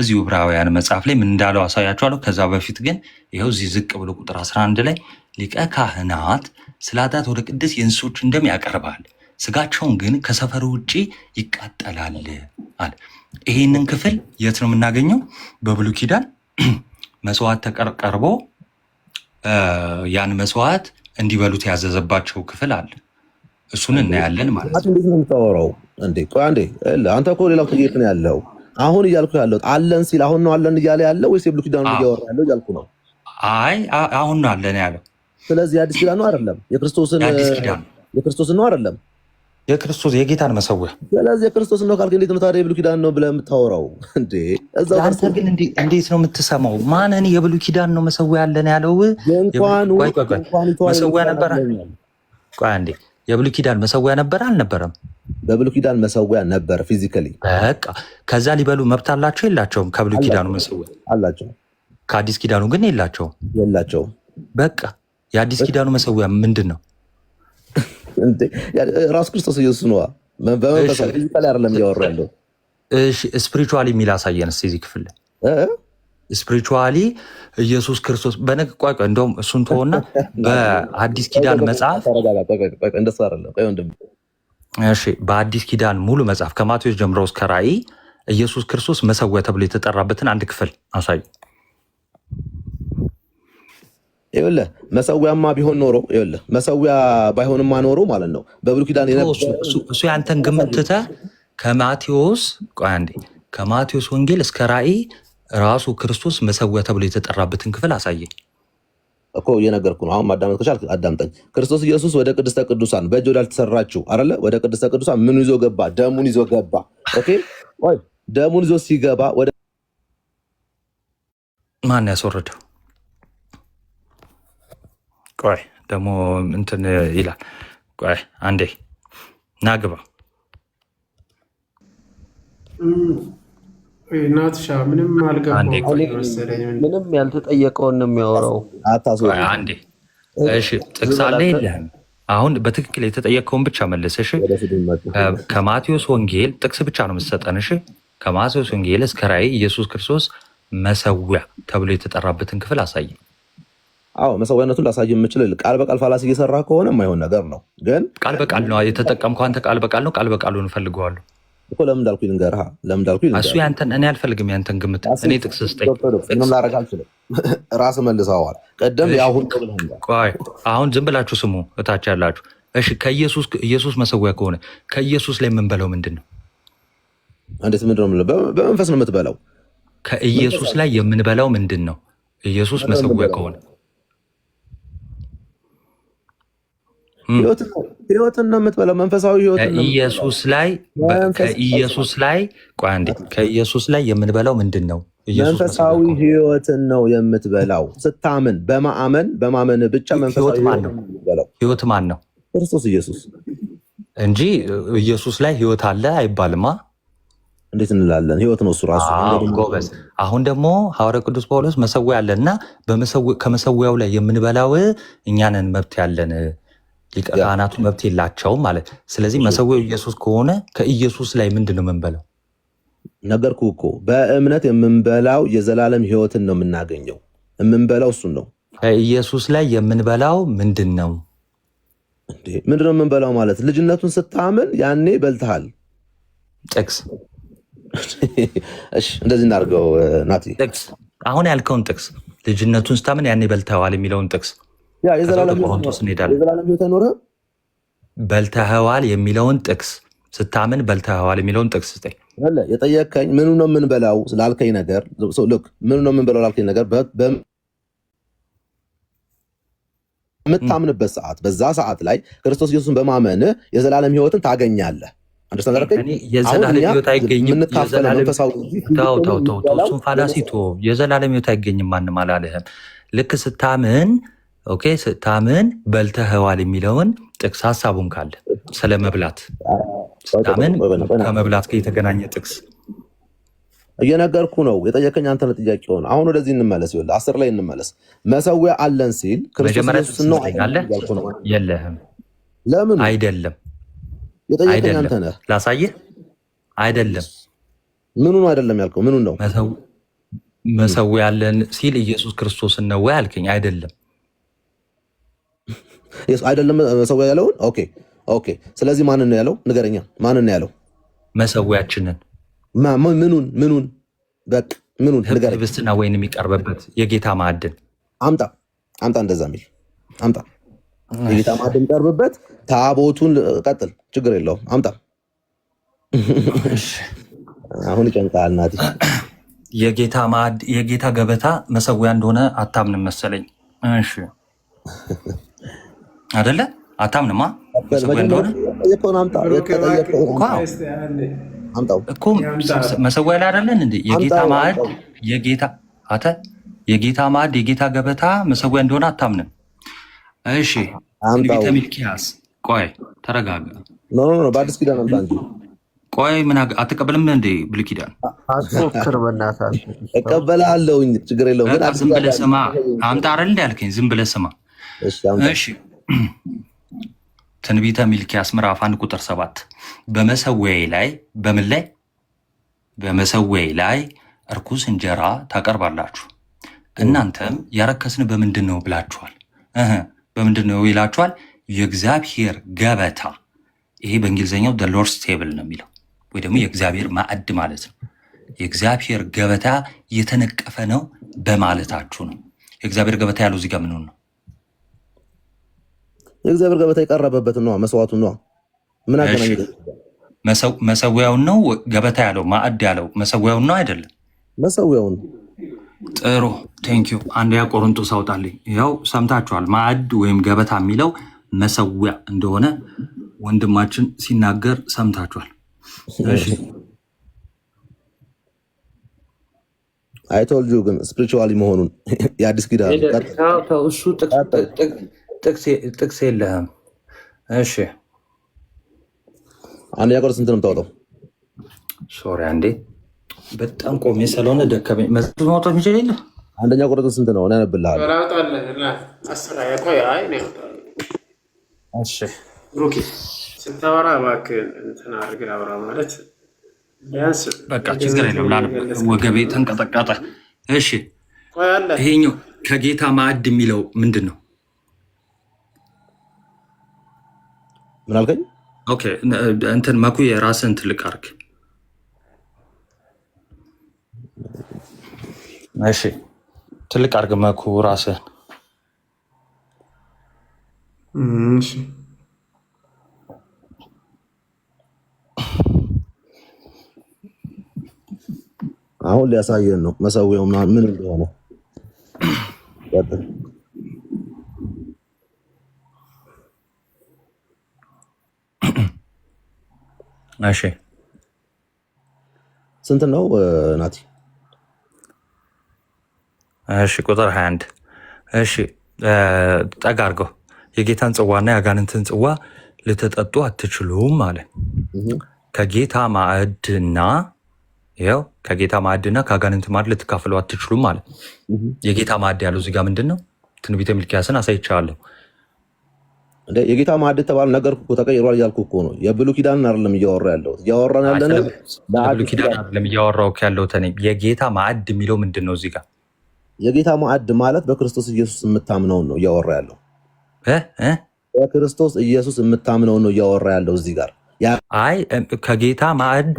እዚሁ ዕብራውያን መጽሐፍ ላይ ምን እንዳለው አሳያችኋለሁ። ከዛ በፊት ግን ይኸው እዚህ ዝቅ ብሎ ቁጥር 11 ላይ ሊቀ ካህናት ስለ ኃጢአት ወደ ቅድስት የእንስሶችን ደም ያቀርባል፣ ስጋቸውን ግን ከሰፈሩ ውጭ ይቃጠላል አለ። ይሄንን ክፍል የት ነው የምናገኘው? በብሉይ ኪዳን መስዋዕት ተቀርቦ ያን መስዋዕት እንዲበሉት ያዘዘባቸው ክፍል አለ። እሱን እናያለን ማለት ነው። እንዴት ነው የምታወራው እንዴ? ቆይ አንዴ፣ አንተ እኮ ሌላው ጥያቄ ነው ያለው። አሁን እያልኩ ያለው አለን ሲል አሁን ነው አለን እያለ ያለው ወይስ የብሉይ ኪዳኑ እያወራ ያለው እያልኩ ነው። አይ አሁን ነው አለን ያለው። ስለዚህ አዲስ ኪዳኑ አይደለም፣ የክርስቶስን ነው አይደለም፣ የክርስቶስ የጌታን መሰዊያ። ስለዚህ የክርስቶስ ነው ካልክ እንዴት ነው ታዲያ የብሉይ ኪዳን ነው ብለህ የምታወራው እንዴ? አንተ ግን እንዴት ነው የምትሰማው? ማንን የብሉይ ኪዳን ነው መሰዊያ አለን ያለው? መሰዊያ ነበረ። ቆይ አንዴ፣ የብሉይ ኪዳን መሰዊያ ነበረ አልነበረም? በብሉይ ኪዳን መሰዊያ ነበረ ፊዚካሊ። በቃ ከዛ ሊበሉ መብት አላቸው የላቸውም? ከብሉይ ኪዳኑ መሰዊያ አላቸው፣ ከአዲስ ኪዳኑ ግን የላቸውም። በቃ የአዲስ ኪዳኑ መሰዊያ ምንድን ነው? ራሱ ክርስቶስ ኢየሱስ ነዋ። በመንፈሳዊ ፊዚካሊ አይደለም እያወራ ያለው። እሺ ስፒሪቹዋሊ የሚል አሳየን እስኪ እዚህ ክፍል ስፒሪቹዋሊ ኢየሱስ ክርስቶስ በነቋቋ እንደውም እሱን ተወና በአዲስ ኪዳን መጽሐፍ እንደሱ አይደለም። ቆይ ወንድም፣ እሺ በአዲስ ኪዳን ሙሉ መጽሐፍ ከማቴዎስ ጀምሮ እስከ ራእይ ኢየሱስ ክርስቶስ መሰዊያ ተብሎ የተጠራበትን አንድ ክፍል አሳይ። ይኸውልህ መሰዊያማ ቢሆን ኖሮ ይኸውልህ መሰዊያ ባይሆንማ ኖሮ ማለት ነው በብሉይ ኪዳን እሱ ያንተን ግምት ትተህ ከማቴዎስ ቆይ አንዴ ከማቴዎስ ወንጌል እስከ ራእይ ራሱ ክርስቶስ መሰዊያ ተብሎ የተጠራበትን ክፍል አሳየኝ እኮ እየነገርኩ ነው። አሁን ማዳመጥ ከቻልክ አዳምጠኝ። ክርስቶስ ኢየሱስ ወደ ቅድስተ ቅዱሳን በእጅ ወዳልተሰራችው አይደለ? ወደ ቅድስተ ቅዱሳን ምን ይዞ ገባ? ደሙን ይዞ ገባ። ኦኬ ወይ ደሙን ይዞ ሲገባ ወደ ማን ያስወረደው? ቆይ ደግሞ እንትን ይላል። ቆይ አንዴ ናግባ ናትሻ ምንም አልገባም። ምንም ያልተጠየቀውን ነው የሚያወራው። አንዴ እሺ፣ ጥቅስ አለ የለህም? አሁን በትክክል የተጠየቀውን ብቻ መልስ። እሺ፣ ከማቴዎስ ወንጌል ጥቅስ ብቻ ነው የምትሰጠን። እሺ፣ ከማቴዎስ ወንጌል እስከ ራእይ ኢየሱስ ክርስቶስ መሰዊያ ተብሎ የተጠራበትን ክፍል አሳይ። አዎ መሰዊያነቱን ላሳይ የምችል ቃል በቃል ፋላሲ እየሰራ ከሆነ የማይሆን ነገር ነው። ግን ቃል በቃል ነው የተጠቀምከው አንተ። ቃል በቃል ነው። ቃል በቃሉን እፈልገዋለሁ እኮ ለምን እንዳልኩኝ ልንገርህ። እሱ ያንተን እኔ አልፈልግም ያንተን ግምት። እኔ ጥቅስ ስጠኝ። ምንም ላደርግ አልችልም። ራስህ መልሰዋል። ቀደም ያሁን ቆይ አሁን ዝም ብላችሁ ስሙ እታች ያላችሁ። እሺ ኢየሱስ መሰዊያ ከሆነ ከኢየሱስ ላይ የምንበለው ምንድን ነው? እንዴት ምንድን ነው የምንበላው? በመንፈስ ነው የምትበላው። ከኢየሱስ ላይ የምንበላው ምንድን ነው? ኢየሱስ መሰዊያ ከሆነ ህይወትን ነው የምትበላው። መንፈሳዊ ህይወትን ነው ከኢየሱስ ላይ ቆይ አንዴ፣ ከኢየሱስ ላይ የምንበላው ምንድን ነው? መንፈሳዊ ህይወትን ነው የምትበላው። ስታምን በማመን ብቻ መንፈሳዊ ህይወት ማን ነው? ክርስቶስ ኢየሱስ እንጂ ኢየሱስ ላይ ህይወት አለ አይባልማ። እንዴት እንላለን? ህይወት ነው እሱ ራሱ። ጎበዝ። አሁን ደግሞ ሐዋርያው ቅዱስ ጳውሎስ መሰዊያ አለና ከመሰዊያው ላይ የምንበላው እኛንን መብት ያለን፣ ሊቀ ካህናቱ መብት የላቸውም ማለት። ስለዚህ መሰዊያው ኢየሱስ ከሆነ ከኢየሱስ ላይ ምንድን ነው የምንበላው? ነገርኩ እኮ በእምነት የምንበላው የዘላለም ህይወትን ነው የምናገኘው። የምንበላው እሱን ነው። ከኢየሱስ ላይ የምንበላው ምንድን ነው? ምንድን ነው የምንበላው ማለት? ልጅነቱን ስታምን ያኔ በልተሃል። ጥቅስ እንደዚህ እናድርገው ናቲ። ጥቅስ አሁን ያልከውን ጥቅስ ልጅነቱን ስታምን ያኔ በልተዋል የሚለውን ጥቅስ ቆሮንቶስ እንሄዳለን። የዘላለም ህይወት አይኖርህም በልተኸዋል የሚለውን ጥቅስ ስታምን በልተኸዋል የሚለውን ጥቅስ ስጠኝ። የጠየቀኝ ምኑ ነው የምንበላው ላልከኝ ነገር ምኑ ነው የምንበላው ላልከኝ ነገር በምታምንበት ሰዓት በዛ ሰዓት ላይ ክርስቶስ ኢየሱስን በማመን የዘላለም ህይወትን ታገኛለህ። የዘላለም ህይወት አይገኝም። እሱን ፋላሲ የዘላለም ህይወት አይገኝም ማንም አላለህም። ልክ ስታምን ስታምን በልተኸዋል የሚለውን ጥቅስ ሀሳቡን ካለ ስለመብላት ስታምን ከመብላት ጋር የተገናኘ ጥቅስ እየነገርኩ ነው። የጠየቀኝ አንተ ነህ ጥያቄውን። አሁን ወደዚህ እንመለስ። ይኸውልህ 10 ላይ እንመለስ። መሰዊያ አለን ሲል ክርስቶስ ኢየሱስ ነው የለህም። ለምን አይደለም? የጠየቀኝ አንተ ነህ። ላሳየህ። አይደለም። ምኑ ነው አይደለም ያልከው? ምኑ ነው መሰዊያ አለን ሲል ኢየሱስ ክርስቶስን ነው ወይ አልከኝ? አይደለም አይደለም መሰዊያ ያለውን። ኦኬ። ስለዚህ ማንን ነው ያለው? ንገረኛ። ማንን ነው ያለው? መሰዊያችንን። ምኑን? በቃ ምኑን ንገረኝ። ህብስትና ወይን የሚቀርብበት የጌታ ማዕድን አምጣ። እንደዛ የሚል አምጣ። የጌታ ማዕድን የሚቀርብበት ታቦቱን ቀጥል፣ ችግር የለውም አምጣ። አሁን ይጨንቃል ናቲ። የጌታ ገበታ መሰዊያ እንደሆነ አታምንም መሰለኝ። እሺ አይደለ? አታምንማ መሰዊያ እንደሆነ እኮ መሰዊያ ላይ አይደለን እንዴ? የጌታ ማዕድ የጌታ ማዕድ የጌታ ገበታ መሰዊያ እንደሆነ አታምንም? እሺ ትንቢተ ሚልክያስ። ቆይ ተረጋጋ። በአዲስ ኪዳን አምጣ እንጂ። ቆይ ምን አትቀበልም እንዴ? ብሉይ ኪዳን አትፎክር በእናትህ። እቀበላለሁኝ፣ ችግር የለውም ግን ዝም ብለህ ስማ። አምጣ አይደል እንደ ያልከኝ? ዝም ብለህ ስማ። እሺ ትንቢተ ሚልክያስ ምዕራፍ 1 ቁጥር 7 በመሰዊያዬ ላይ በምን ላይ? በመሰዊያዬ ላይ እርኩስ እንጀራ ታቀርባላችሁ፣ እናንተም ያረከስን በምንድን ነው ብላችኋል። በምንድን ነው ይላችኋል? የእግዚአብሔር ገበታ። ይሄ በእንግሊዝኛው the Lord's table ነው የሚለው፣ ወይ ደግሞ የእግዚአብሔር ማዕድ ማለት ነው። የእግዚአብሔር ገበታ የተነቀፈ ነው በማለታችሁ ነው። የእግዚአብሔር ገበታ ያለው እዚህ ጋር ምን ነው? የእግዚአብሔር ገበታ የቀረበበት ነው፣ መስዋዕቱ ነው። ምን አገናኘ? መሰዊያውን ነው ገበታ ያለው፣ ማዕድ ያለው መሰዊያውን ነው አይደለም? መሰዊያውን። ጥሩ ቴንኪዩ። አንደኛ ቆሮንቶስ አውጣልኝ። ያው ሰምታችኋል። ማዕድ ወይም ገበታ የሚለው መሰዊያ እንደሆነ ወንድማችን ሲናገር ሰምታችኋል። አይቶልጁ ግን ስፒሪቹዋሊ መሆኑን የአዲስ ኪዳን እሱ ጥቅስ የለህም። እሺ አንደኛ ቆሮንቶስ ስንት ነው የምታወጣው? ሶሪ አንዴ በጣም ቆሜ ስለሆነ ደከመኝ። ማውጣት የሚችል የለ። አንደኛ ቆሮንቶስ ስንት ነው? ያነብልሃል። ብሩኬ ስታወራ እባክህ እንትን አድርገህ አውራ። ማለት ቢያንስ በቃ ችግር የለም። ወገቤ ተንቀጠቀጠ። እሺ ይሄኛው ከጌታ ማዕድ የሚለው ምንድን ነው? ምን አልከኝ? ኦኬ እንትን መኩ የራስህን ትልቅ አድርግ። እሺ ትልቅ አድርግ መኩ ራስህን። እሺ አሁን ሊያሳየን ነው መሰዊያው ምን እንደሆነ። እሺ ስንት ነው ናቲ? እሺ ቁጥር 21 እሺ ጠጋ አድርገው የጌታን ጽዋና የአጋንንትን ጽዋ ልትጠጡ አትችሉም አለ። ከጌታ ማዕድና ይኸው ከጌታ ማዕድና ከአጋንንት ማዕድ ልትካፈሉ አትችሉም አለ። የጌታ ማዕድ ያለው እዚህ ጋር ምንድን ነው? ትንቢተ ሚልክያስን አሳይቻለሁ። የጌታ ማዕድ ተባለ ነገር እኮ ተቀይሯል እያልኩ እኮ ነው። የብሉይ ኪዳንን አይደለም እያወራ ያለሁት። እያወራን ያለነው ብሉይ ኪዳን አይደለም እያወራሁ ያለሁት እኔ። የጌታ ማዕድ የሚለው ምንድን ነው? እዚህ ጋር የጌታ ማዕድ ማለት በክርስቶስ ኢየሱስ የምታምነውን ነው እያወራ ያለው። በክርስቶስ ኢየሱስ የምታምነውን ነው እያወራ ያለው እዚህ ጋር። አይ ከጌታ ማዕድ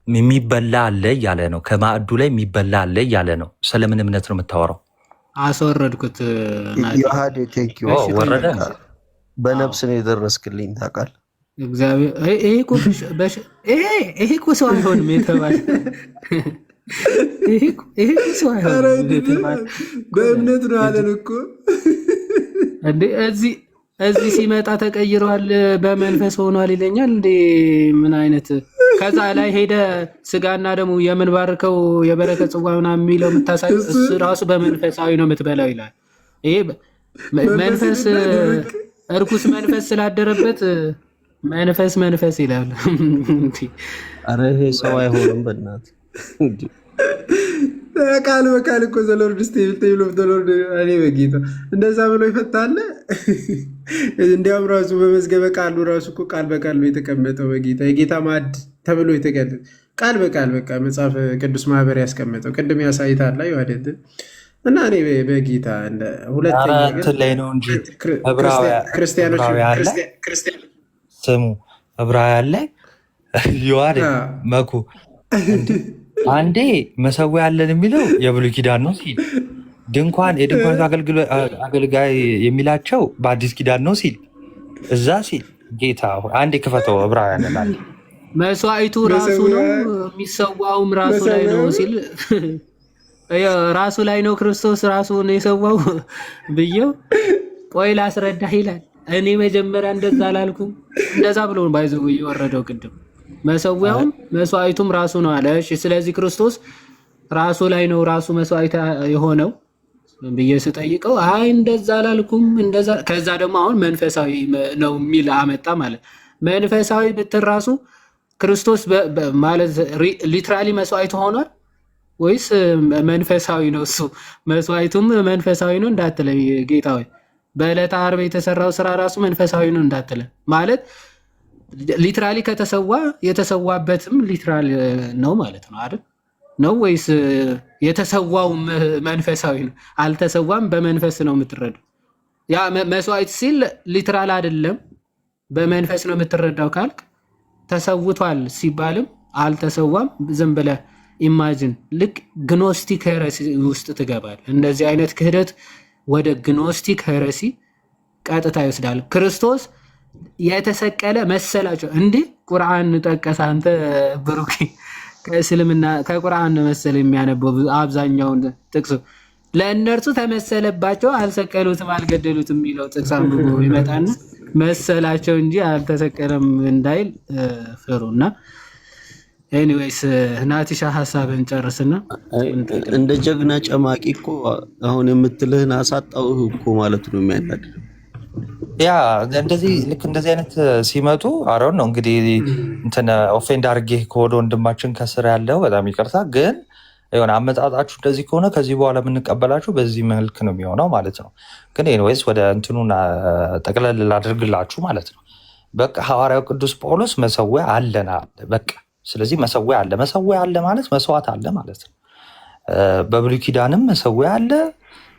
የሚበላ አለ እያለ ነው። ከማዕዱ ላይ የሚበላ አለ እያለ ነው። ስለምን እምነት ነው የምታወራው? አስወረድኩት። ወረደ። በነፍስ ነው የደረስክልኝ ታውቃለህ። እግዚአብሔር ይሄ እኮ ሰው አይሆንም የተባለ ይሄ ሰው አይሆንም በእምነት ነው አለን እኮ እንዴ። እዚህ ሲመጣ ተቀይሯል፣ በመንፈስ ሆኗል ይለኛል እንዴ። ምን አይነት ከዛ ላይ ሄደ ስጋና ደግሞ የምንባርከው የበረከት ጽዋ ምናምን የሚለው የምታሳይ እሱ ራሱ በመንፈሳዊ ነው የምትበላው ይላል። ይሄ መንፈስ እርኩስ መንፈስ ስላደረበት መንፈስ ይላል። አረ ይሄ ሰው አይሆንም በእናትህ። ቃል በቃል እኮ ዘሎርድ ስቴብል ዘሎርድ እኔ በጌታ እንደዛ ብሎ ይፈታል። እንዲያውም ራሱ በመዝገበ ቃሉ ራሱ እኮ ቃል በቃል ነው የተቀመጠው። በጌታ የጌታ ማዕድ ተብሎ የተቀመጠ ቃል በቃል በቃ መጽሐፍ ቅዱስ ማህበር ያስቀመጠው ቅድም ያሳይታል ላይ አይደል? እና እኔ በጌታ እንደ ሁለተኛ ላይ ነው እንጂ ክርስቲያኖች ስሙ ዕብራውያን ላይ ዮሐድ መኩ አንዴ መሰዊያ ያለን የሚለው የብሉይ ኪዳን ነው ሲል የድንኳን አገልጋይ የሚላቸው በአዲስ ኪዳን ነው ሲል እዛ ሲል ጌታ አንዴ ክፈተው ዕብራውያን ላይ መስዋዕቱ ራሱ ነው የሚሰዋውም ራሱ ላይ ነው ሲል ራሱ ላይ ነው ክርስቶስ ራሱ ነው የሰዋው ብዬው ቆይ ላስረዳህ ይላል። እኔ መጀመሪያ እንደዛ አላልኩም። እንደዛ ብሎ ባይዘው የወረደው ቅድም መሰዊያውም መስዋዕቱም ራሱ ነው አለ። እሺ ስለዚህ ክርስቶስ ራሱ ላይ ነው ራሱ መስዋዕት የሆነው ብዬ ስጠይቀው አይ እንደዛ አላልኩም እንደዛ። ከዛ ደግሞ አሁን መንፈሳዊ ነው የሚል አመጣ ማለት መንፈሳዊ ብትል ራሱ ክርስቶስ ማለት ሊትራሊ መስዋዕት ሆኗል ወይስ መንፈሳዊ ነው? እሱ መስዋዕቱም መንፈሳዊ ነው እንዳትለኝ ጌታ ሆይ። በዕለተ ዓርብ የተሰራው ስራ ራሱ መንፈሳዊ ነው እንዳትለኝ ማለት ሊትራሊ ከተሰዋ የተሰዋበትም ሊትራል ነው ማለት ነው አይደል? ነው ወይስ የተሰዋው መንፈሳዊ ነው? አልተሰዋም በመንፈስ ነው የምትረዳው። ያ መስዋዕት ሲል ሊትራል አይደለም በመንፈስ ነው የምትረዳው ካልክ ተሰውቷል ሲባልም አልተሰዋም ዝም ብለህ ኢማጂን ልክ ግኖስቲክ ሄረሲ ውስጥ ትገባል። እንደዚህ አይነት ክህደት ወደ ግኖስቲክ ሄረሲ ቀጥታ ይወስዳል። ክርስቶስ የተሰቀለ መሰላቸው እንዴ? ቁርአን ጠቀሰ አንተ ብሩኪ። ከእስልምና ከቁርአን መሰል የሚያነበው አብዛኛውን ጥቅሱ ለእነርሱ ተመሰለባቸው አልሰቀሉትም አልገደሉትም የሚለው ጥቅስ አንብቦ ይመጣና መሰላቸው እንጂ አልተሰቀለም እንዳይል ፍሩና። ኤኒዌይስ ናቲሻ ሀሳብን ጨርስና እንደ ጀግና ጨማቂ እኮ አሁን የምትልህን አሳጣው እኮ ማለት ነው የሚያናድድ። ያ እንደዚህ ልክ እንደዚህ አይነት ሲመጡ አሮን ነው እንግዲህ እንትን ኦፌንድ አድርጌ ከወደ ወንድማችን ከስር ያለው በጣም ይቅርታ፣ ግን የሆነ አመጣጣችሁ እንደዚህ ከሆነ ከዚህ በኋላ የምንቀበላችሁ በዚህ መልክ ነው የሚሆነው ማለት ነው። ግን ኤኒዌይስ ወደ እንትኑን ጠቅለል ላድርግላችሁ ማለት ነው። በቃ ሐዋርያው ቅዱስ ጳውሎስ መሰዊያ አለና በቃ ስለዚህ መሰዊያ አለ። መሰዊያ አለ ማለት መስዋዕት አለ ማለት ነው። በብሉይ ኪዳንም መሰዊያ አለ፣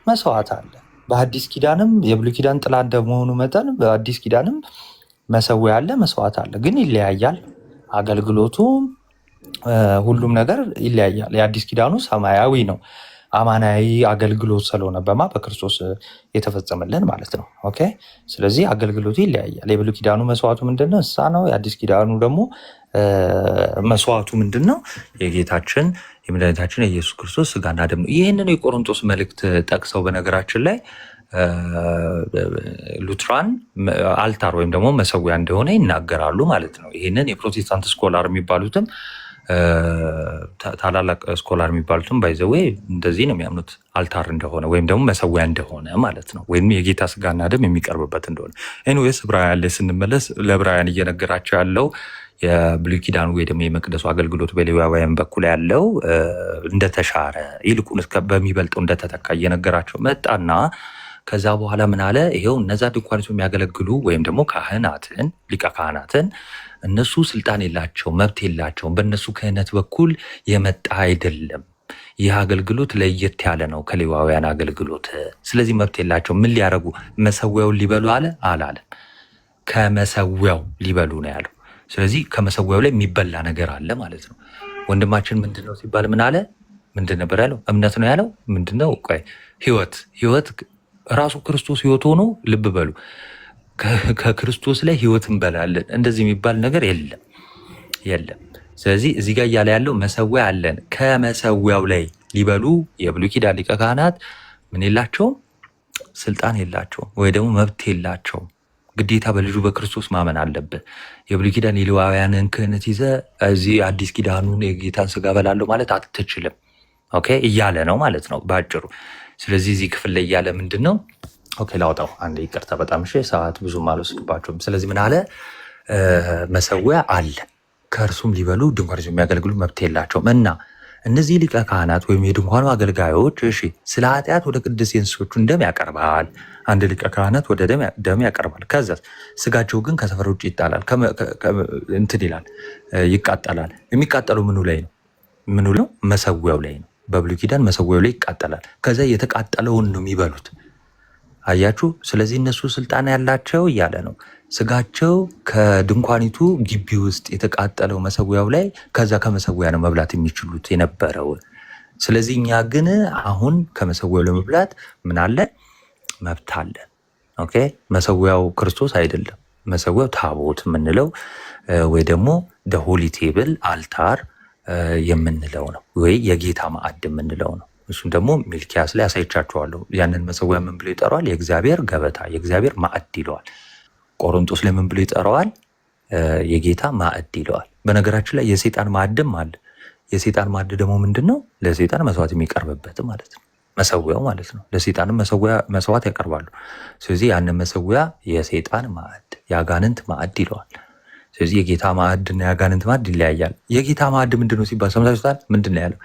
መስዋዕት አለ። በአዲስ ኪዳንም የብሉይ ኪዳን ጥላ እንደመሆኑ መጠን በአዲስ ኪዳንም መሰዊያ አለ፣ መስዋዕት አለ። ግን ይለያያል። አገልግሎቱም ሁሉም ነገር ይለያያል። የአዲስ ኪዳኑ ሰማያዊ ነው፣ አማናዊ አገልግሎት ስለሆነ በክርስቶስ የተፈጸመልን ማለት ነው። ኦኬ። ስለዚህ አገልግሎቱ ይለያያል። የብሉይ ኪዳኑ መስዋዕቱ ምንድነው? እንስሳ ነው። የአዲስ ኪዳኑ ደግሞ መስዋዕቱ ምንድን ነው? የጌታችን የመድኃኒታችን የኢየሱስ ክርስቶስ ስጋና ደም ነው። ይህንን የቆሮንቶስ መልእክት ጠቅሰው በነገራችን ላይ ሉትራን አልታር ወይም ደግሞ መሰዊያ እንደሆነ ይናገራሉ ማለት ነው። ይህንን የፕሮቴስታንት ስኮላር የሚባሉትም ታላላቅ ስኮላር የሚባሉትም ባይዘዌ እንደዚህ ነው የሚያምኑት፣ አልታር እንደሆነ ወይም ደግሞ መሰዊያ እንደሆነ ማለት ነው፣ ወይም የጌታ ስጋና ደም የሚቀርብበት እንደሆነ። ኤኒዌይስ ዕብራውያን ላይ ስንመለስ ለዕብራውያን እየነገራቸው ያለው የብሉይ ኪዳኑ ወይ ደግሞ የመቅደሱ አገልግሎት በሌዋውያን በኩል ያለው እንደተሻረ ይልቁንስ በሚበልጠው እንደተተካ እየነገራቸው መጣና ከዛ በኋላ ምን አለ? ይሄው እነዛ ድንኳኒቱ የሚያገለግሉ ወይም ደግሞ ካህናትን ሊቀ ካህናትን እነሱ ስልጣን የላቸውም፣ መብት የላቸውም። በእነሱ ክህነት በኩል የመጣ አይደለም። ይህ አገልግሎት ለየት ያለ ነው ከሌዋውያን አገልግሎት። ስለዚህ መብት የላቸውም። ምን ሊያደርጉ? መሰዊያውን ሊበሉ አለ አላለም? ከመሰዊያው ሊበሉ ነው ያለው። ስለዚህ ከመሰዊያው ላይ የሚበላ ነገር አለ ማለት ነው። ወንድማችን ምንድነው ሲባል ምን አለ? ምንድን ነበር ያለው? እምነት ነው ያለው። ምንድነው? ቆይ ህይወት ራሱ ክርስቶስ ህይወት ሆኖ ልብ በሉ፣ ከክርስቶስ ላይ ህይወት እንበላለን። እንደዚህ የሚባል ነገር የለም። ስለዚህ እዚህ ጋር እያለ ያለው መሰዊያ አለን፣ ከመሰዊያው ላይ ሊበሉ የብሉይ ኪዳን ሊቀ ካህናት ምን የላቸውም? ስልጣን የላቸውም፣ ወይ ደግሞ መብት የላቸውም። ግዴታ በልጁ በክርስቶስ ማመን አለብህ። የብሉይ ኪዳን የሌዋውያንን ክህነት ይዘህ እዚህ አዲስ ኪዳኑን የጌታን ስጋ በላለሁ ማለት አትችልም። ኦኬ እያለ ነው ማለት ነው በአጭሩ። ስለዚህ እዚህ ክፍል ላይ እያለ ምንድን ነው? ኦኬ ላውጣው አንድ ይቅርታ፣ በጣም እሺ፣ ሰዓት ብዙም አልወስድባቸውም። ስለዚህ ምን አለ? መሰዊያ አለ፣ ከእርሱም ሊበሉ ድንኳን የሚያገለግሉ መብት የላቸውም እና እነዚህ ሊቀ ካህናት ወይም የድንኳኑ አገልጋዮች እሺ ስለ ኃጢአት ወደ ቅድስት እንስሶቹን ደም ያቀርባል። አንድ ሊቀ ካህናት ወደ ደም ያቀርባል። ከዛ ስጋቸው ግን ከሰፈር ውጭ ይጣላል፣ እንትን ይላል፣ ይቃጠላል። የሚቃጠለው ምኑ ላይ ነው? ምኑ ነው? መሰዊያው ላይ ነው። በብሉይ ኪዳን መሰዊያው ላይ ይቃጠላል። ከዛ የተቃጠለውን ነው የሚበሉት። አያችሁ። ስለዚህ እነሱ ስልጣን ያላቸው እያለ ነው። ስጋቸው ከድንኳኒቱ ግቢ ውስጥ የተቃጠለው መሰዊያው ላይ፣ ከዛ ከመሰዊያ ነው መብላት የሚችሉት የነበረው። ስለዚህ እኛ ግን አሁን ከመሰዊያው ለመብላት ምን አለ? መብት አለን። ኦኬ መሰዊያው ክርስቶስ አይደለም። መሰዊያው ታቦት የምንለው ወይ ደግሞ ሆሊ ቴብል አልታር የምንለው ነው፣ ወይ የጌታ ማዕድ የምንለው ነው። እሱን ደግሞ ሚልኪያስ ላይ አሳይቻችኋለሁ። ያንን መሰዊያ ምን ብሎ ይጠራዋል? የእግዚአብሔር ገበታ፣ የእግዚአብሔር ማዕድ ይለዋል። ቆሮንቶስ ላይ ምን ብሎ ይጠራዋል? የጌታ ማዕድ ይለዋል። በነገራችን ላይ የሰይጣን ማዕድም አለ። የሰይጣን ማዕድ ደግሞ ምንድን ነው? ለሰይጣን መስዋዕት የሚቀርብበት ማለት ነው፣ መሰዊያው ማለት ነው። ለሰይጣንም መስዋዕት ያቀርባሉ። ስለዚህ ያንን መሰዊያ የሰይጣን ማዕድ፣ የአጋንንት ማዕድ ይለዋል። ስለዚህ የጌታ ማዕድና የአጋንንት ማዕድ ይለያያል። የጌታ ማዕድ ምንድን ነው ሲባል ሰምታችሁታል? ምንድን ነው ያለው?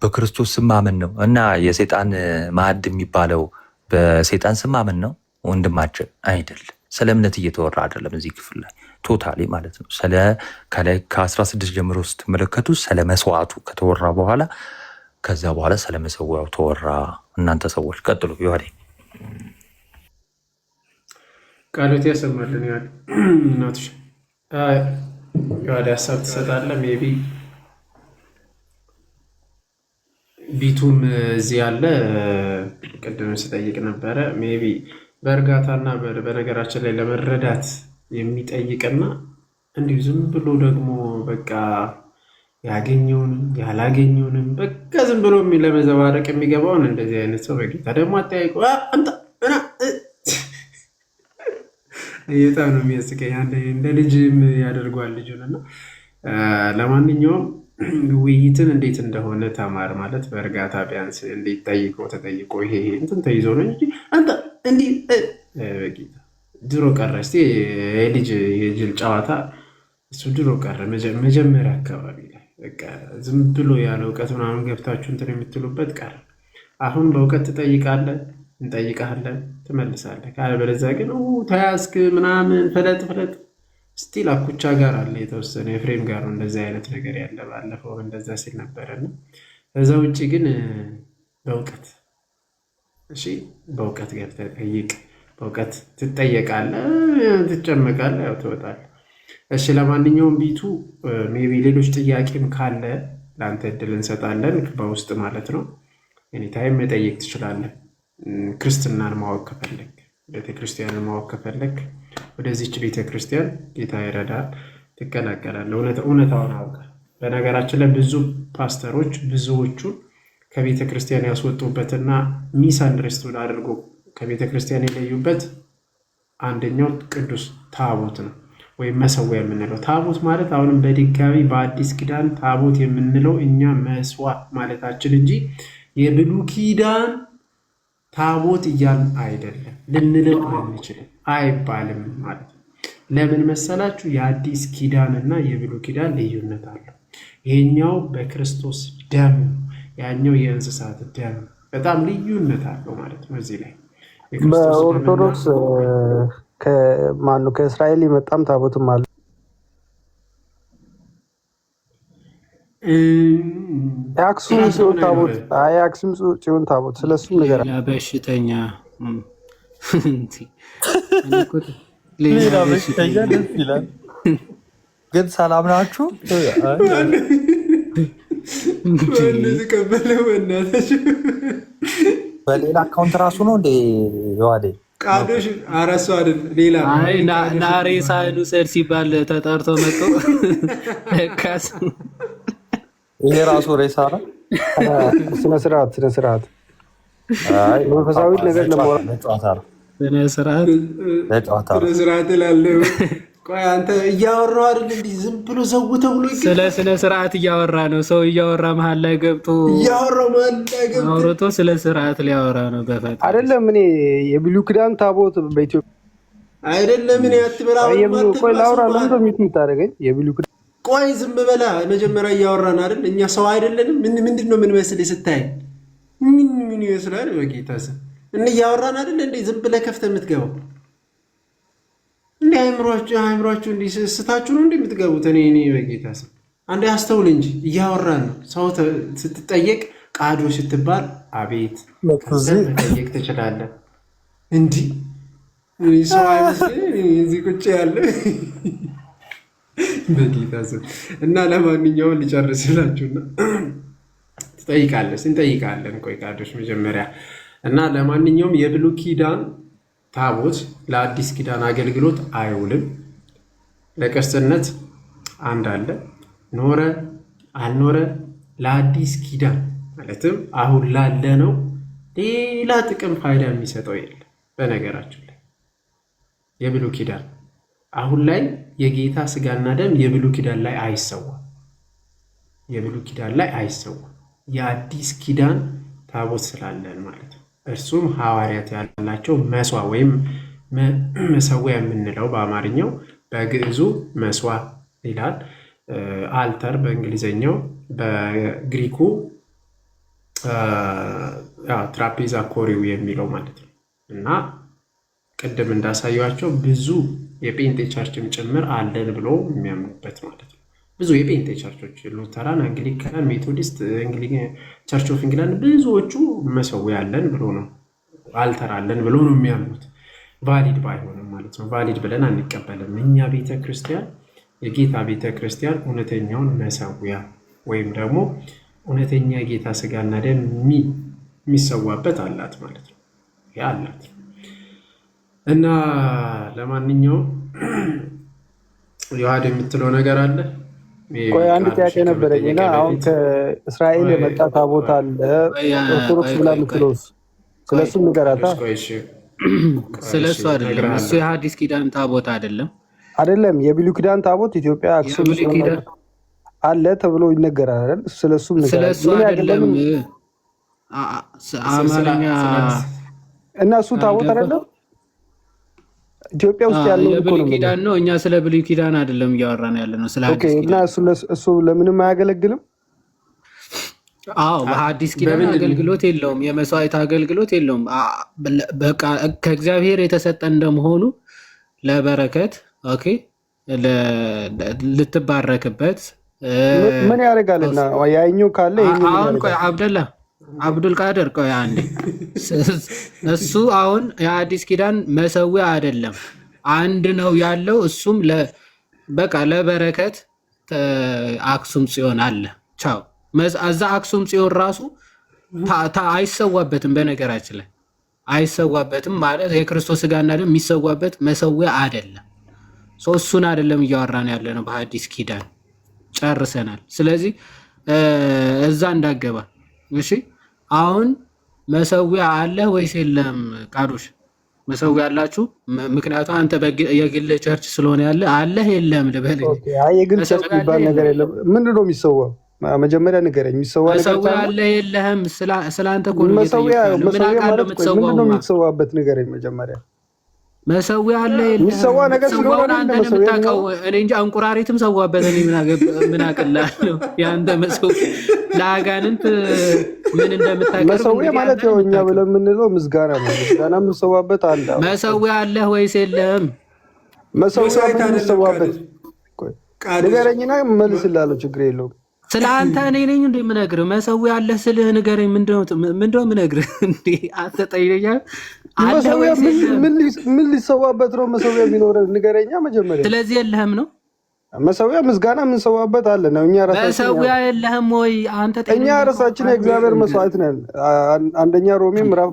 በክርስቶስ ስም ማመን ነው። እና የሰይጣን ማዕድ የሚባለው በሰይጣን ስም ማመን ነው ወንድማችን አይደለም። ስለ እምነት እየተወራ አይደለም እዚህ ክፍል ላይ ቶታሊ ማለት ነው። ስለ ከላይ ከ16 ጀምሮ ስትመለከቱ ስለ መስዋዕቱ ከተወራ በኋላ ከዛ በኋላ ስለ መሰዊያው ተወራ። እናንተ ሰዎች ቀጥሉ። ይዋዴ ቃሎት ያሰማልን። ይዋዴ እናትሽ ይዋዴ ሀሳብ ትሰጣለህ። ሜቢ ቢቱም እዚህ ያለ ቅድም ስጠይቅ ነበረ። ሜቢ በእርጋታና በነገራችን ላይ ለመረዳት የሚጠይቅና እንዲሁ ዝም ብሎ ደግሞ በቃ ያገኘውንም ያላገኘውንም በቃ ዝም ብሎ ለመዘባረቅ የሚገባውን እንደዚህ አይነት ሰው በጌታ ደግሞ አጠያይቁ በጣም ነው የሚያስቀኝ። እንደ ልጅም ያደርጓል ልጁን። እና ለማንኛውም ውይይትን እንዴት እንደሆነ ተማር ማለት በእርጋታ ቢያንስ እንዴት ተጠይቆ ይሄ እንትን ተይዞ ነው እንጂ አንተ እንዲህ በጌታ ድሮ ቀረ። እስኪ የጅል ጨዋታ እሱ ድሮ ቀረ። መጀመሪያ አካባቢ ላይ በቃ ዝም ብሎ ያለ እውቀት ምናምን ገብታችሁ እንትን የምትሉበት ቀረ። አሁን በእውቀት ትጠይቃለህ፣ እንጠይቃለን፣ ትመልሳለህ። ካለበለዚያ ግን ተያዝክ ምናምን ፍለጥ ስቲል አኩቻ ጋር አለ የተወሰነ ኤፍሬም ጋር ነው እንደዚህ አይነት ነገር ያለ። ባለፈው እንደዛ ሲል ነበረና ከዛ ውጭ ግን በእውቀት እሺ፣ በእውቀት ገብተህ ጠይቅ። በእውቀት ትጠየቃለህ፣ ትጨመቃለህ፣ ያው ትወጣለህ። እሺ ለማንኛውም ቢቱ ሜቢ ሌሎች ጥያቄም ካለ ለአንተ እድል እንሰጣለን፣ በውስጥ ማለት ነው። ኤኒታይም መጠየቅ ትችላለህ። ክርስትናን ማወቅ ከፈለግ፣ ቤተክርስቲያንን ማወቅ ከፈለግ ወደዚች ቤተክርስቲያን ጌታ ይረዳል፣ ትቀላቀላለህ። እውነታውን አውቃል። በነገራችን ላይ ብዙ ፓስተሮች ብዙዎቹን ከቤተ ክርስቲያን ያስወጡበትና ሚስ አንደርስቱድ አድርጎ ከቤተ ክርስቲያን የለዩበት አንደኛው ቅዱስ ታቦት ነው ወይም መሰዊያ የምንለው። ታቦት ማለት አሁንም በድጋሚ በአዲስ ኪዳን ታቦት የምንለው እኛ መስዋዕት ማለታችን እንጂ የብሉይ ኪዳን ታቦት እያልን አይደለም፣ ልንለው አንችልም፣ አይባልም ማለት ነው። ለምን መሰላችሁ? የአዲስ ኪዳን እና የብሉይ ኪዳን ልዩነት አለው። ይሄኛው በክርስቶስ ደም፣ ያኛው የእንስሳት ደም፣ በጣም ልዩነት አለው ማለት ነው። እዚህ ላይ በኦርቶዶክስ ከእስራኤል የመጣም ታቦትም አለ። የአክሱም ጽዮን ታቦት የአክሱም ጽዮን ታቦት ስለሱም ነገር በሽተኛ ሌላ በሽተኛ ደስ ይላል። ግን ሰላም ናችሁ? በሌላ አካውንት ራሱ ነው እንደ ዋዴ ቃዶሽ አረሱ አይደል? ሌላ ናሬ ሳይሉ ሰድ ሲባል ተጠርቶ መጥቶ ካስ ይሄ ራሱ ሬሳ ነው። ስነ ስርዓት አይ መንፈሳዊ ነገር ለጨዋታ ነው። ስነ ስርዓት ላለው ቆይ አንተ እያወራው አይደል? እንዲህ ዝም ብሎ ዘው ተብሎ ስነ ስርዓት እያወራ ነው። ሰው እያወራ መሀል ላይ ገብቶ አውርቶ ስለ ስርዓት ሊያወራ ነው። በፈጣሪ አይደለም። እኔ የብሉይ ኪዳን ታቦት በኢትዮጵያ አይደለም። እኔ አትበላው ቆይ ላውራ። ለምን የምታደርገኝ? የብሉይ ኪዳን ቆይ ዝም በላ። መጀመሪያ እያወራን አይደል? እኛ ሰው አይደለንም? ምንድን ነው ምን መስል ስታይ ምን ይመስላል? በጌታ ስም እያወራን አይደል? እንዴ ዝም ብለህ ከፍተህ የምትገባው እንዴ? አይምሯችሁ እንዲህ ስታችሁ ነው እንዴ የምትገቡት? እኔ በጌታ ስም አንዴ አስተውል እንጂ እያወራን ነው። ሰው ስትጠየቅ ቃዶ ስትባል አቤት መጠየቅ ትችላለህ። እንዲህ ሰው አይመስልም እዚህ ቁጭ ያለ በጌታ ስም እና ለማንኛውም ሊጨርስላችሁና ትጠይቃለህ እንጠይቃለን። ቆይ ቃዶች መጀመሪያ እና ለማንኛውም የብሉይ ኪዳን ታቦት ለአዲስ ኪዳን አገልግሎት አይውልም። ለቅርስነት አንድ አለ፣ ኖረ አልኖረ ለአዲስ ኪዳን ማለትም አሁን ላለ ነው ሌላ ጥቅም ፋይዳ የሚሰጠው የለም። በነገራችን ላይ የብሉይ ኪዳን አሁን ላይ የጌታ ስጋና ደም የብሉይ ኪዳን ላይ አይሰዋም። የብሉይ ኪዳን ላይ አይሰዋም። የአዲስ ኪዳን ታቦት ስላለን ማለት ነው። እርሱም ሐዋርያት ያላቸው መስዋ ወይም መሰዊያ የምንለው በአማርኛው፣ በግዕዙ መስዋ ይላል። አልተር በእንግሊዝኛው፣ በግሪኩ ትራፔዛ ኮሪው የሚለው ማለት ነው። እና ቅድም እንዳሳያቸው ብዙ የጴንጤ ቸርችም ጭምር አለን ብሎ የሚያምኑበት ማለት ነው። ብዙ የጴንጤ ቸርቾች ሉተራን፣ አንግሊካን፣ ሜቶዲስት፣ ቸርች ኦፍ ኢንግላንድ ብዙዎቹ መሰዊያ አለን ብሎ ነው፣ አልተር አለን ብሎ ነው የሚያምኑት። ቫሊድ ባይሆንም ማለት ነው። ቫሊድ ብለን አንቀበልም። እኛ ቤተ ክርስቲያን፣ የጌታ ቤተ ክርስቲያን እውነተኛውን መሰዊያ ወይም ደግሞ እውነተኛ የጌታ ስጋና ደም የሚሰዋበት አላት ማለት ነው። ያ አላት እና ለማንኛውም የዋድ የምትለው ነገር አለ። ቆይ አንድ ጥያቄ ነበረኝ እና አሁን ከእስራኤል የመጣ ታቦት አለ ኦርቶዶክስ ብላ የምትለው ስለሱም ንገራታ። ስለሱ አይደለም፣ እሱ የሐዲስ ኪዳን ታቦት አይደለም። የብሉይ ኪዳን ታቦት ኢትዮጵያ አክሱም አለ ተብሎ ይነገራል አይደል? ስለሱም ንገራ። ስለሱ አይደለም አማርኛ እና እሱ ታቦት አይደለም ኢትዮጵያ ውስጥ ያለው የብሉይ ኪዳን ነው። እኛ ስለ ብሉይ ኪዳን አይደለም እያወራን ያለ ነው፣ ስለ ሐዲስ ኪዳን። እና እሱ ለምንም አያገለግልም? አዎ በሐዲስ ኪዳን አገልግሎት የለውም፣ የመስዋዕት አገልግሎት የለውም። በቃ ከእግዚአብሔር የተሰጠ እንደመሆኑ ለበረከት ኦኬ፣ ልትባረክበት ምን ያደርጋልና ያኛው ካለ አሁን ቆይ አብዱል ቃድር ቆይ አንዴ፣ እሱ አሁን የሐዲስ ኪዳን መሰዊያ አይደለም፣ አንድ ነው ያለው። እሱም በቃ ለበረከት አክሱም ጽዮን አለ። ቻው እዛ አክሱም ጽዮን ራሱ አይሰዋበትም። በነገራችን ላይ አይሰዋበትም ማለት የክርስቶስ ስጋና ደም የሚሰዋበት መሰዊያ አይደለም። እሱን አይደለም እያወራን ያለ ነው በሐዲስ ኪዳን። ጨርሰናል። ስለዚህ እዛ እንዳገባ። እሺ አሁን መሰዊያ አለህ ወይስ የለም? ቃዶሽ መሰዊያ አላችሁ? ምክንያቱም አንተ የግል ቸርች ስለሆነ ያለ አለህ የለም ልበል። የግል ቸርች የሚባል ነገር የለም። ምንድን ነው የሚሰዋው? መጀመሪያ ንገረኝ። የሚሰዋ ነገር መሰዊያ አለህ የለህም? ስለአንተ እኮ ነው መሰዊያ ማለት ምንድን ነው የሚሰዋበት? ንገረኝ መጀመሪያ። መሰዊያ አለ የለም? የሚሰዋ ነገር ስለሆነ አንተ የምታውቀው እኔ እንጂ እንቁራሪትም ሰዋበት። እኔ ምን አቅላለሁ? የአንተ መሰዊያ ለአጋንንት ምን እንደምታቀርብ መሰዊያ ማለት ያው እኛ ብለን የምንለው ምስጋና ነው። ምስጋና የምንሰዋበት አለ። መሰዊያ አለህ ወይስ የለም? መሰዊያ የምንሰዋበት ንገረኝና መልስላለሁ። ችግር የለውም። ስለ አንተ እኔ ነኝ እንደ የምነግርህ። መሰዊያ አለህ ስልህ ንገረኝ። ምንድነው የምነግርህ? እንደ አትጠይቀኝ። መሰዊያ ምን ሊሰዋበት ነው? መሰዊያ ቢኖረን ንገረኛ መጀመሪያ። ስለዚህ የለህም ነው መሰዊያ ምስጋና የምንሰዋበት አለ ነው። እኛ ራሳችን መሰዊያ የለህም ወይ አንተ? እኛ ራሳችን የእግዚአብሔር መስዋዕት ነን። አንደኛ ሮሜ ምዕራፍ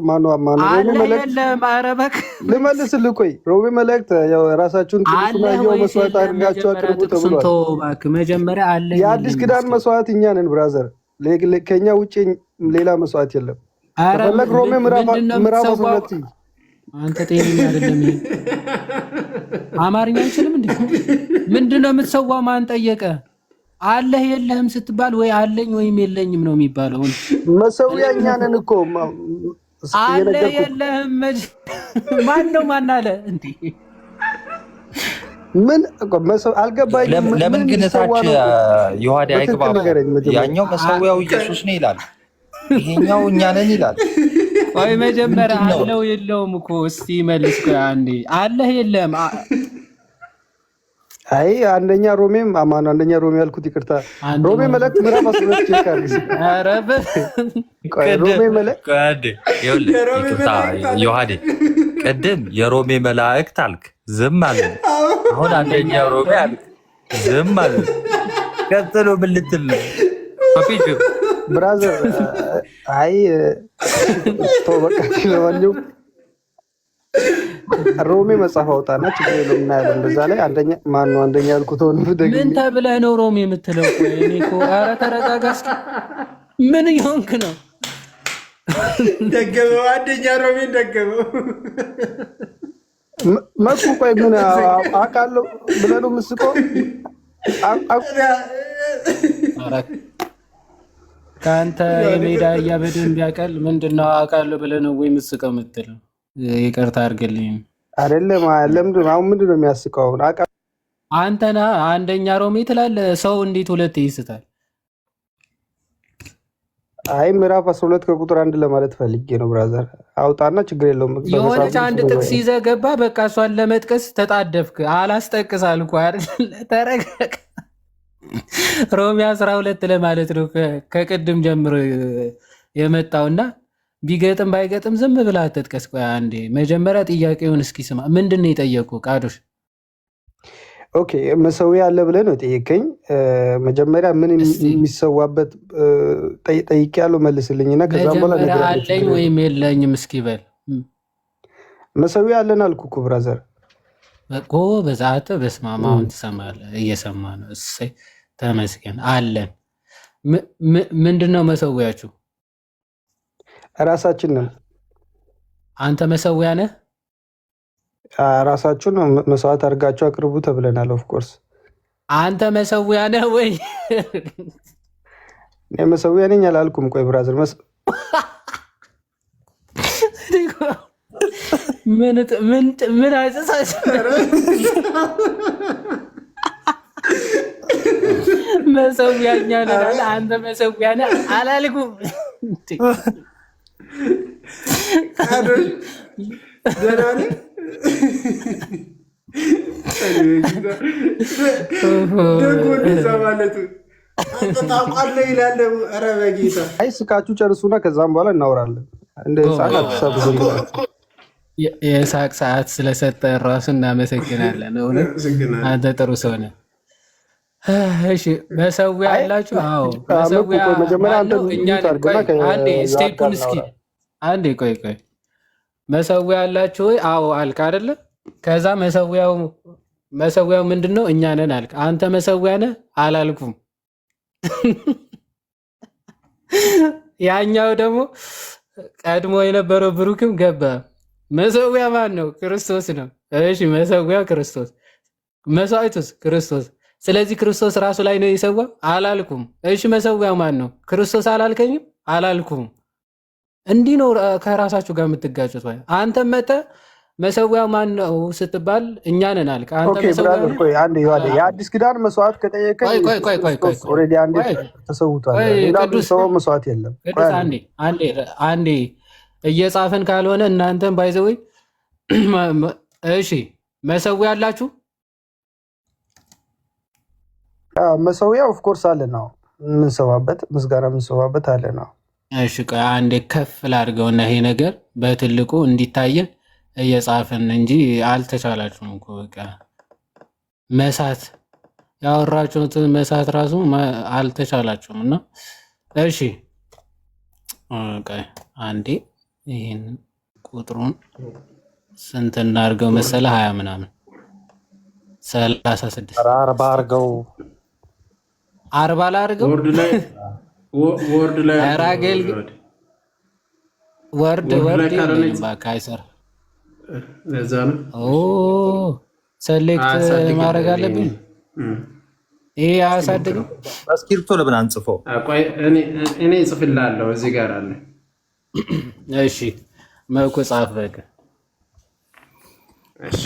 ሮሜ መልእክት ልመልስልህ። ቆይ ሮሜ መልእክት ያው ራሳችሁን ቅዱስና ሕያው መስዋዕት አድርጋችሁ አቅርቡ ተብሏል። መጀመሪያ አለ። የአዲስ ኪዳን መስዋዕት እኛ ነን ብራዘር። ከኛ ውጪ ሌላ መስዋዕት የለም። ተፈለግ ሮሜ ምዕራፍ 12 አንተ ጤነኛ አይደለም። አማርኛ አይችልም እንዴ? ምንድነው የምትሰዋው? ማን ጠየቀ? አለህ የለህም ስትባል ወይ አለኝ ወይም የለኝም ነው የሚባለው። መሰዊያ እኛ ነን እኮ። አለህ የለህም ማን ነው? ማን አለ እንዴ? ምን አልገባኝም። ለምን ግን ታች ዮሐዴ አይግባም? ያኛው መሰዊያው ኢየሱስ ነው ይላል፣ ይሄኛው እኛ ነን ይላል። ወይ መጀመሪያ አለው የለውም እኮ እስቲ መልስ። አንዴ አለህ የለም። አይ አንደኛ ሮሜም አማኑ አንደኛ ሮሜ ያልኩት ይቅርታ፣ ሮሜ መልእክት ምዕራፍ 12 ቼካል። አረበ ሮሜ መልእክት ይቅርታ ዮሐዴ፣ ቅድም የሮሜ መላእክት አልክ፣ ዝም አለ። አሁን አንደኛ ሮሜ አልክ፣ ዝም አለ። ቀጥሎ ምን ልትል ነው? ብራዘር አይ ተወበቃ ለማንኛውም ሮሜ መጽሐፍ አውጣና ችግር የለውም እናያለን። በዛ ላይ አንደኛ ማን ነው አንደኛ ያልኩት ሆነ ደግሜ ምን ተብለህ ነው ሮሜ የምትለው? ቆይ እኔ እኮ ኧረ ተረጋጋ እስኪ። ምን ይሆንክ ነው? ደገመው አንደኛ ሮሜ ደገመው መኩ። ቆይ ምን አውቃለሁ ብለህ ነው የምትስቀው? ከአንተ የሜዳ እያበድን ቢያቀል ምንድነው አውቃለሁ ብለህ ነው ወይ የምትስቀው የምትለው? ይቅርታ አድርግልኝ። አይደለም ለምንድን ነው አሁን ምንድን ነው የሚያስቀው? አንተና አንደኛ ሮሜ ትላለህ። ሰው እንዴት ሁለት ይስታል? አይ ምዕራፍ 12 ከቁጥር 1 ለማለት ፈልጌ ነው ብራዘር። አውጣና ችግር የለውም። የሆነች አንድ ጥቅስ ይዘህ ገባ። በቃ እሷን ለመጥቀስ ተጣደፍክ። አላስጠቅስ አልኩ አይደል? ተረጋጋ። ሮሜ 12 ለማለት ነው ከቅድም ጀምሮ የመጣውና ቢገጥም ባይገጥም ዝም ብለህ አትጥቀስ። ቆይ አንዴ መጀመሪያ ጥያቄውን እስኪ ስማ። ምንድን ነው የጠየቁ ቃዶሽ? ኦኬ መሰዊያ አለ ብለህ ነው የጠየቀኝ። መጀመሪያ ምን የሚሰዋበት ጠይቄያለሁ፣ መልስልኝና ከዛም በኋላ ነገር አለኝ ወይም የለኝም እስኪ በል። መሰዊያ አለን አልኩ እኮ ብራዘር። እኮ በዛተ በስማማ አሁን ትሰማለህ፣ እየሰማ ነው። እሰይ ተመስገን አለን። ምንድን ነው መሰዊያችሁ? ራሳችን ነን። አንተ መሰዊያ ነህ? ራሳችሁን መስዋዕት አድርጋችሁ አቅርቡ ተብለናል። ኦፍኮርስ አንተ መሰዊያ ነህ ወይ? እኔ መሰዊያ ነኝ አላልኩም። ቆይ ብራዘር ምን አይጸሳሽ? መሰዊያኛ ነህ አለ። አንተ መሰዊያ ነህ አላልኩም። አይ ስቃችሁ ጨርሱና ከዛም በኋላ እናወራለን። እንደ ህፃናት ተሰብስቡ። የሳቅ ሰዓት ስለሰጠ ራሱ እናመሰግናለን። አንተ ጥሩ ሰው ነህ። እሺ መሰዊያ አላችሁ? አዎ መሰዊያ አለው። አንዴ ስቴፑን እስኪ አንዴ ቆይ መሰዊያ አላችሁ ወይ? አዎ አልክ አይደለ? ከዛ መሰዊያው ምንድን ነው? እኛ ነን አልክ። አንተ መሰዊያ ነህ አላልኩም። ያኛው ደግሞ ቀድሞ የነበረው ብሩክም ገባ። መሰዊያ ማን ነው? ክርስቶስ ነው። እሺ መሰዊያ ክርስቶስ፣ መስዋዕቱስ ክርስቶስ። ስለዚህ ክርስቶስ ራሱ ላይ ነው የሰዋ አላልኩም። እሺ መሰዊያ ማን ነው? ክርስቶስ አላልከኝም? አላልኩም። እንዲህ ነው ከራሳችሁ ጋር የምትጋጩት። ወይ አንተ መጠ መሰዊያው ማን ነው ስትባል እኛ ነን አልክ። አንተ ብራዘር ቆይ አንዴ ይዋለ የአዲስ ኪዳን መስዋዕት ከጠየቀኝ ኦልሬዲ አንዴ ተሰውቷል። ሌላ ሰው መስዋዕት የለም። ቅዱስ አንዴ እየጻፈን ካልሆነ እናንተም ባይዘው እሺ መሰዊያ አላችሁ? መሰዊያ ኦፍ ኮርስ አለ ነው የምንሰዋበት፣ ምስጋና የምንሰዋበት አለ ነው። እሺ ቆይ አንዴ ከፍ ላድርገውና ይሄ ነገር በትልቁ እንዲታየን እየጻፍን እንጂ አልተቻላችሁም እኮ በቃ መሳት ያወራችሁት መሳት ራሱ አልተቻላችሁም። እና እሺ አንዴ ይሄን ቁጥሩን ስንት እናድርገው መሰለ? 20 ምናምን 36 40 አድርገው 40 ላድርገው። ወርድ ላይ አራገል ወርድ ባካይሰር ለዛ ነው ሰሌክት ማድረግ አለብኝ። ይሄ አያሳድግም። በስክሪፕቶ ለምን አንጽፈው? ቆይ እኔ እጽፍልሃለሁ እዚህ ጋር አለ። እሺ መልኩ ጻፍ በቃ። እሺ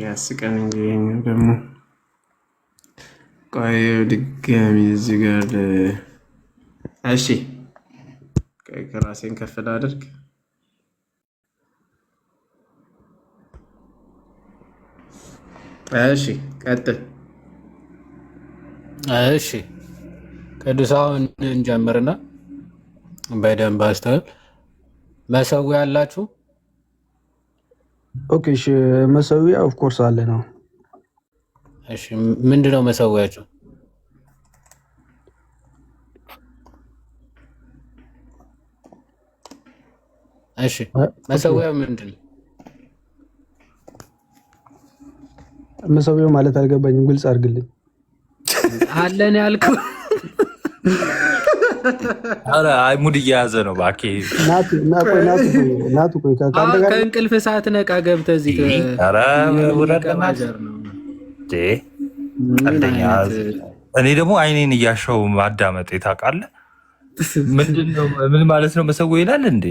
ያስቀን እንጂ ይሄኛው ደግሞ ቆይ ድጋሚ እዚህ ጋር እሺ ከራሴን ከፍ ላድርግ። እሺ ቀጥል። እሺ ቅዱሳውን እንጀምርና በደንብ አስተውል። መሰዊያ አላችሁ? ኦኬ እሺ መሰዊያ ኦፍ ኮርስ አለ ነው። እሺ ምንድነው መሰዊያችሁ? እሺ መሰዊያው ምንድን ነው? መሰዊያው ማለት አልገባኝም፣ ግልጽ አድርግልኝ። አለን ያልከው አረ አይ ሙድ እየያዘ ነው እባክህ። ናቱ ቆይ ከእንቅልፍ ሰዓት ነቃ ገብተህ እዚህ አረ ወረደማዘር ነው ዴ ቀልደኛ። እኔ ደግሞ አይኔን እያሻው ማዳመጥ ታውቃለህ። ምንድነው? ምን ማለት ነው? መሰዊያ ይላል እንዴ?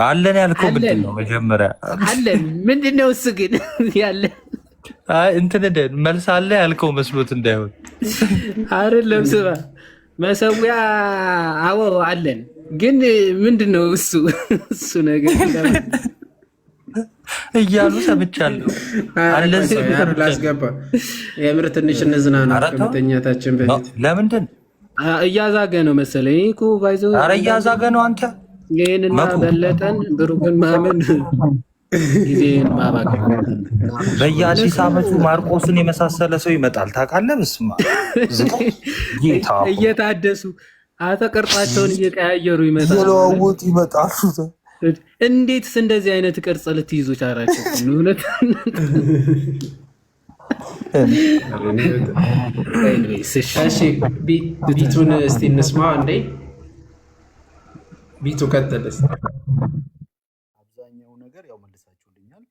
አለን ያልከው ምንድነው? መጀመሪያ አለን ምንድነው? እሱ ግን ያለ አይ እንትን መልስ አለ ያልከው መስሎት እንዳይሆን አይደለም። ስማ መሰዊያ አዎ አለን፣ ግን ምንድነው እሱ ነገር እያሉ ሰምቻለሁ። አለን ላስገባ የምር ትንሽ እንዝናና ከመተኛታችን በፊት። ለምንድን እያዛገ ነው መሰለኝ እኮ ባይዘው። ኧረ እያዛገ ነው አንተ። ይሄንና በለጠን ብሩክን ማመን ጊዜን ማባከን። በየአዲስ ዓመቱ ማርቆስን የመሳሰለ ሰው ይመጣል ታውቃለህ። በስመ አብ እየታደሱ ቅርጻቸውን እየቀያየሩ ይመጣሉ፣ እየለዋወጡ ይመጣሉ። እንዴትስ እንደዚህ አይነት ቅርጽ ልትይዙ ቻላችሁ? እውነት ቢቱን እስቲ እንስማ እንዴ። ቢቱ ቀጥልስ። አብዛኛው ነገር ያው መልሳችሁልኛል።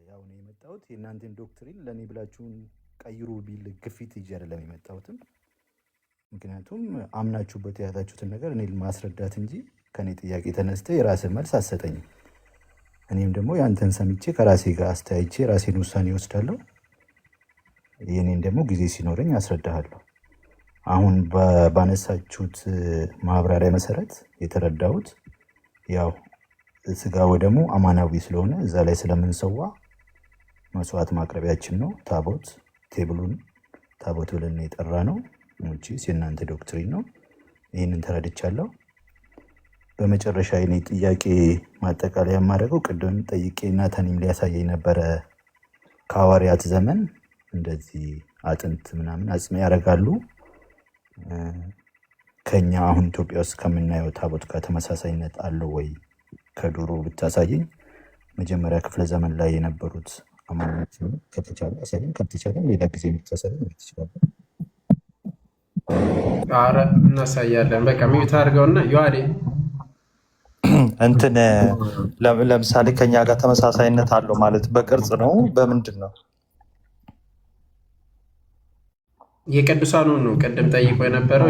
ያው ነው የመጣሁት የእናንተን ዶክትሪን ለእኔ ብላችሁን ቀይሩ ቢል ግፊት ይዤ አይደለም የመጣሁትም። ምክንያቱም አምናችሁበት የያዛችሁትን ነገር እኔ ማስረዳት እንጂ ከኔ ጥያቄ ተነስተ የራስን መልስ አሰጠኝም። እኔም ደግሞ ያንተን ሰምቼ ከራሴ ጋር አስተያይቼ ራሴን ውሳኔ ወስዳለሁ። የኔን ደግሞ ጊዜ ሲኖረኝ አስረዳሃለሁ። አሁን ባነሳችሁት ማብራሪያ መሰረት የተረዳሁት ያው ስጋ ወደሙ አማናዊ ስለሆነ እዛ ላይ ስለምንሰዋ መስዋዕት ማቅረቢያችን ነው። ታቦት ቴብሉን ታቦት ብለን የጠራ ነው እንጂ የእናንተ ዶክትሪን ነው። ይህንን ተረድቻለሁ። በመጨረሻ የኔ ጥያቄ ማጠቃለያ የማደርገው ቅድም ጠይቄ ናታኒም ሊያሳየኝ ነበረ። ከሐዋርያት ዘመን እንደዚህ አጥንት ምናምን አጽም ያደርጋሉ። ከኛ አሁን ኢትዮጵያ ውስጥ ከምናየው ታቦት ጋር ተመሳሳይነት አለው ወይ? ከዱሮ ብታሳየኝ። መጀመሪያ ክፍለ ዘመን ላይ የነበሩት አማናችን ከተቻለ አሳይን፣ ከተቻለ ሌላ ጊዜ የምታሳይ ትችላለ። አረ እናሳያለን። በቃ ሚዩት አድርገውና ዮሐዴ እንትን ለምሳሌ ከኛ ጋር ተመሳሳይነት አለው ማለት በቅርጽ ነው በምንድን ነው? የቅዱሳኑን ነው ቅድም ጠይቆ የነበረው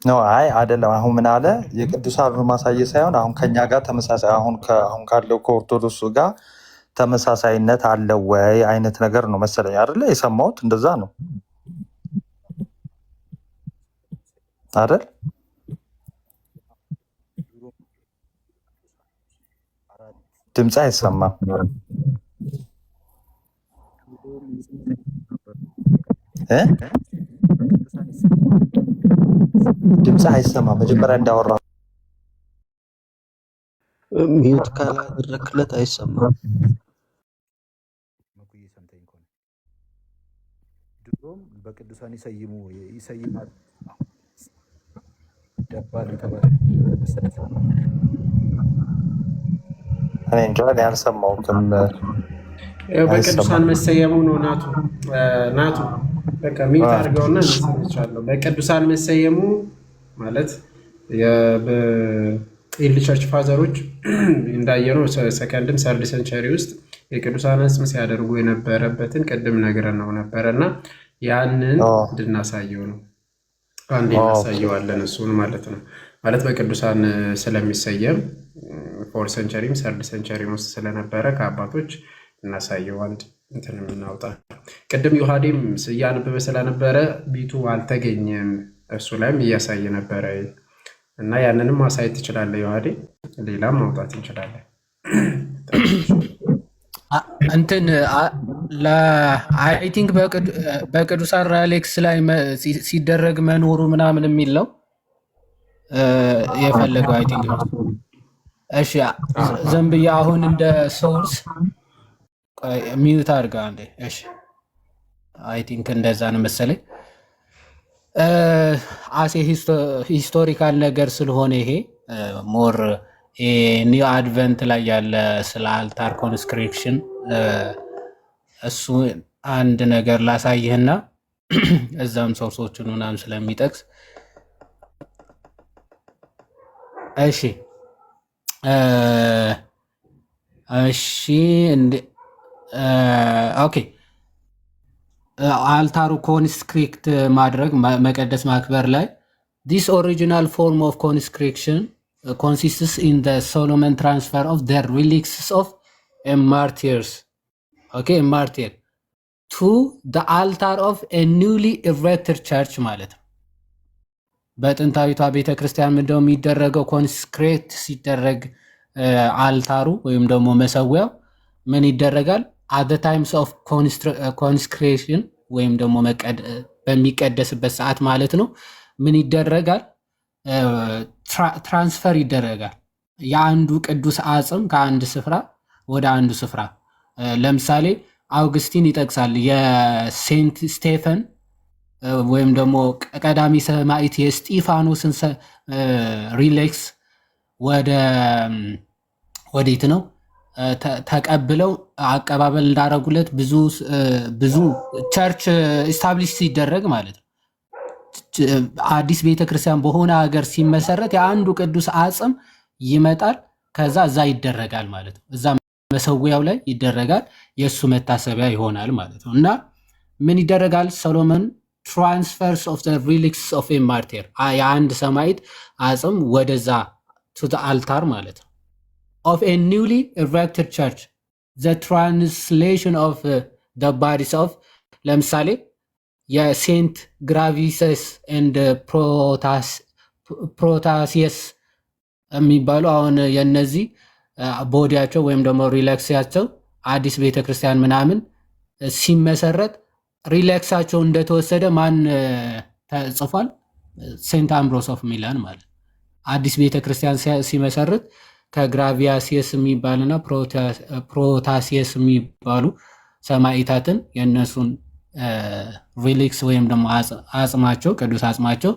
ነው። አይ አይደለም። አሁን ምን አለ? የቅዱሳኑን ማሳየ ሳይሆን አሁን ከኛ ጋር ተመሳሳይ አሁን ካለው ከኦርቶዶክሱ ጋር ተመሳሳይነት አለው ወይ አይነት ነገር ነው መሰለኝ አይደለ? የሰማሁት እንደዛ ነው አይደል? ድምፅ አይሰማም። ድምፅ አይሰማም። መጀመሪያ እንዳወራ ሚዩት ካላደረክለት አይሰማም። ድሮም በቅዱሳን ይሰይማል ደባል የተባለ እኔ እንጃ እኔ አልሰማሁትም። በቅዱሳን መሰየሙ ነው። ናቱ በቃ ሚዩት አድርገውና እንሰማቻለሁ። በቅዱሳን መሰየሙ ማለት የኢርሊ ቸርች ፋዘሮች እንዳየነው ሰከንድም ሰርድ ሴንቸሪ ውስጥ የቅዱሳን ስም ሲያደርጉ የነበረበትን ቅድም ነግረን ነው ነበረና ያንን እንድናሳየው ነው። አንዴ እናሳየዋለን እሱን ማለት ነው። ማለት በቅዱሳን ስለሚሰየም ፎር ሴንቸሪም ሰርድ ሴንቸሪም ውስጥ ስለነበረ ከአባቶች እናሳየው አንድ እንትን የምናውጣ። ቅድም ዮሐዴም እያነበበ ስለነበረ ቢቱ አልተገኘም፣ እሱ ላይም እያሳየ ነበረ እና ያንንም ማሳየት ትችላለህ ዮሐዴ። ሌላም ማውጣት እንችላለን። እንትን አይ ቲንክ በቅዱሳን ራሌክስ ላይ ሲደረግ መኖሩ ምናምን የሚል ነው የፈለገው አይ ቲንክ። እሺ ዝም ብዬ አሁን እንደ ሶርስ ሚዩት አድርጋ አንዴ። እሺ አይ ቲንክ እንደዛ ነው መሰለኝ። አሴ ሂስቶሪካል ነገር ስለሆነ ይሄ ሞር ኒው አድቨንት ላይ ያለ ስለ አልታር ኮንስክሪፕሽን እሱ አንድ ነገር ላሳይህና እዛም ሶርሶችን ምናምን ስለሚጠቅስ እሺ ኦኬ። አልታሩ ኮንስክሪክት ማድረግ መቀደስ ማክበር ላይ this original form of consecration consists in the Solomon transfer of the relics of a martyrs, okay, a martyr to the altar of a newly erected church ማለት ነው። በጥንታዊቷ ቤተ ክርስቲያን ምንድነው የሚደረገው? ኮንስክሬት ሲደረግ አልታሩ ወይም ደግሞ መሰዊያው ምን ይደረጋል? at the times of consecration ወይም ደግሞ በሚቀደስበት ሰዓት ማለት ነው። ምን ይደረጋል? ትራንስፈር ይደረጋል። የአንዱ ቅዱስ አጽም ከአንድ ስፍራ ወደ አንዱ ስፍራ። ለምሳሌ አውግስቲን ይጠቅሳል የሴንት ስቴፈን ወይም ደግሞ ቀዳሚ ሰማዕት የስጢፋኖስን ሪሌክስ ወዴት ነው ተቀብለው አቀባበል እንዳረጉለት ብዙ ቸርች ኢስታብሊሽ ሲደረግ ማለት ነው። አዲስ ቤተክርስቲያን በሆነ ሀገር ሲመሰረት የአንዱ ቅዱስ አጽም ይመጣል፣ ከዛ እዛ ይደረጋል ማለት ነው። እዛ መሰዊያው ላይ ይደረጋል፣ የእሱ መታሰቢያ ይሆናል ማለት ነው። እና ምን ይደረጋል? ሶሎሞን ትራንስፈርስ ኦፍ ዘ ሪሊክስ ኦፍ ኤ ማርቲር የአንድ ሰማዕት አጽም ወደዛ ቱ ዘ አልታር ማለት ነው። of a newly erected church, the translation of the bodies of ለምሳሌ የሴንት ግራቪሰስ and ፕሮታሲየስ የሚባሉ አሁን የነዚህ ቦዲያቸው ወይም ደግሞ ሪላክሲያቸው አዲስ ቤተክርስቲያን ምናምን ሲመሰረት ሪላክሳቸው እንደተወሰደ ማን ተጽፏል? ሴንት አምብሮስ ኦፍ ሚላን ማለት አዲስ ቤተክርስቲያን ሲመሰርት ከግራቪያሲየስ የሚባልና ፕሮታሲየስ የሚባሉ ሰማዕታትን የእነሱን ሪሊክስ ወይም ደግሞ አጽማቸው ቅዱስ አጽማቸው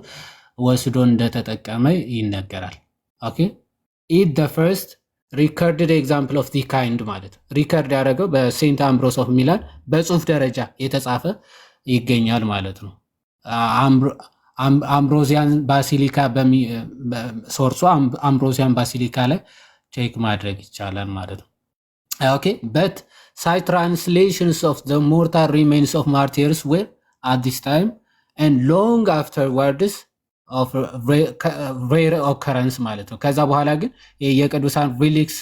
ወስዶ እንደተጠቀመ ይነገራል። ኦኬ ኢት the first ሪከርድድ ኤግዛምፕል ኦፍ ዲ ካይንድ ማለት ሪከርድ ያደረገው በሴንት አምብሮስ ኦፍ ሚላን በጽሁፍ ደረጃ የተጻፈ ይገኛል ማለት ነው። አምብሮዚያን ባሲሊካ ሶርሱ አምብሮዚያን ባሲሊካ ላይ ቼክ ማድረግ ይቻላል ማለት ነው። ኦኬ በት ሳይት ትራንስሌሽንስ ኦፍ ዘ ሞርታል ሪሜንስ ኦፍ ማርቲርስ ዌር አት ዲስ ታይም ኤንድ ሎንግ አፍተርዋርድስ ኦፍ ሬር ኦከረንስ ማለት ነው። ከዛ በኋላ ግን የቅዱሳን ሪሊክስ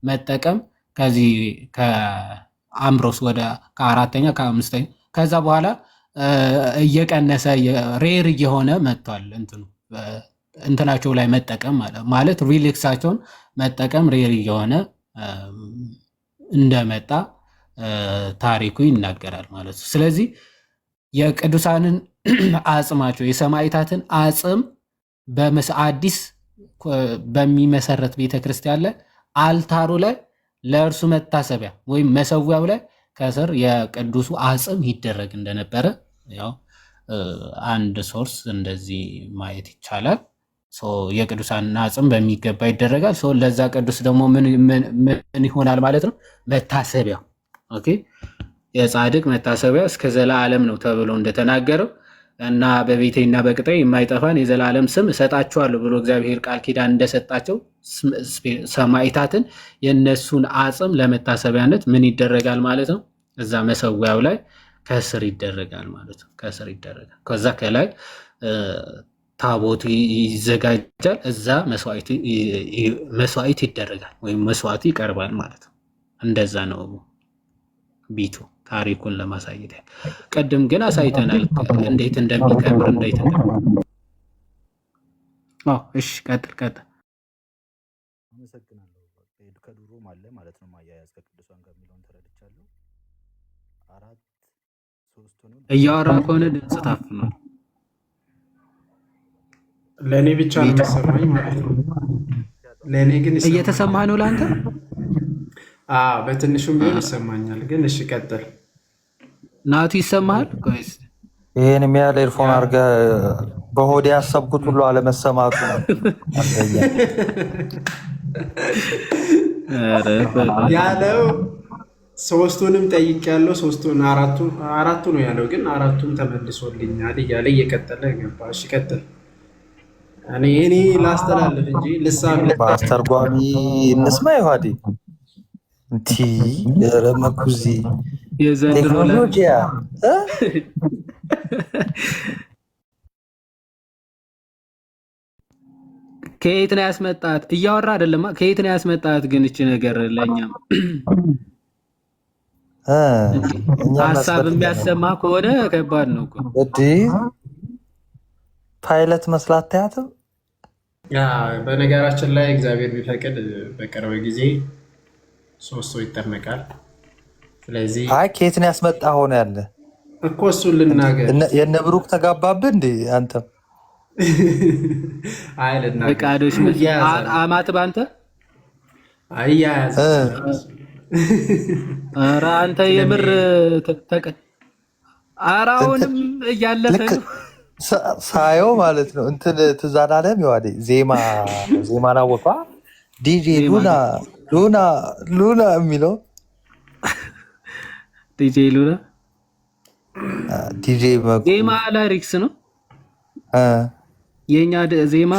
መጠቀም ከዚህ ከአምብሮስ ወደ ከአራተኛ ከአምስተኛ ከዛ በኋላ እየቀነሰ ሬር እየሆነ መጥቷል። እንትናቸው ላይ መጠቀም ማለት ሪሊክሳቸውን መጠቀም ሬር እየሆነ እንደመጣ ታሪኩ ይናገራል ማለት ነው። ስለዚህ የቅዱሳንን አጽማቸው የሰማዕታትን አጽም አዲስ በሚመሰረት ቤተክርስቲያን ላይ አልታሩ ላይ ለእርሱ መታሰቢያ ወይም መሰዊያው ላይ ከስር የቅዱሱ አጽም ይደረግ እንደነበረ ያው አንድ ሶርስ እንደዚህ ማየት ይቻላል። የቅዱሳን አጽም በሚገባ ይደረጋል። ለዛ ቅዱስ ደግሞ ምን ይሆናል ማለት ነው? መታሰቢያው ኦኬ የጻድቅ መታሰቢያ እስከ ዘላለም ነው ተብሎ እንደተናገረው እና በቤቴና በቅጥሬ የማይጠፋን የዘላለም ስም እሰጣቸዋለሁ ብሎ እግዚአብሔር ቃል ኪዳን እንደሰጣቸው ሰማዕታትን የነሱን አጽም ለመታሰቢያነት ምን ይደረጋል ማለት ነው? እዛ መሰዊያው ላይ ከስር ይደረጋል ማለት ነው። ከስር ይደረጋል። ከዛ ከላይ ታቦቱ ይዘጋጃል። እዛ መስዋዕት ይደረጋል ወይም መስዋዕቱ ይቀርባል ማለት ነው። እንደዛ ነው ቢቱ ታሪኩን ለማሳየት ያህል። ቅድም ግን አሳይተናል እንዴት እንደሚቀብር እንዴት እሺ ቀጥል። አመሰግናለሁ። ከድሮም አለ ማለት ነው ማያያዝ ከቅዱሳን ጋር የሚለውን ተረድቻለሁ። እያወራ ከሆነ ድምፅ ታፍኗል። ለእኔ ብቻ ነው የሚሰማኝ ማለት ነው። ለእኔ ግን እየተሰማህ ነው ለአንተ? በትንሹም ቢሆን ይሰማኛል። ግን እሺ ቀጥል። ናቱ ይሰማሃል? ይህን የሚያህል ኤርፎን አድርገህ በሆዴ ያሰብኩት ሁሉ አለመሰማቱ ያለው ሶስቱንም ጠይቄያለሁ። አራቱ ነው ያለው፣ ግን አራቱም ተመልሶልኛል እያለ እየቀጠለ ገባ። እሺ ቀጥል። እኔ ላስተላልፍ እንጂ ልሳን በአስተርጓሚ እንስማ። ይኋዴ እንቲ ረመኩዚ ቴክኖሎጂያ ከየት ነው ያስመጣት? እያወራ አይደለም። ከየት ነው ያስመጣት? ግን እቺ ነገር ለኛም ሀሳብ የሚያሰማ ከሆነ ከባድ ነው እኮ ፓይለት መስላት ታያትም። በነገራችን ላይ እግዚአብሔር ቢፈቅድ በቅርብ ጊዜ 3 ሰው ይጠመቃል። ስለዚህ ከየት ነው ያስመጣ ሆነ ያለ እኮ እሱን ልናገር። የነ ብሩክ ተጋባብህ እንዴ አንተም? ፈቃዶች አማት ባንተ አያያዝ ኧረ አንተ የምር አራውንም እያለፈ ነው ሳየው ማለት ነው። እንትን ትዝ አላለም? ይዋዴ ዜማ ናወቋ ዲጄ ሉና የሚለው ዲጄ ሉና ዜማ ላሪክስ ነው የኛ ዜማ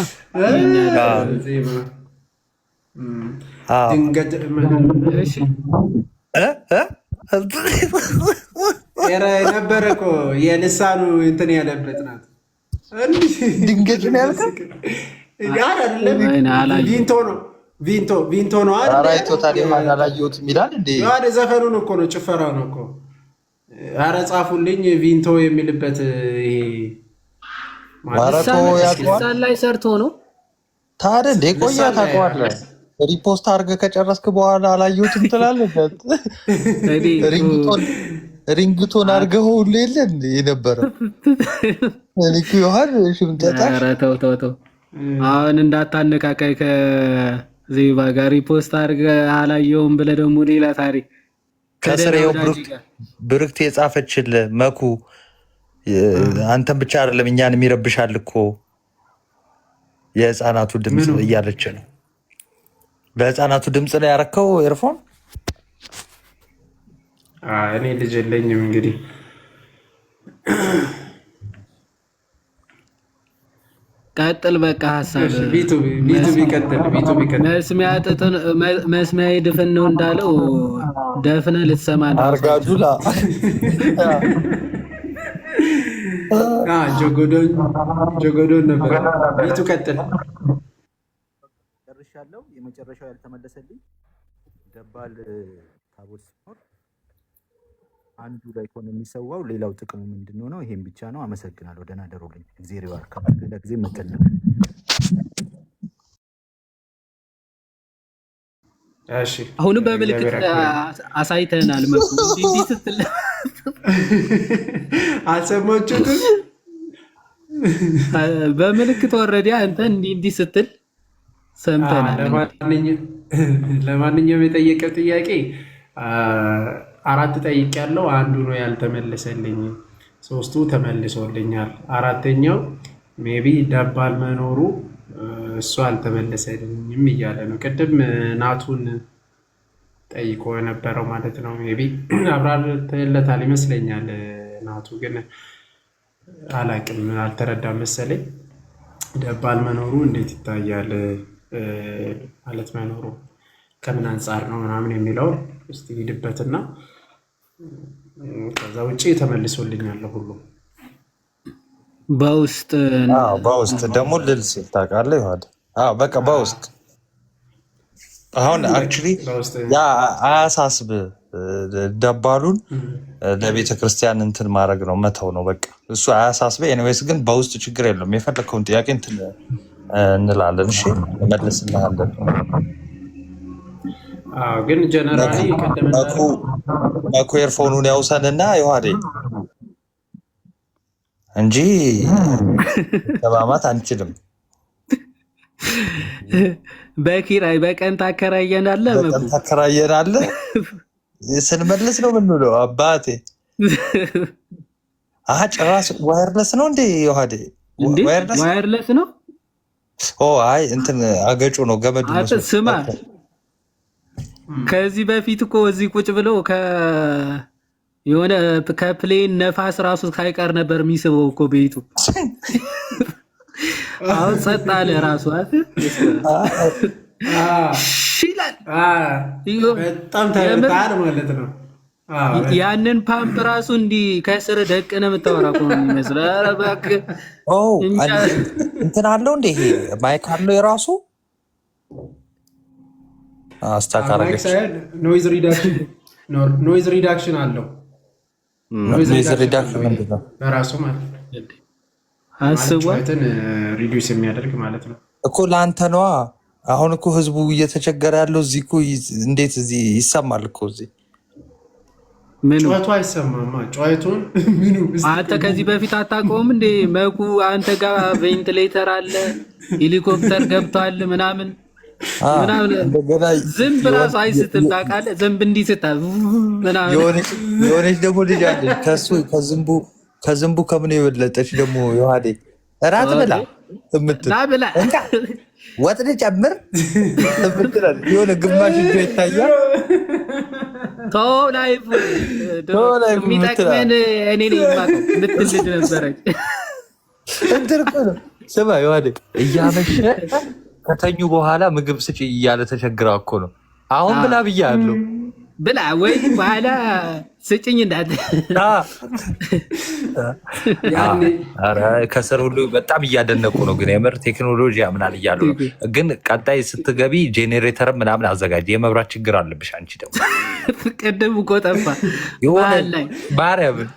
ድንገት ነበረ እኮ የልሳኑ እንትን ያለበት ናት። ድንገት ነው ቪንቶ ነው አላየሁት የሚላል እንዴ? ዘፈኑን እኮ ነው፣ ጭፈራ ነው እኮ። ኧረ ጻፉልኝ ቪንቶ የሚልበት ልሳን ላይ ሰርቶ ነው ታዲያ እንዴ? ቆያ ታውቀዋለህ። ሪፖስት አድርገህ ከጨረስክ በኋላ አላየሁትም ትላለህ። ሪንግቶን አድርገህ ሁሉ የለ እንደ የነበረ ዮሐን ሽምጠጣሽ። ተው አሁን እንዳታነቃቃይ ከዜባ ጋር ሪፖስት አድርገህ አላየሁም ብለህ ደግሞ ሌላ ታሪክ ከስሬው ብርክት የጻፈችልህ መኩ አንተን ብቻ አይደለም እኛን የሚረብሻል እኮ የህፃናቱ ድምፅ እያለች ነው። በህፃናቱ ድምፅ ላይ ያረከው ኤርፎን? እኔ ልጅ የለኝም እንግዲህ ቀጥል በቃ ሀሳብ ቢቱ ቢቀጥል መስሚያ ድፍን ነው እንዳለው ደፍነ ልትሰማ አርጋጁላ ጆጎዶን ነበር። ቢቱ ቀጥል። ጨርሻለሁ። የመጨረሻው ያልተመለሰልኝ ደባል ታቦት ሲኖር አንዱ ላይ ከሆነ የሚሰዋው ሌላው ጥቅሙ ምንድን ነው? ይሄን ብቻ ነው። አመሰግናለሁ። ደህና ደሩልኝ። እግዚአብሔር ይባርክ። ሌላ ጊዜ መተን አሁንም በምልክት አሳይተናል። እንዲህ ስትል አልሰማችሁትም? በምልክት ወረዲ አንተ እንዲህ ስትል ሰምተናል። ለማንኛውም የጠየቀው ጥያቄ 4 ጠይቄያለሁ። አንዱ ነው ያልተመለሰልኝ፣ 3ቱ ተመልሶልኛል። 4ኛው ሜቢ ደባል መኖሩ እሱ አልተመለሰልኝም እያለ ነው። ቅድም ናቱን ጠይቆ የነበረው ማለት ነው። ሜቢ አብራርተለታል ይመስለኛል። ናቱ ግን አላቅም፣ አልተረዳም መሰለኝ። ደባል መኖሩ እንዴት ይታያል ማለት መኖሩ ከምን አንጻር ነው ምናምን የሚለውን እስቲ ሂድበትና ከዛ ውጭ ተመልሶልኛል ሁሉ በውስጥ ደግሞ ልልስ ታውቃለህ ይሆናል። በቃ በውስጥ አሁን አክቹሊ ያ አያሳስብ ደባሉን ለቤተ ክርስቲያን እንትን ማድረግ ነው መተው ነው በቃ እሱ አያሳስበ። ኤኒዌይስ ግን በውስጥ ችግር የለውም። የፈለከውን ጥያቄ እንትን እንላለን። እሺ እመልስልሃለን። ግን ጀነራሊ መኩ ኤርፎኑን ያውሰንና ይዋዴ እንጂ ተማማት አንችልም። በኪራይ በቀን ታከራየናለህ፣ በቀን ታከራየናለህ። ስንመልስ ነው የምንውለው። አባቴ ጭራሽ ዋየርለስ ነው እንዴ? ይዋዴ ዋየርለስ ነው። አይ እንትን አገጩ ነው ገመዱ ነው። ስማ ከዚህ በፊት እኮ እዚህ ቁጭ ብለው የሆነ ከፕሌን ነፋስ ራሱ ሳይቀር ነበር የሚስበው እኮ ቤቱ። አሁን ጸጥ አለ ራሱ በጣም ተርታር ማለት ነው። ያንን ፓምፕ ራሱ እንዲህ ከስር ደቅነ የምታወራ እኮ ነው የሚመስለው። ኧረ እባክህ እንትን አለው እንደ ይሄ ማይክ አለው የራሱ አስተካካለች። ኖይዝ ሪዳክሽን አለው። ኖይዝ ሪዳክሽን ምንድን ነው? በራሱ ማለት ነው አስዋትን ሪዲዩስ የሚያደርግ ማለት ነው እኮ ለአንተ ነዋ። አሁን እኮ ህዝቡ እየተቸገረ ያለው እዚህ እኮ እንዴት እዚህ ይሰማል እኮ እዚህ ጨዋቱ አይሰማማ። ጨዋቱን ምኑ አንተ ከዚህ በፊት አታውቀውም እንዴ? መኩ አንተ ጋር ቬንቲሌተር አለ፣ ሄሊኮፕተር ገብቷል ምናምን ዝንብ ራሱ አይስትም ታውቃለህ። ዝንብ እንዲህ ስታ ምናምን የሆነች ደግሞ ልጅ አለች ከዝንቡ ከምን የበለጠች ደግሞ የዋዴ እራት ብላ ብላ ወጥ ልጨምር የሆነ ግማሽ እጇ ይታያል። ላይፍ የሚጠቅመን እኔ ነኝ የማውቀው ምትል ልጅ ነበረች። እንትን እኮ ነው። ስማ የዋዴ እያመሸ ከተኙ በኋላ ምግብ ስጭ እያለ ተቸግራ እኮ ነው። አሁን ብላ ብያለሁ ብላ ወይ በኋላ ስጭኝ እንዳት ከስር ሁሉ በጣም እያደነቁ ነው። ግን የምር ቴክኖሎጂ ያምናል እያሉ ነው። ግን ቀጣይ ስትገቢ ጄኔሬተር ምናምን አዘጋጅ። የመብራት ችግር አለብሽ አንቺ ደግሞ። ቅድም እኮ ጠፋ ላይ ማርያምን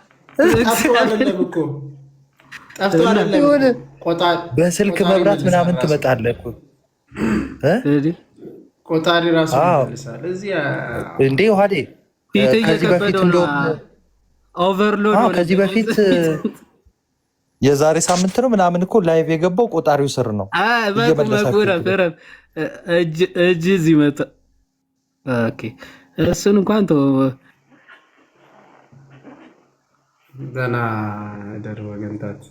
በስልክ መብራት ምናምን ትመጣለህ ቆጣሪ ራሱ ይመልሳል። እንዴ ውሃዴ ከዚህ በፊት እንደውም ኦቨርሎድ ከዚህ በፊት የዛሬ ሳምንት ነው ምናምን እኮ ላይቭ የገባው ቆጣሪው ስር ነው። እጅ እዚህ መጣ። እሱን እንኳን ደህና ደር ወገንታት